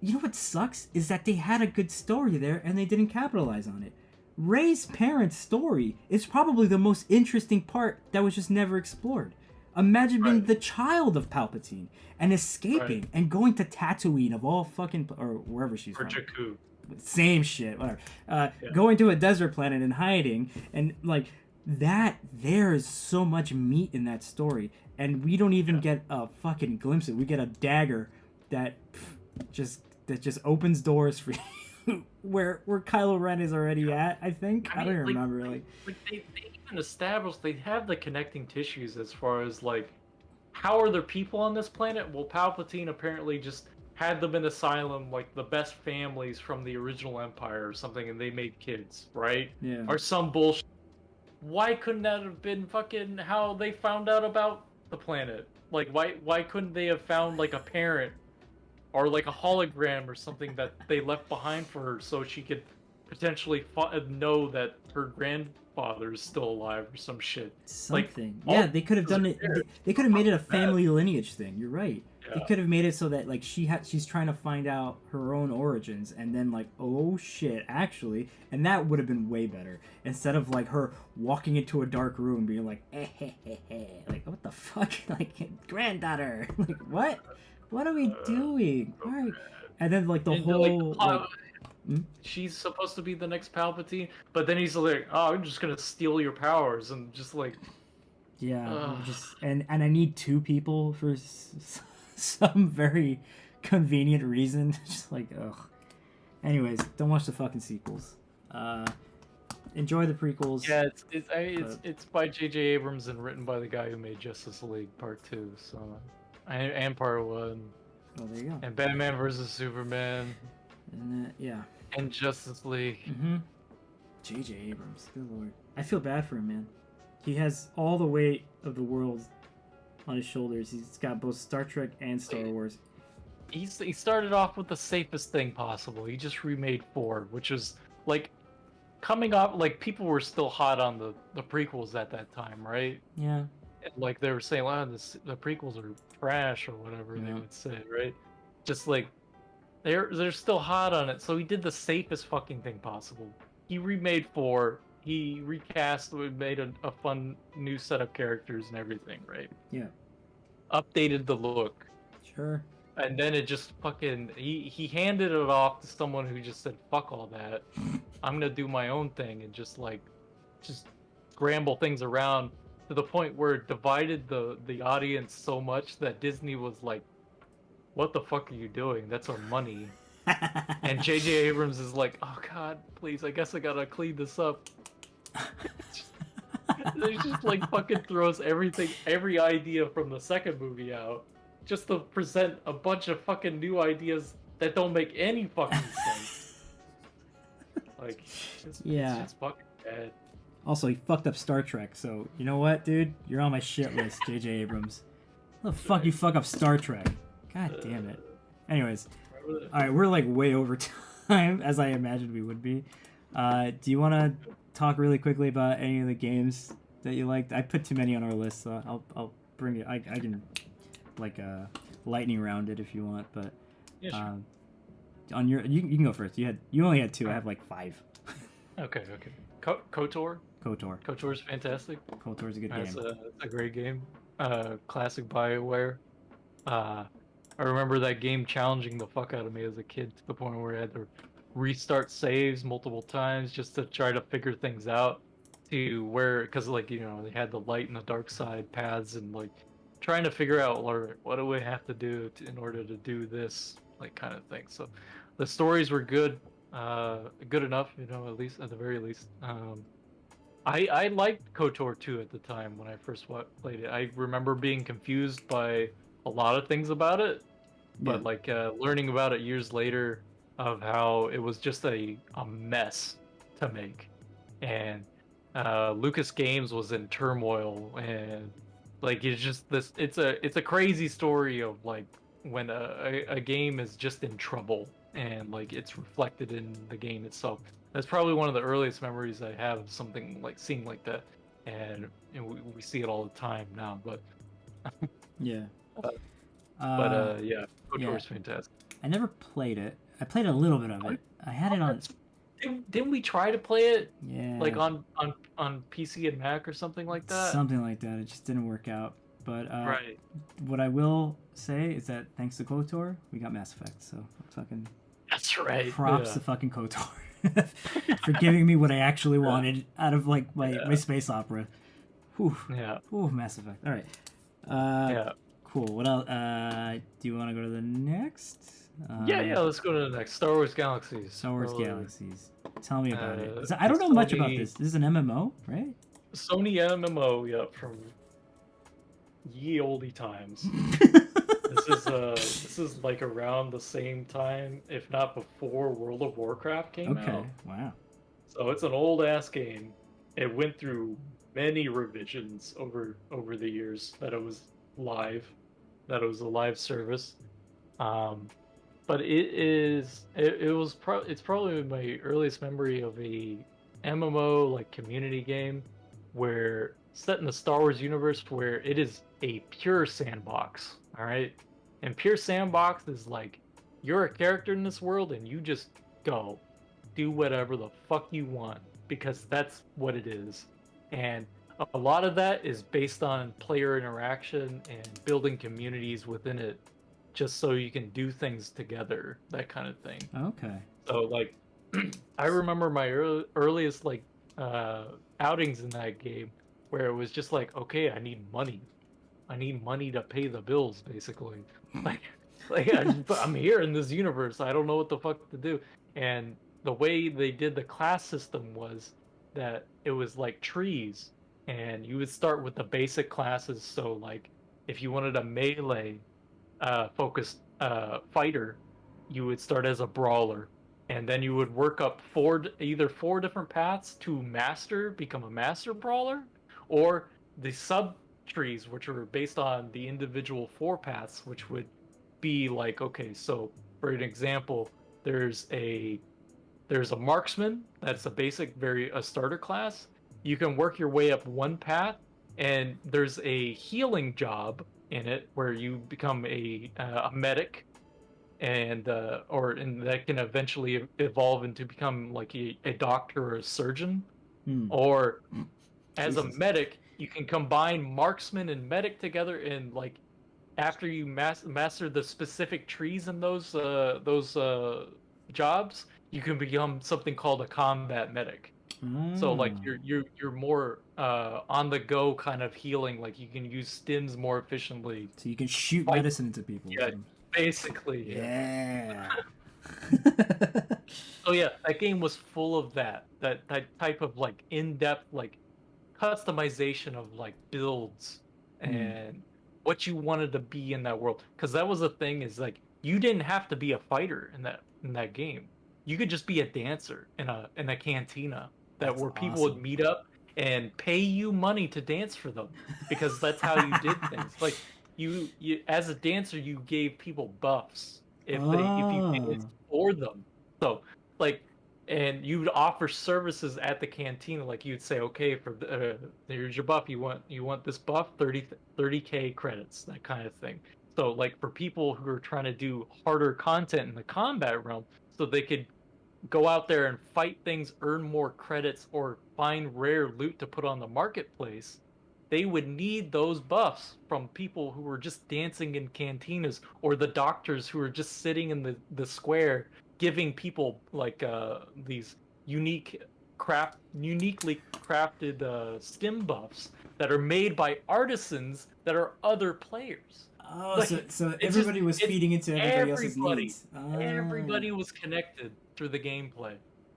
You know what sucks is that they had a good story there and they didn't capitalize on it. Rey's parents' story is probably the most interesting part that was just never explored. Imagine being the child of Palpatine and escaping and going to Tatooine of all fucking, or wherever she's from. Jakku. Same shit, whatever. Going to a desert planet and hiding, and like that. There is so much meat in that story, and we don't even get a fucking glimpse of it. We get a dagger that just opens doors for you, where Kylo Ren is already at. I think I don't even remember. Like they even established they have the connecting tissues as far as like how are there people on this planet? Well, Palpatine apparently just had them in asylum, like the best families from the original Empire or something, and they made kids, right? Yeah. Or some bullshit. Why couldn't that have been fucking how they found out about the planet? Like, why couldn't they have found like a parent or like a hologram or something that they left behind for her so she could potentially know that her grandfather is still alive or some shit? Something. Like, yeah, they could have done it. They could have made it a family lineage thing. You're right. Yeah. They could have made it so that like she's trying to find out her own origins, and then like, oh shit, actually, and that would have been way better instead of like her walking into a dark room being like, like what the fuck, like granddaughter, like what are we doing? Why? And then like the whole. She's supposed to be the next Palpatine, but then he's like, "Oh, I'm just gonna steal your powers," and just like, yeah, and I need two people for some very convenient reason. Just like, ugh. Anyways, don't watch the fucking sequels. Enjoy the prequels. Yeah, it's by J.J. Abrams and written by the guy who made Justice League Part 2, so and Part 1. Well, there you go. And Batman vs Superman. And yeah. And Justice League. Mm-hmm. J.J. Abrams, good lord. I feel bad for him, man. He has all the weight of the world on his shoulders. He's got both Star Trek and Star Wars. He started off with the safest thing possible. He just remade 4, which is like coming up. Like people were still hot on the prequels at that time, right? Yeah. And, like they were saying, "Wow, the prequels are trash" or whatever they would say, right? Just like they're still hot on it. So he did the safest fucking thing possible. He remade 4. He recast, made a fun new set of characters and everything, right? Yeah. Updated the look. Sure. And then it just fucking he handed it off to someone who just said, "Fuck all that. I'm gonna do my own thing," and just scramble things around to the point where it divided the audience so much that Disney was like, "What the fuck are you doing? That's our money." And J.J. Abrams is like, "Oh God, please, I guess I gotta clean this up." They just like fucking throws every idea from the second movie out, just to present a bunch of fucking new ideas that don't make any fucking sense. Like, it's just fucking bad. Also, he fucked up Star Trek, so you know what, dude? You're on my shit list, J.J. Abrams. How the fuck you fuck up Star Trek? God damn it. Anyways, alright, we're like way over time, as I imagined we would be. Do you want to talk really quickly about any of the games that you liked? I put too many on our list, so I'll bring it. I can like lightning round it if you want, but yeah, sure. On your you can go first. You only had 2. I have like 5. Okay. KOTOR. KOTOR is fantastic. KOTOR is a good game. It's a great game. Classic BioWare. I remember that game challenging the fuck out of me as a kid to the point where I had to restart saves multiple times just to try to figure things out. Because like they had the light and the dark side paths and like trying to figure out what do we have to do in order to do this like kind of thing. So the stories were good enough, at the very least. I liked KOTOR 2 at the time when I first played it. I remember being confused by a lot of things about it, Yeah. but like learning about it years later of how it was just a mess to make, and Lucas Games was in turmoil, and like it's just this it's a crazy story of like when a game is just in trouble and like it's reflected in the game itself. That's probably one of the earliest memories I have of something like seeing like that, and we see it all the time now. Yeah. Uh, Uh, yeah, yeah. KOTOR is fantastic. I never played it. I played a little bit of Oh, it. I had oh, it on. didn't we try to play it like Yeah, on PC and Mac or something like that? something like that. It just didn't work out. But Right. what I will say is that thanks to KOTOR, we got Mass Effect. So fucking That's right. props Yeah. to fucking KOTOR for giving me what I actually Yeah. wanted out of like my Yeah. space opera. Whew. Yeah. Whew, Mass Effect. All right. Yeah. Cool. What else? Do you want to go to the next? Yeah. Let's go to the next Star Wars Galaxies. Star Wars Galaxies. Tell me about it. Uh, I don't know much about Sony this. This is an MMO, right? Sony MMO. Yep, from ye olde times. This is like around the same time, if not before World of Warcraft came Okay. out. Wow. So it's an old ass game. It went through many revisions over the years that it was live, that it was a live service. Um, but it's probably my earliest memory of a MMO like community game where set in the Star Wars universe where it is a pure sandbox, all right? And pure sandbox is like you're a character in this world and you just go do whatever the fuck you want because that's what it is. And a lot of that is based on player interaction and building communities within it just so you can do things together, that kind of thing. Okay. So like I remember my earliest like outings in that game where it was just like, okay, I need money. I need money to pay the bills, basically. Like, I'm here in this universe. I don't know what the fuck to do. And the way they did the class system was that it was like trees, and you would start with the basic classes. So, like, if you wanted a melee focused fighter, you would start as a brawler, and then you would work up either four different paths to master, become a master brawler, or the sub trees, which are based on the individual four paths, which would be like, okay, so for an example, there's a marksman. That's a basic, a starter class. You can work your way up one path, and there's a healing job in it where you become a medic, and that can eventually evolve into become like a doctor or a surgeon, Hmm. or as a Jesus. medic, you can combine marksman and medic together, and like after you master the specific trees in those jobs, you can become something called a combat medic. So like Ah. you're more on the go kind of healing. Like you can use stims more efficiently. So you can shoot Fight, medicine into people. yeah, basically, yeah. Yeah. So yeah, that game was full of that type of like in-depth like customization of like builds Hmm. and what you wanted to be in that world. Because that was the thing, is like you didn't have to be a fighter in that game. You could just be a dancer in a cantina that That's where people would awesome. meet up and pay you money to dance for them, because that's how you did things. Like you as a dancer, you gave people buffs if you Oh. danced for them. So like, and you would offer services at the cantina. Like you'd say, okay, here's your buff. You want this buff, 30K credits, that kind of thing. So like for people who are trying to do harder content in the combat realm, so they could go out there and fight things, earn more credits, or find rare loot to put on the marketplace, they would need those buffs from people who were just dancing in cantinas, or the doctors who were just sitting in the square giving people like these uniquely crafted stim buffs that are made by artisans that are other players. Oh, Like so it's just everybody was it's feeding into everybody else's everybody. needs. Ah, Everybody was connected through the gameplay,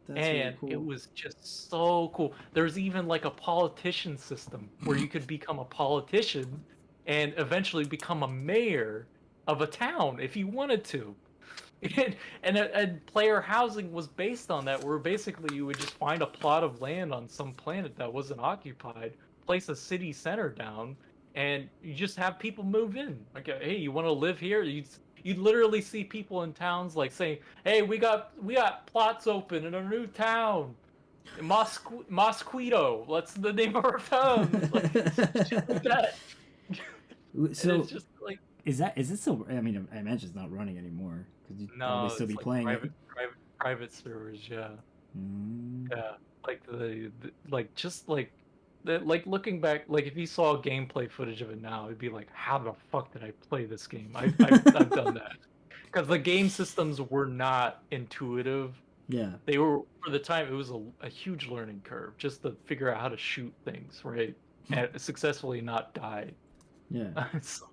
that's really and it cool. was just so cool. There's even like a politician system where you could become a politician and eventually become a mayor of a town if you wanted to. And player housing was based on that, where basically you would just find a plot of land on some planet that wasn't occupied, place a city center down, and you just have people move in. Like, hey, you want to live here? You'd literally see people in towns like saying, "Hey, we got plots open in a new town, Mosquito. That's the name of our town." Like, shit like that. And So it's just like, is it still? I mean, I imagine it's not running anymore because you'd probably no, still it's be like playing it. private servers, yeah. Mm. Yeah, like the like just like like looking back, like if you saw gameplay footage of it now, it'd be like, how the fuck did I play this game? I've done that because the game systems were not intuitive. Yeah. They were, for the time, it was a huge learning curve just to figure out how to shoot things, right, and successfully not die. Yeah. So,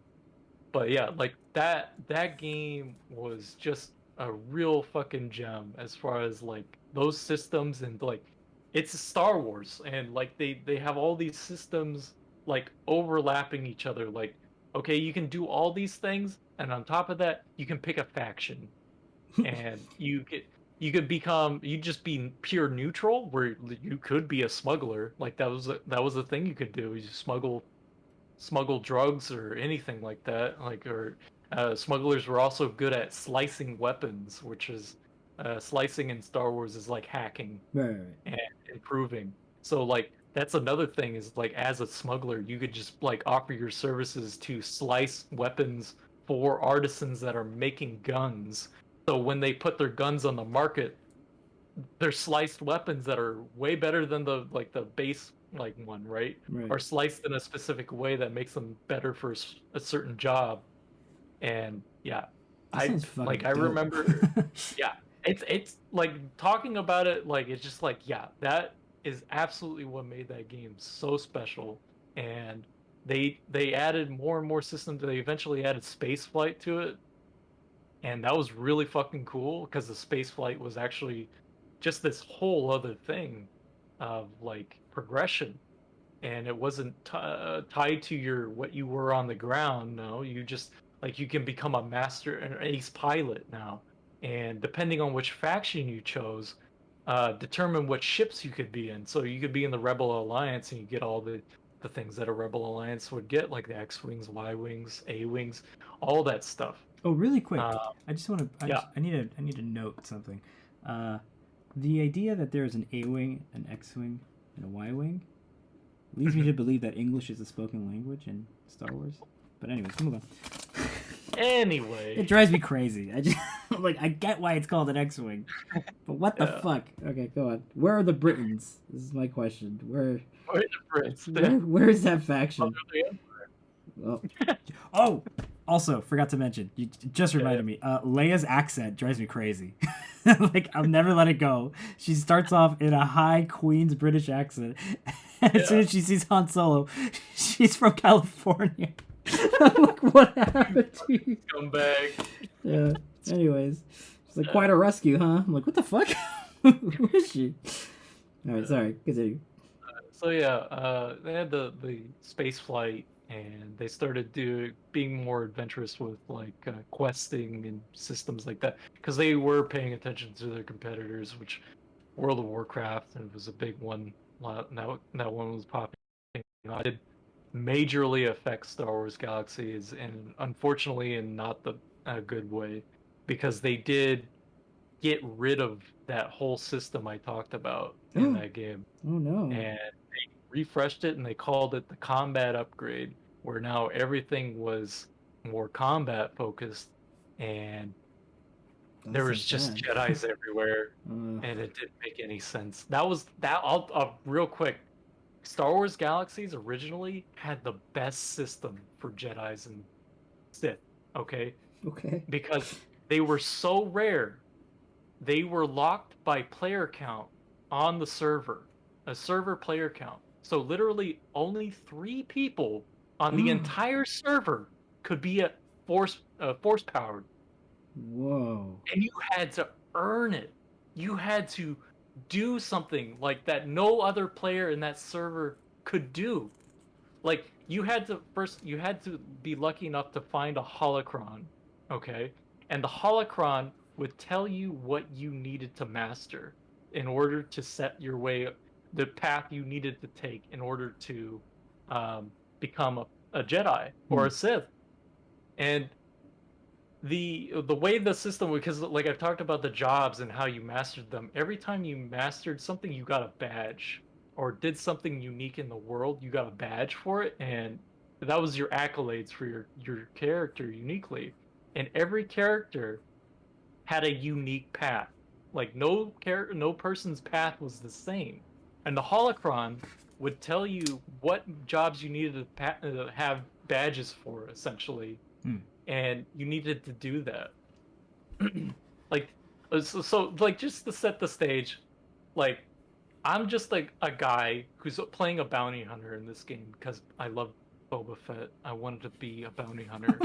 but yeah, like that game was just a real fucking gem as far as like those systems, and like it's Star Wars, and like they have all these systems like overlapping each other. Like, okay, you can do all these things, and on top of that, you can pick a faction, and you just be pure neutral, where you could be a smuggler. Like that was a thing you could do. You smuggle drugs or anything like that. Like, or smugglers were also good at slicing weapons, which is slicing in Star Wars is like hacking Right. Right. and improving. So like that's another thing, is like as a smuggler, you could just like offer your services to slice weapons for artisans that are making guns. So when they put their guns on the market, they're sliced weapons that are way better than the base like one, right? Right. Are sliced in a specific way that makes them better for a certain job. And yeah, That sounds fucking I dope. remember, yeah, it's like talking about it, like it's just like, yeah, that is absolutely what made that game so special. And they added more and more systems. They eventually added space flight to it, and that was really fucking cool because the space flight was actually just this whole other thing of like progression, and it wasn't tied to your what you were on the ground. No, you just, like, you can become a master, an ace pilot now, and depending on which faction you chose, determine what ships you could be in. So you could be in the Rebel Alliance, and you get all the things that a Rebel Alliance would get, like the X wings, Y wings, A wings, all that stuff. Oh, really quick. Uh, I just want to. yeah, I need to note something. Uh, the idea that there is an A wing, an X wing, and a Y wing leads me to believe that English is a spoken language in Star Wars. But anyways, move on. Anyway, It drives me crazy. I just like I get why it's called an X-wing, but what the yeah. fuck? Okay, go on. Where are the Britons? This is my question. Where the Brits? Where is that faction? Oh, oh, also forgot to mention. You just reminded me. Leia's accent drives me crazy. Like I'll never let it go. She starts off in a high Queen's British accent. And as soon as she sees Han Solo, she's from California. I'm like, what happened to you? Scumbag. Yeah. Anyways, she's like, quite a rescue, huh? I'm like, what the fuck? Who is she? All right, sorry. Continue. So yeah, they had the space flight, and they started being more adventurous with like questing and systems like that, because they were paying attention to their competitors, which World of Warcraft, and it was a big one. That one was popping. It did majorly affect Star Wars Galaxies, and unfortunately, in not the good way, because they did get rid of that whole system I talked about in Oh that game, no. and they refreshed it, and they called it the combat upgrade, where now everything was more combat focused, and That there was sounds just bad. Jedi's everywhere, Uh, and it didn't make any sense. That was that. I'll real quick. Star Wars Galaxies originally had the best system for Jedi's and Sith. Okay, okay. because they were so rare, they were locked by player count on the server, a server player count. So literally only 3 people on the entire server could be a force powered, Whoa. and you had to earn it. You had to do something like that no other player in that server could do. Like, you had to be lucky enough to find a holocron, okay? And the holocron would tell you what you needed to master in order to set your way, the path you needed to take in order to become a Jedi or a Sith. And the way the system, because like I've talked about the jobs and how you mastered them, every time you mastered something you got a badge, or did something unique in the world you got a badge for it, and that was your accolades for your character uniquely. And every character had a unique path. Like no person's path was the same. And the holocron would tell you what jobs you needed to have badges for, essentially, and you needed to do that. Like, so like, just to set the stage, like, I'm just like a guy who's playing a bounty hunter in this game because I love Boba Fett. I wanted to be a bounty hunter.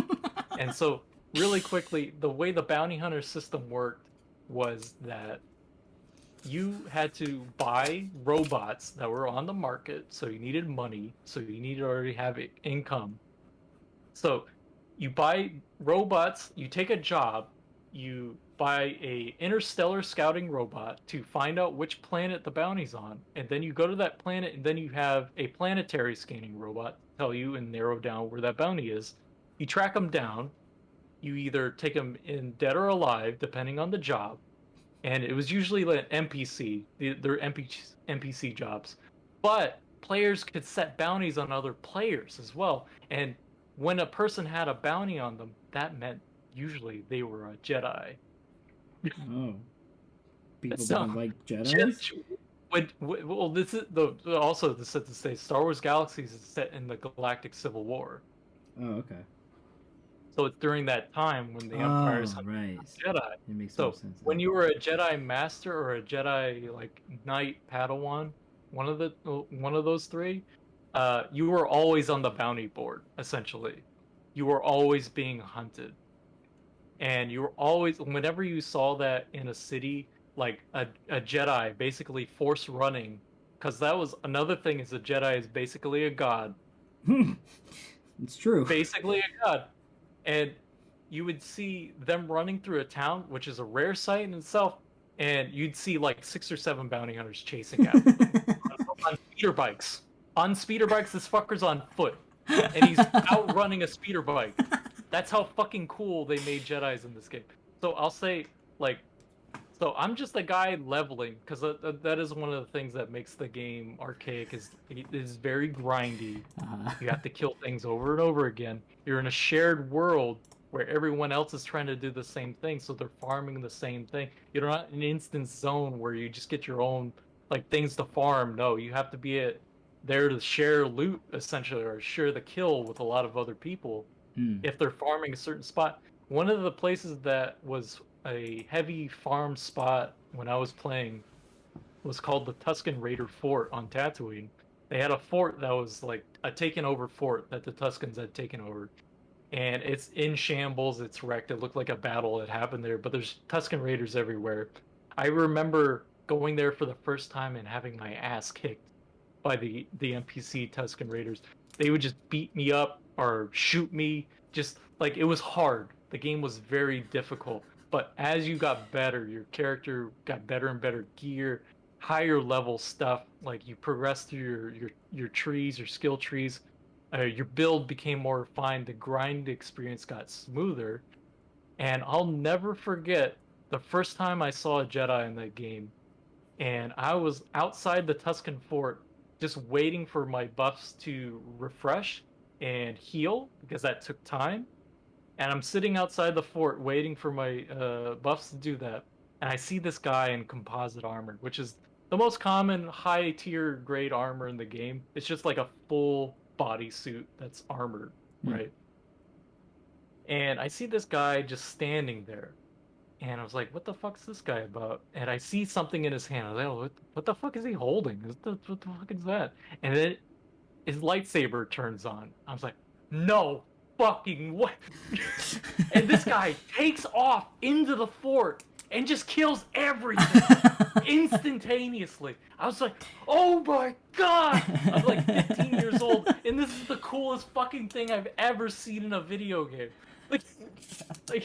And so, really quickly, the way the bounty hunter system worked was that you had to buy robots that were on the market, so you needed money, so you needed to already have income. So you buy robots, you take a job, you buy a interstellar scouting robot to find out which planet the bounty's on, and then you go to that planet, and then you have a planetary scanning robot tell you and narrow down where that bounty is. You track them down, you either take them in dead or alive, depending on the job, and it was usually like an NPC. They're NPC jobs, but players could set bounties on other players as well. And when a person had a bounty on them, that meant usually they were a Jedi. Oh, people So, don't like Jedis? well, this is also to set the stage. Star Wars Galaxies is set in the Galactic Civil War, Oh, okay. so it's during that time when the Empire is right. Jedi. It makes So more sense. when you were a Jedi Master or a Jedi like Knight Padawan, one of those three, you were always on the bounty board. Essentially, you were always being hunted, and you were always, whenever you saw that in a city, like a Jedi basically force running, because that was another thing. Is a Jedi is basically a god. It's true. Basically a god. And you would see them running through a town, which is a rare sight in itself, and you'd see like 6 or 7 bounty hunters chasing after them on speeder bikes. On speeder bikes, this fucker's on foot, and he's outrunning a speeder bike. That's how fucking cool they made Jedis in this game. So I'll say, like, so I'm just a guy leveling, because that is one of the things that makes the game archaic. Is it is very grindy. You have to kill things over and over again. You're in a shared world where everyone else is trying to do the same thing, so they're farming the same thing. You're not in an instance zone where you just get your own like things to farm. No, you have to be there to share loot, essentially, or share the kill with a lot of other people if they're farming a certain spot. One of the places that was a heavy farm spot when I was playing was called the Tusken Raider Fort on Tatooine. They had a fort that was like a taken over fort that the Tuskens had taken over. And it's in shambles, it's wrecked. It looked like a battle had happened there, but there's Tusken Raiders everywhere. I remember going there for the first time and having my ass kicked by the NPC Tusken Raiders. They would just beat me up or shoot me. Just like, it was hard. The game was very difficult. But as you got better, your character got better and better gear, higher level stuff. Like, you progressed through your trees, your skill trees. Your build became more refined. The grind experience got smoother. And I'll never forget the first time I saw a Jedi in that game. And I was outside the Tusken Fort just waiting for my buffs to refresh and heal, because that took time. And I'm sitting outside the fort waiting for my buffs to do that. And I see this guy in composite armor, which is the most common high tier grade armor in the game. It's just like a full bodysuit that's armored, right? And I see this guy just standing there. And I was like, what the fuck's this guy about? And I see something in his hand. I was like, oh, what the fuck is he holding? What the fuck is that? And then his lightsaber turns on. I was like, no fucking what? And this guy takes off into the fort and just kills everything instantaneously. I was like, oh my god! I was like 15 years old, and this is the coolest fucking thing I've ever seen in a video game. like,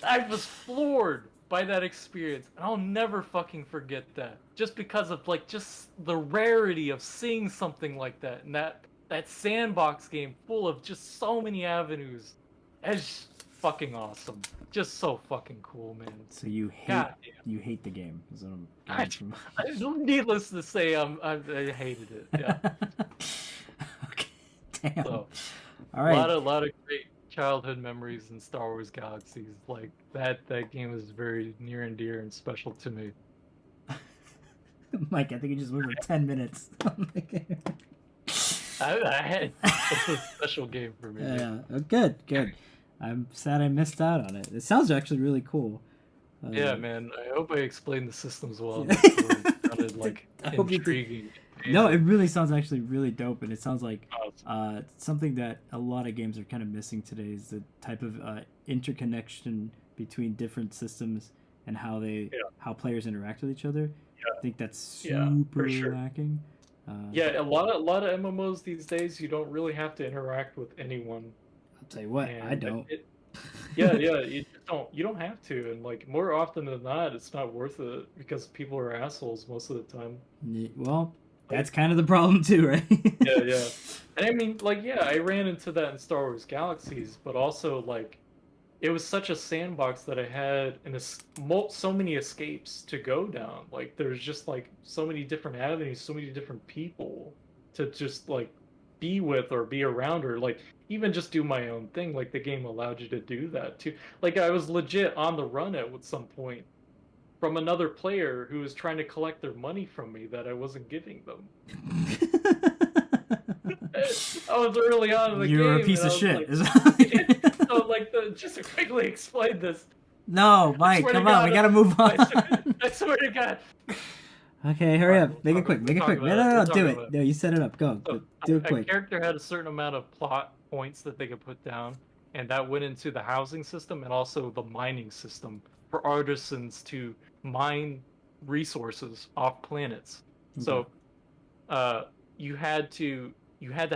I was floored by that experience, and I'll never fucking forget that. Just because of just the rarity of seeing something like that, and that sandbox game full of just so many avenues, is fucking awesome. Just so fucking cool, man. So you hate God the game. Is what I'm damn. getting from. Needless to say, I hated it. Yeah. Okay. Damn. So, All right. a lot of great childhood memories in Star Wars Galaxies. Like that game is very near and dear and special to me. Mike, I think you just went for 10 minutes. It's a special game for me. Yeah. Oh, good. I'm sad I missed out on it. It sounds actually really cool. Yeah, man. I hope I explained the systems well. It sounded like intriguing. No, it really sounds actually really dope, and it sounds like something that a lot of games are kind of missing today is the type of interconnection between different systems and how how players interact with each other. Yeah. I think that's super sure. lacking. Yeah, a lot of MMOs these days, you don't really have to interact with anyone. I'll tell you what, I don't. Yeah, you just don't. You don't have to, and like more often than not, it's not worth it because people are assholes most of the time. Well, that's kind of the problem too, right? Yeah. And I mean, I ran into that in Star Wars Galaxies, but also it was such a sandbox that I had so many escapes to go down. Like there's just so many different avenues, so many different people to just be with or be around, or even just do my own thing. Like the game allowed you to do that too. Like I was legit on the run at some point from another player who was trying to collect their money from me that I wasn't giving them. I was early on in the game. You were a piece of shit. So, just to quickly explain this. No, Mike, come on, we gotta move on. I swear to God. Okay, hurry up. Make it quick. No, do it. No, you set it up. Go. Do it quick. A character had a certain amount of plot points that they could put down, and that went into the housing system and also the mining system for artisans to mine resources off planets. Okay. So, you had to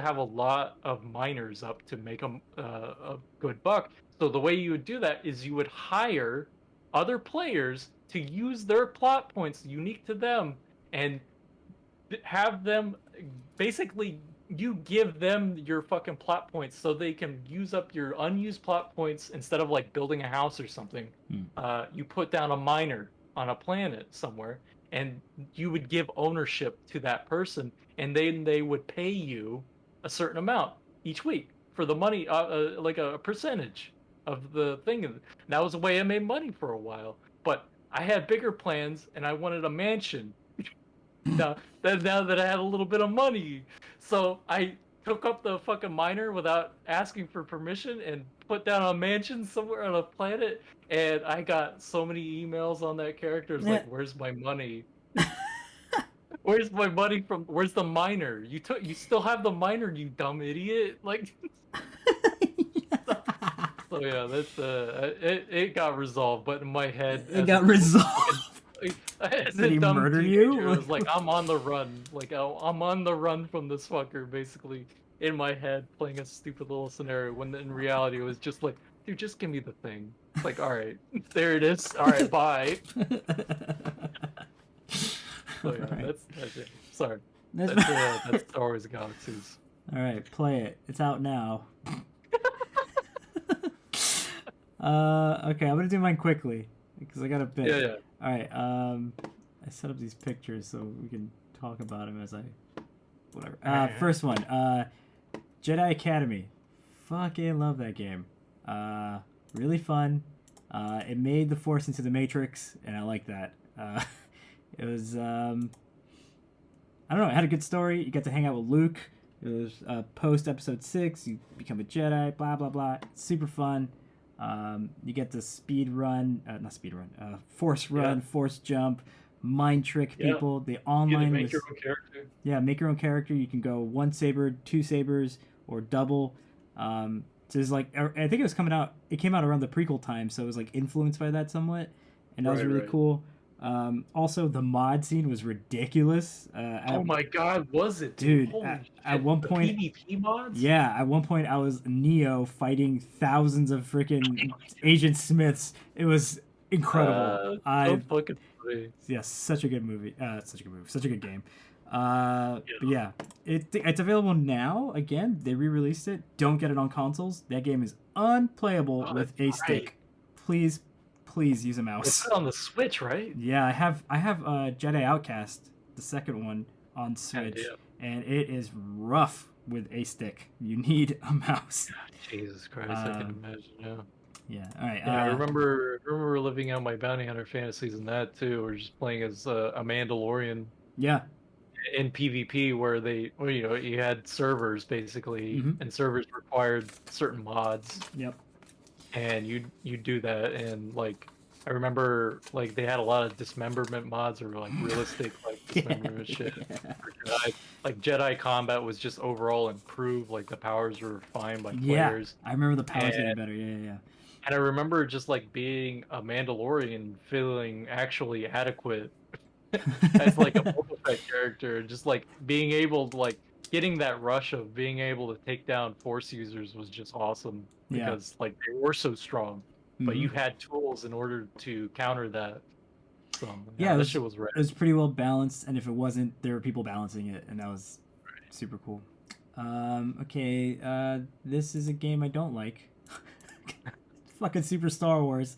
have a lot of miners up to make a good buck. So the way you would do that is you would hire other players to use their plot points unique to them and have them basically you give them your fucking plot points so they can use up your unused plot points instead of building a house or something. You put down a miner on a planet somewhere and you would give ownership to that person, and then they would pay you a certain amount each week for the money, like a percentage of the thing. And that was the way I made money for a while. But I had bigger plans, and I wanted a mansion. now that I had a little bit of money, so I took up the fucking miner without asking for permission and put down a mansion somewhere on a planet, and I got so many emails on that character. It's like, where's my money? Where's my money from? Where's the miner? You still have the miner, you dumb idiot. So yeah, that's it got resolved, but in my head it got resolved. Did he murder you? It was like I'm on the run. I'm on the run from this fucker, basically, in my head, playing a stupid little scenario. When in reality, it was just like, dude, just give me the thing. It's like, all right, there it is. All right, bye. So yeah, right. That's it. Sorry. That's Star Wars Galaxies. All right, play it. It's out now. Okay, I'm gonna do mine quickly because I got a bit. Yeah. All right. I set up these pictures so we can talk about them as whatever. First one. Jedi Academy. Fucking love that game. Really fun. It made the Force into the Matrix, and I like that. It was I don't know. It had a good story. You got to hang out with Luke. It was post Episode 6. You become a Jedi. Blah blah blah. It's super fun. You get to force run, force jump, mind trick people. The online make your own character. Yeah, make your own character. You can go 1 saber, 2 sabers, or double. So there's I think it came out around the prequel time, so it was influenced by that somewhat, and that was really cool. Also, the mod scene was ridiculous. Oh my god, was it, dude? Dude, Holy at shit. one The point, PvP mods? yeah, at one point I was Neo fighting thousands of freaking Agent Smiths. It was incredible. So fucking funny. Yes, such a good movie. Such a good movie. Such a good game. Yeah. But yeah, it's available now. Again, they re-released it. Don't get it on consoles. That game is unplayable Oh, with that's a right. stick. Please, please use a They mouse. put it on the Switch, right? Yeah, I have Jedi Outcast, the second one, on Switch, Goddamn. and it is rough with a stick. You need a mouse. Jesus Christ, I can imagine. Yeah. Yeah. All right. Yeah, I remember living out my bounty hunter fantasies in that too. We're just playing as a Mandalorian Yeah. in PvP, where you had servers basically, Mhm. and servers required certain mods, Yep. and you do that, and like I remember like they had a lot of dismemberment mods or like realistic like dismemberment shit. For Jedi. Like Jedi combat was just overall improved. Like the powers were refined by Yeah. players. I remember the powers And getting better. Yeah. And I remember just like being a Mandalorian, feeling actually adequate as like a Boba Fett character, just like being able to like getting that rush of being able to take down Force users was just awesome Yeah. because like they were so strong, but Mhm. you had tools in order to counter that. So Yeah, that shit was rad. It was pretty well balanced, and if it wasn't, there were people balancing it, and that was super cool. Okay, this is a game I don't like. Fucking Super Star Wars.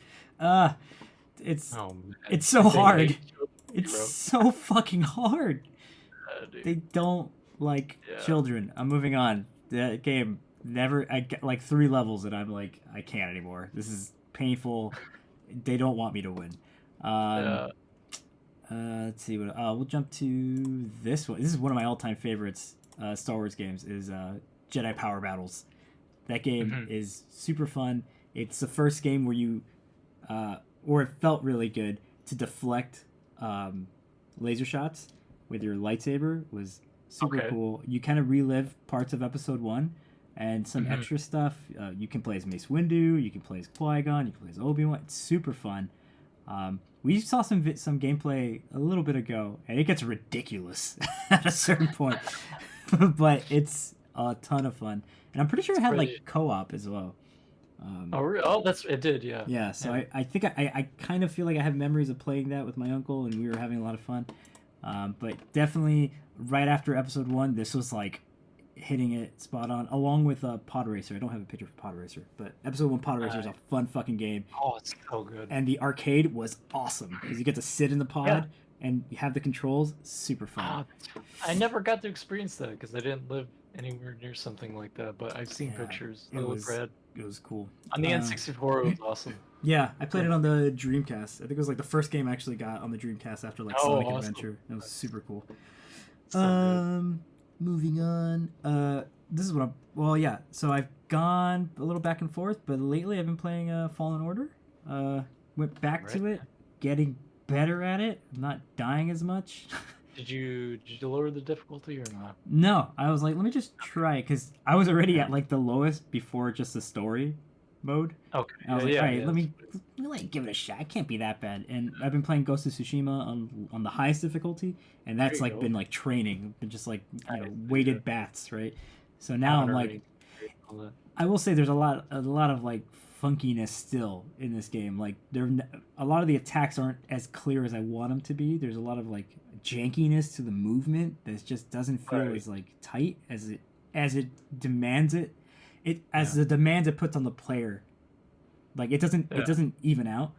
It's Oh man, it's so They hard. hate children, It's bro. so fucking hard. Dude. They don't like Yeah. children. I'm moving on. The game never. I get like 3 levels, and I'm like, I can't anymore. This is painful. They don't want me to win. Yeah. Let's see what. We'll jump to this one. This is one of my all-time favorites. Star Wars games is Jedi Power Battles. That game Mhm. is super fun. It's the first game where you, or it felt really good to deflect laser shots with your lightsaber. Was super Okay. cool. You kind of relive parts of Episode 1 and some Mhm. extra stuff. You can play as Mace Windu. You can play as Qui-Gon. You can play as Obi-Wan. It's super fun. We saw some gameplay a little bit ago, and it gets ridiculous at a certain point. But it's a ton of fun, and I'm pretty sure it had like co-op as well. It did, yeah. Yeah, so I think I kind of feel like I have memories of playing that with my uncle, and we were having a lot of fun. But definitely right after Episode 1, this was like hitting it spot on, along with Pod Racer. I don't have a picture for Pod Racer, but Episode 1 Pod Racer is a fun fucking game. Oh, it's so good. And the arcade was awesome because you get to sit in the pod and you have the controls. Super fun. I never got to experience that because I didn't live anywhere near something like that, but I've seen pictures. It was rad. It was cool. On the N64, it was awesome. Yeah, I played it on the Dreamcast. I think it was like the first game I actually got on the Dreamcast after like Sonic awesome. Adventure. It was super cool. So Moving on. This is what so I've gone a little back and forth, but lately I've been playing Fallen Order. Went back to it, getting better at it. I'm not dying as much. Did you lower the difficulty or not? No, I was like, let me just try it because I was already at like the lowest before just the story mode. Okay. And I was like, all right, let me give it a shot. It can't be that bad. And I've been playing Ghost of Tsushima on the highest difficulty, and that's like been like training, been just like weighted bats, right? So now I'm like, I will say there's a lot of like funkiness still in this game. Like a lot of the attacks aren't as clear as I want them to be. There's a lot of like jankiness to the movement that just doesn't feel as like tight as it demands it. The demands it puts on the player, like it doesn't even out.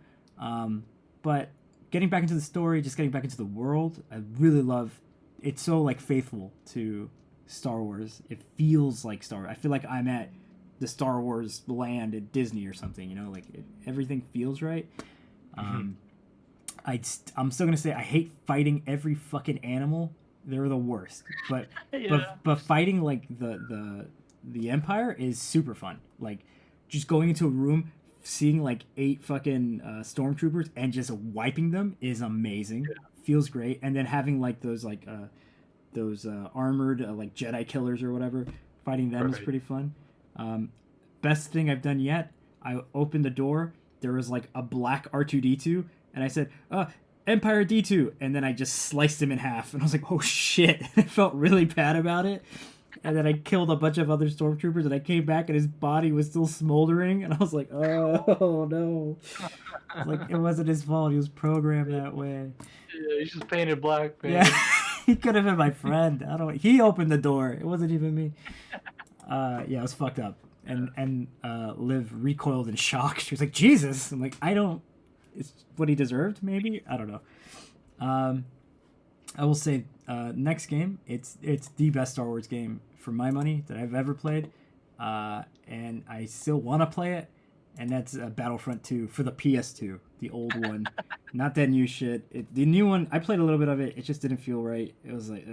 But getting back into the story, just getting back into the world, I really love. It's so like faithful to Star Wars. It feels like Star Wars. I feel like I'm at the Star Wars land at Disney or something. You know, like everything feels right. I'm still gonna say I hate fighting every fucking animal. They're the worst. But but fighting like the Empire is super fun. Like just going into a room, seeing like 8 fucking stormtroopers and just wiping them is amazing. Feels great. And then having like those armored like Jedi killers or whatever, fighting them is pretty fun. Best thing I've done yet. I opened the door. There was like a black R2D2, and I said, Empire D2, and then I just sliced him in half, and I was like, oh shit. I felt really bad about it. And then I killed a bunch of other stormtroopers, and I came back, and his body was still smoldering, and I was like, oh no. It's like, it wasn't his fault. He was programmed that way. Yeah, he's just painted black, man. Yeah, he could have been my friend. He opened the door. It wasn't even me. Yeah, it was fucked up. And Liv recoiled in shock. She was like, Jesus. I'm like, I don't. It's what he deserved, maybe. I don't know. I will say, next game, it's the best Star Wars game for my money that I've ever played, and I still want to play it. And that's Battlefront 2 for the PS2, the old one, not that new shit. The new one, I played a little bit of it. It just didn't feel right. It was like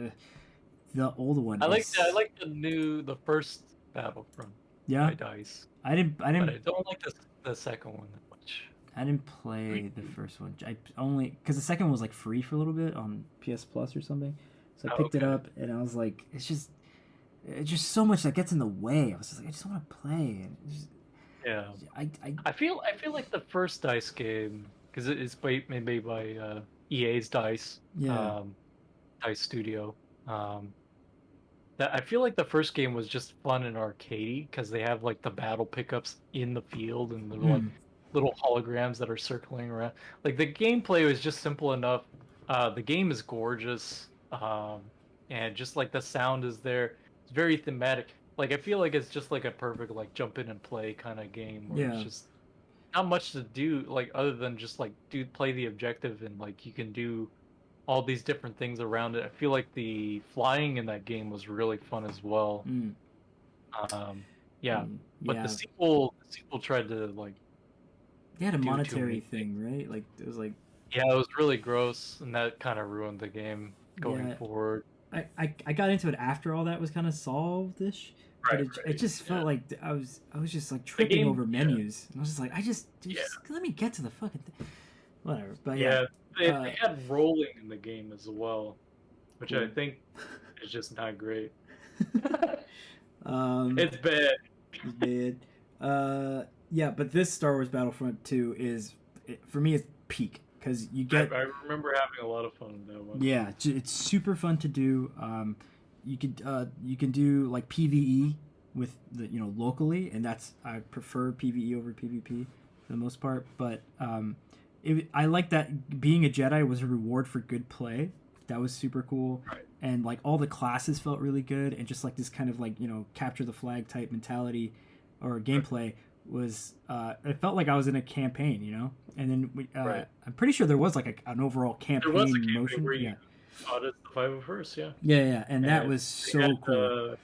the old one. I like the first Battlefront. Yeah, by DICE. I didn't. But I don't like the second one that much. I didn't play the first one. I only because the second one was like free for a little bit on PS Plus or something. So I picked it up and I was like, it's just so much that gets in the way. I was just like, I just want to play. Yeah. I feel like the first DICE game, because it's made by EA's DICE. Yeah. DICE Studio. That I feel like the first game was just fun and arcadey because they have like the battle pickups in the field and they're like little holograms that are circling around. Like the gameplay was just simple enough. The game is gorgeous, and just like the sound is there. It's very thematic. Like I feel like it's just like a perfect like jump in and play kind of game where it's just not much to do like other than just like play the objective and like you can do all these different things around it. I feel like the flying in that game was really fun as well. But the sequel tried to like they had a monetary thing, right? Like it was like it was really gross and that kind of ruined the game going forward. I got into it after all that was kind of solved-ish. But it just felt like I was just like tripping over menus. And I was just like, just let me get to the fucking thing. Whatever. But they had rolling in the game as well, which I think is just not great. It's bad. It's bad. Yeah, but this Star Wars Battlefront 2 for me, it's peak. Because you get... I remember having a lot of fun with that one. Yeah, it's super fun to do. You can do like PvE with the locally, and I prefer PvE over PvP for the most part. But I like that being a Jedi was a reward for good play. That was super cool, and like all the classes felt really good, and just like this kind of like capture the flag type mentality or gameplay was it felt like I was in a campaign, and then I'm pretty sure there was like an overall campaign motion. Fought at the 501st, yeah, and that was so cool.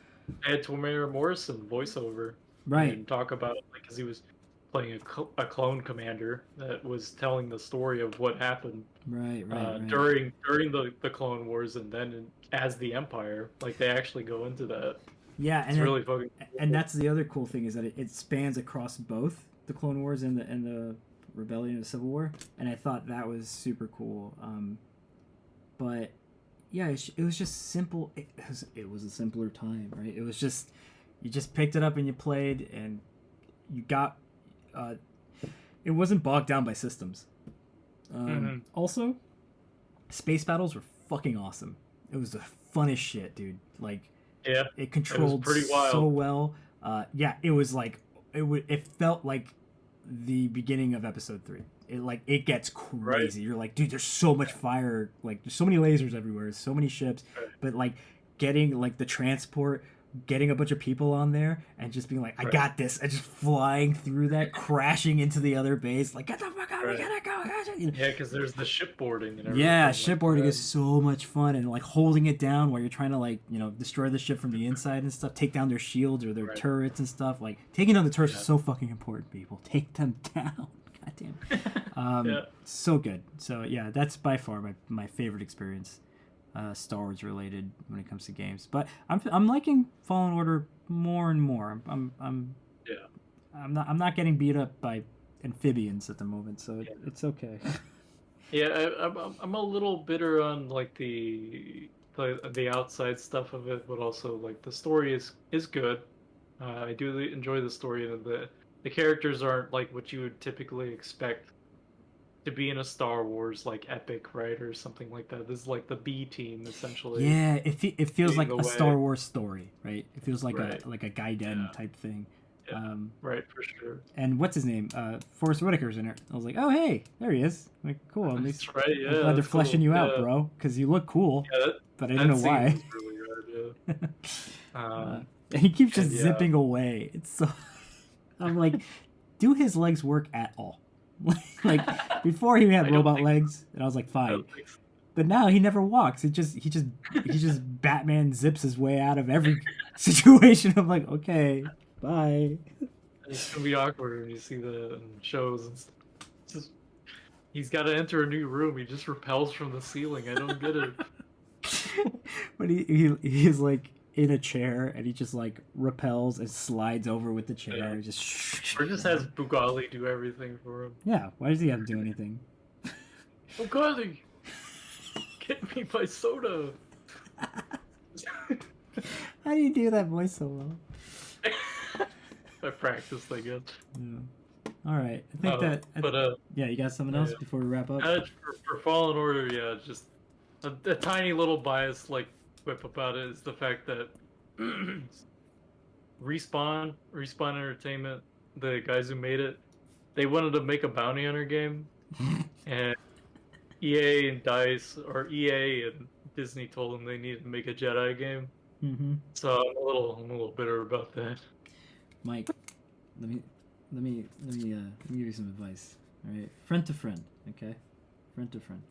I had Tamara Morrison voiceover, and talk about it because he was playing a clone commander that was telling the story of what happened during the Clone Wars and then as the Empire. Like they actually go into that. Yeah, and it's really fucking cool. And that's the other cool thing is that it spans across both the Clone Wars and the Rebellion and the Civil War, and I thought that was super cool. But yeah, it was just simple. It was a simpler time, right? It was just you just picked it up and you played, and you got. It wasn't bogged down by systems. Also, space battles were fucking awesome. It was the funnest shit, dude. Like. Yeah, it controlled so well. It was like it felt like the beginning of Episode 3. It gets crazy. You're like, dude, there's so much fire. Like, there's so many lasers everywhere. So many ships. But like getting like the transport, getting a bunch of people on there, and just being like, I got this, and just flying through that, crashing into the other base. Like, get the fuck out! We gotta go! Yeah, because there's the shipboarding and everything. Yeah, shipboarding is so much fun, and like holding it down while you're trying to like destroy the ship from the inside and stuff, take down their shields or their turrets and stuff. Like taking down the turrets is so fucking important, people. Take them down. Goddamn. So good. So yeah, that's by far my favorite experience, Star Wars related when it comes to games. But I'm liking Fallen Order more and more. I'm not getting beat up by amphibians at the moment, so it's okay. I'm a little bitter on like the outside stuff of it, but also like the story is good. I do enjoy the story, and the characters aren't like what you would typically expect to be in a Star Wars like epic, right, or something like that. This is like the B team essentially Yeah, it feels leading like the a way. Star Wars story, right? It feels like Right. a Gaiden Yeah. type thing. Yeah. Um, Right, for sure. and what's his name? Forrest Whitaker's in it. I was like, oh hey, there he is. Like, cool. At least That's right. I'm Yeah, glad they're that's fleshing cool. you out, Yeah. bro, because you look cool. Yeah, But I didn't that know scene why. was really good. Yeah. And he keeps just And yeah. zipping away. It's so. I'm like, do his legs work at all? Like before he had I don't robot think legs, and I was like, I fine. don't think so. But now he never walks. He just Batman zips his way out of every situation. I'm like, okay, bye. It's gonna be awkward when you see the shows and stuff. It's just he's got to enter a new room. He just repels from the ceiling. I don't get it. But he's like in a chair and he just like repels and slides over with the chair. Yeah. Just Or just has Bugali do everything for him. yeah. Why does he have to do anything? Bugali, get me my soda. How do you do that voice so well? I practiced, I guess. Yeah. All right, I think But yeah. You got something else yeah. before we wrap up? For Fallen Order, yeah, just a tiny little bias like whip about it is the fact that Respawn Entertainment, the guys who made it, they wanted to make a bounty hunter game, and EA and DICE, or EA and Disney told them they needed to make a Jedi game. Mm-hmm. So I'm a little bitter about that. Mike, let me give you some advice. All right, friend to friend, okay, friend to friend.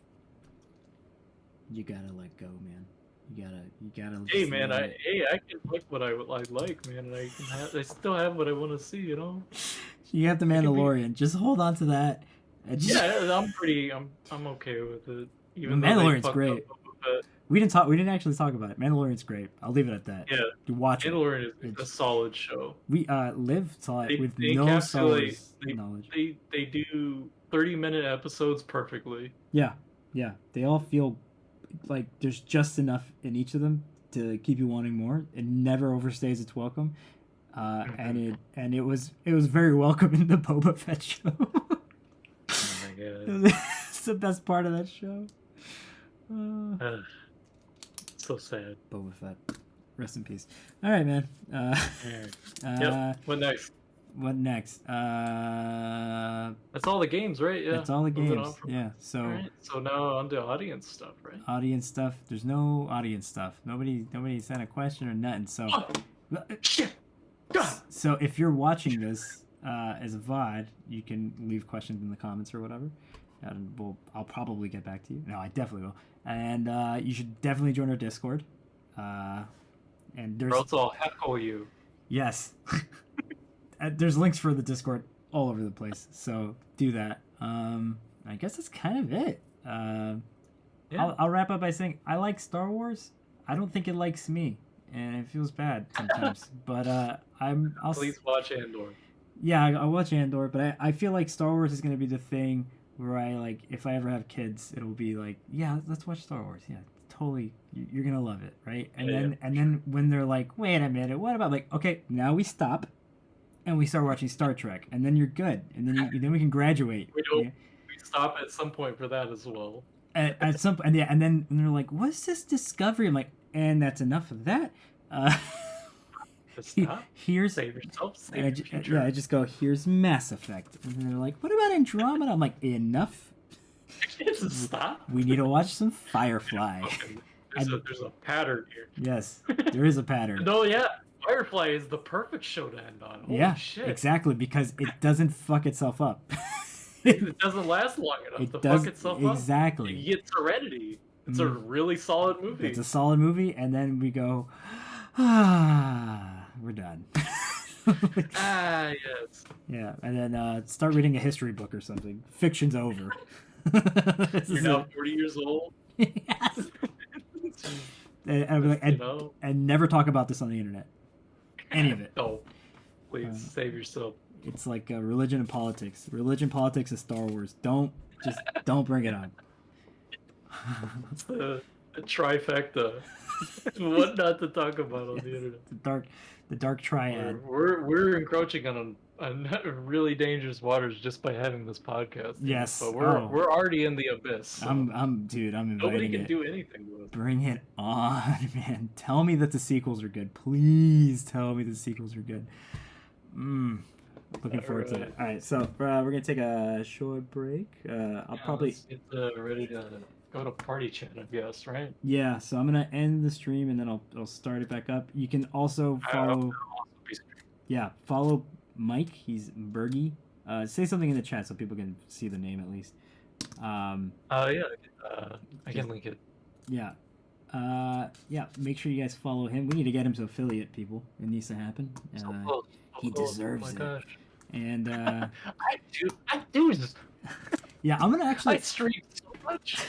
You gotta let go, man. You gotta. Hey just man, let I it- can like what I like, man, and I still have what I want to see, you know. You have the It can be- Mandalorian. Just hold on to that. And just... Yeah, I'm okay with it. Even though they Mandalorian's fucked great. up Boba Fett. We didn't actually talk about it. Mandalorian's great. I'll leave it at that. Yeah, You watch it. Mandalorian is a It's- solid show. We Liv saw it with They no Star encapsulate. Wars knowledge. They do 30-minute episodes perfectly. Yeah, they all feel like there's just enough in each of them to keep you wanting more. It never overstays its welcome, and it was very welcome in the Boba Fett show. Oh my god, It's the best part of that show. so sad. Boba Fett, rest in peace. All right, man. Yep. What next? What next? That's all the games, right? Yeah. That's all the Moving games. on from- Yeah. So Alright, so now on to audience stuff, right? audience stuff. There's no audience stuff. Nobody sent a question or nothing. So. Oh, shit! God! So if you're watching this as a VOD, you can leave questions in the comments or whatever. And I'll probably get back to you. No, I definitely will. And you should definitely join our Discord. And there's Or else I'll heckle you. yes, there's links for the Discord all over the place. So do that. I guess that's kind of it. Yeah. I'll wrap up by saying I like Star Wars. I don't think it likes me, and it feels bad sometimes. But I'll Please watch Andor. yeah, I'll watch Andor, but I feel like Star Wars is going to be the thing where I, like, if I ever have kids, it'll be like, yeah, let's watch Star Wars. Yeah, totally. You're going to love it, right? And then when they're like, wait a minute, what about, like, okay, now we stop and we start watching Star Trek, and then you're good. And then we can graduate. We stop at some point for that as well. At some point, and then when they're like, what's this Discovery? I'm like, and that's enough of that. Just stop. Here's Save yourself. Save and your future. I just go, here's Mass Effect. And then they're like, what about Andromeda? I'm like, enough. Just stop. We need to watch some Firefly. Okay, there's a pattern here. Yes, there is a pattern. No, yeah. Firefly is the perfect show to end on. Holy Yeah, shit. exactly, because it doesn't fuck itself up. It doesn't last long enough It to does fuck itself up. exactly. You get Serenity. It's a really solid movie. It's a solid movie, and then we go, we're done. Yes. Yeah, and then start reading a history book or something. Fiction's over. You're now 40 years old. Yes. And, I'd be like, You know? and never talk about this on the internet. Any of it. No. Please save yourself. It's like religion and politics. Religion, politics, and Star Wars. Don't bring it up. It's the trifecta. What not to talk about on the internet. The dark triad. We're encroaching on really dangerous waters just by having this podcast. Yes. But we're already in the abyss. So Dude, I'm nobody inviting can it. do anything to us. Bring it on, man. Tell me that the sequels are good. Please tell me the sequels are good. Looking forward to it. All right, so we're gonna take a short break. I'll probably get ready to go to party chat, I guess, right? Yeah. So I'm gonna end the stream and then I'll start it back up. You can also follow. Yeah, follow Mike. He's Bergie. Say something in the chat so people can see the name at least. Yeah. I can link it. Yeah. Yeah. Make sure you guys follow him. We need to get him to affiliate people. It needs to happen. He deserves it. Gosh. And I do. Yeah, I'm gonna actually. I stream so much.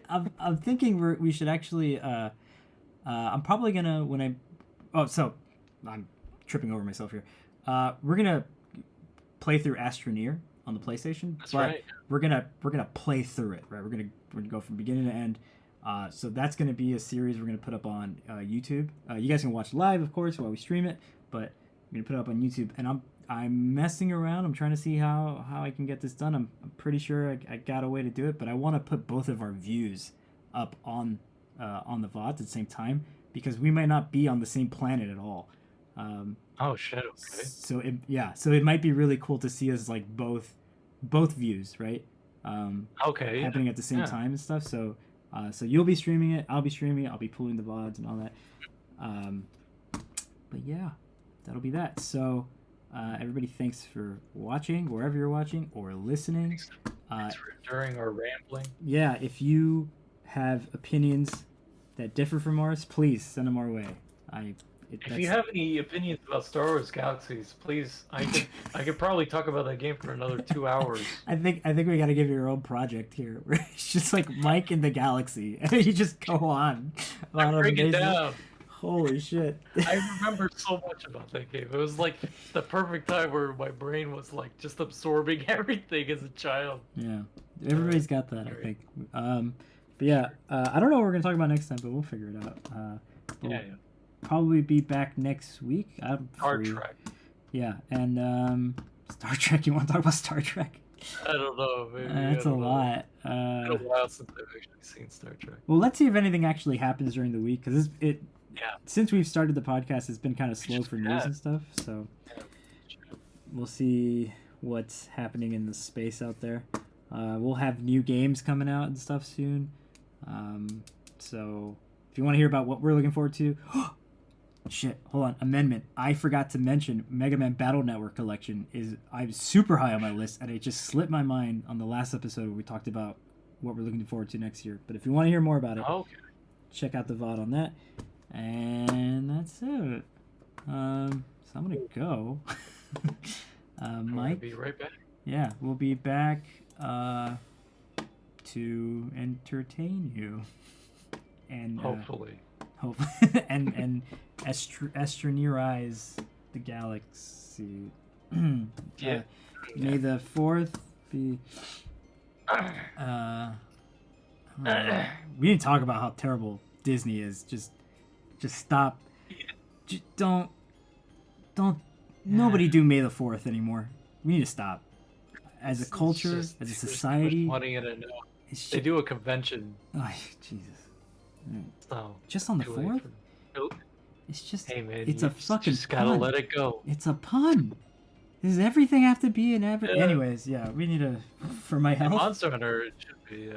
I'm thinking we should actually. I'm probably gonna so I'm tripping over myself here. We're gonna play through Astroneer on the PlayStation. That's right. We're gonna play through it. Right. We're gonna go from beginning to end. So that's gonna be a series we're gonna put up on YouTube. You guys can watch live, of course, while we stream it. But I'm gonna put it up on YouTube, and I'm messing around. I'm trying to see how I can get this done. I'm pretty sure I got a way to do it, but I want to put both of our views up on the VOD at the same time because we might not be on the same planet at all. Oh shit! Okay. So it might be really cool to see us like both views, right? Okay. Happening at the same time and stuff. So you'll be streaming it. I'll be streaming it. I'll be pulling the VODs and all that. But yeah, that'll be that. So. Everybody, thanks for watching, wherever you're watching or listening. Thanks for enduring our rambling. Yeah, if you have opinions that differ from ours, please send them our way. If you have any opinions about Star Wars Galaxies, please, I could probably talk about that game for another 2 hours. I think we got to give you your own project here. It's just like Mike in the Galaxy, and you just go on. Break it down. Holy shit. I remember so much about that game. It was like the perfect time where my brain was like just absorbing everything as a child. Yeah. Everybody's got that, I think. But yeah, I don't know what we're going to talk about next time, but we'll figure it out. We'll probably be back next week. Star Trek. Yeah, and Star Trek. You want to talk about Star Trek? I don't know. Maybe. That's a lot. It's been a while since I've actually seen Star Trek. Well, let's see if anything actually happens during the week, because since we've started the podcast, it's been kind of slow for news and stuff. So we'll see what's happening in the space out there. We'll have new games coming out and stuff soon. So if you want to hear about what we're looking forward to, shit, hold on, amendment. I forgot to mention Mega Man Battle Network Collection I'm super high on my list, and it just slipped my mind on the last episode where we talked about what we're looking forward to next year. But if you want to hear more about it, check out the VOD on that. And that's it. So I'm gonna go. Mike, be right back. Yeah, we'll be back to entertain you, and hopefully, and astroneerize the galaxy. May the 4th be. We didn't talk about how terrible Disney is. Just stop. Just don't. Nobody do May the 4th anymore. We need to stop. As a culture, as a society. Money in it now. They do a convention. Oh, Jesus. So, just on the 4th? It's just. Hey man, it's a fucking just gotta pun. let it go. It's a pun. Does everything have to be an average? Yeah. Anyways, yeah, we need to. For my health. Monster Hunter, it should be.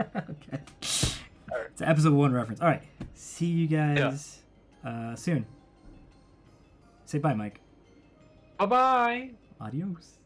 Okay. It's an episode 1 reference. All right. See you guys soon. Say bye, Mike. Bye-bye. Adios.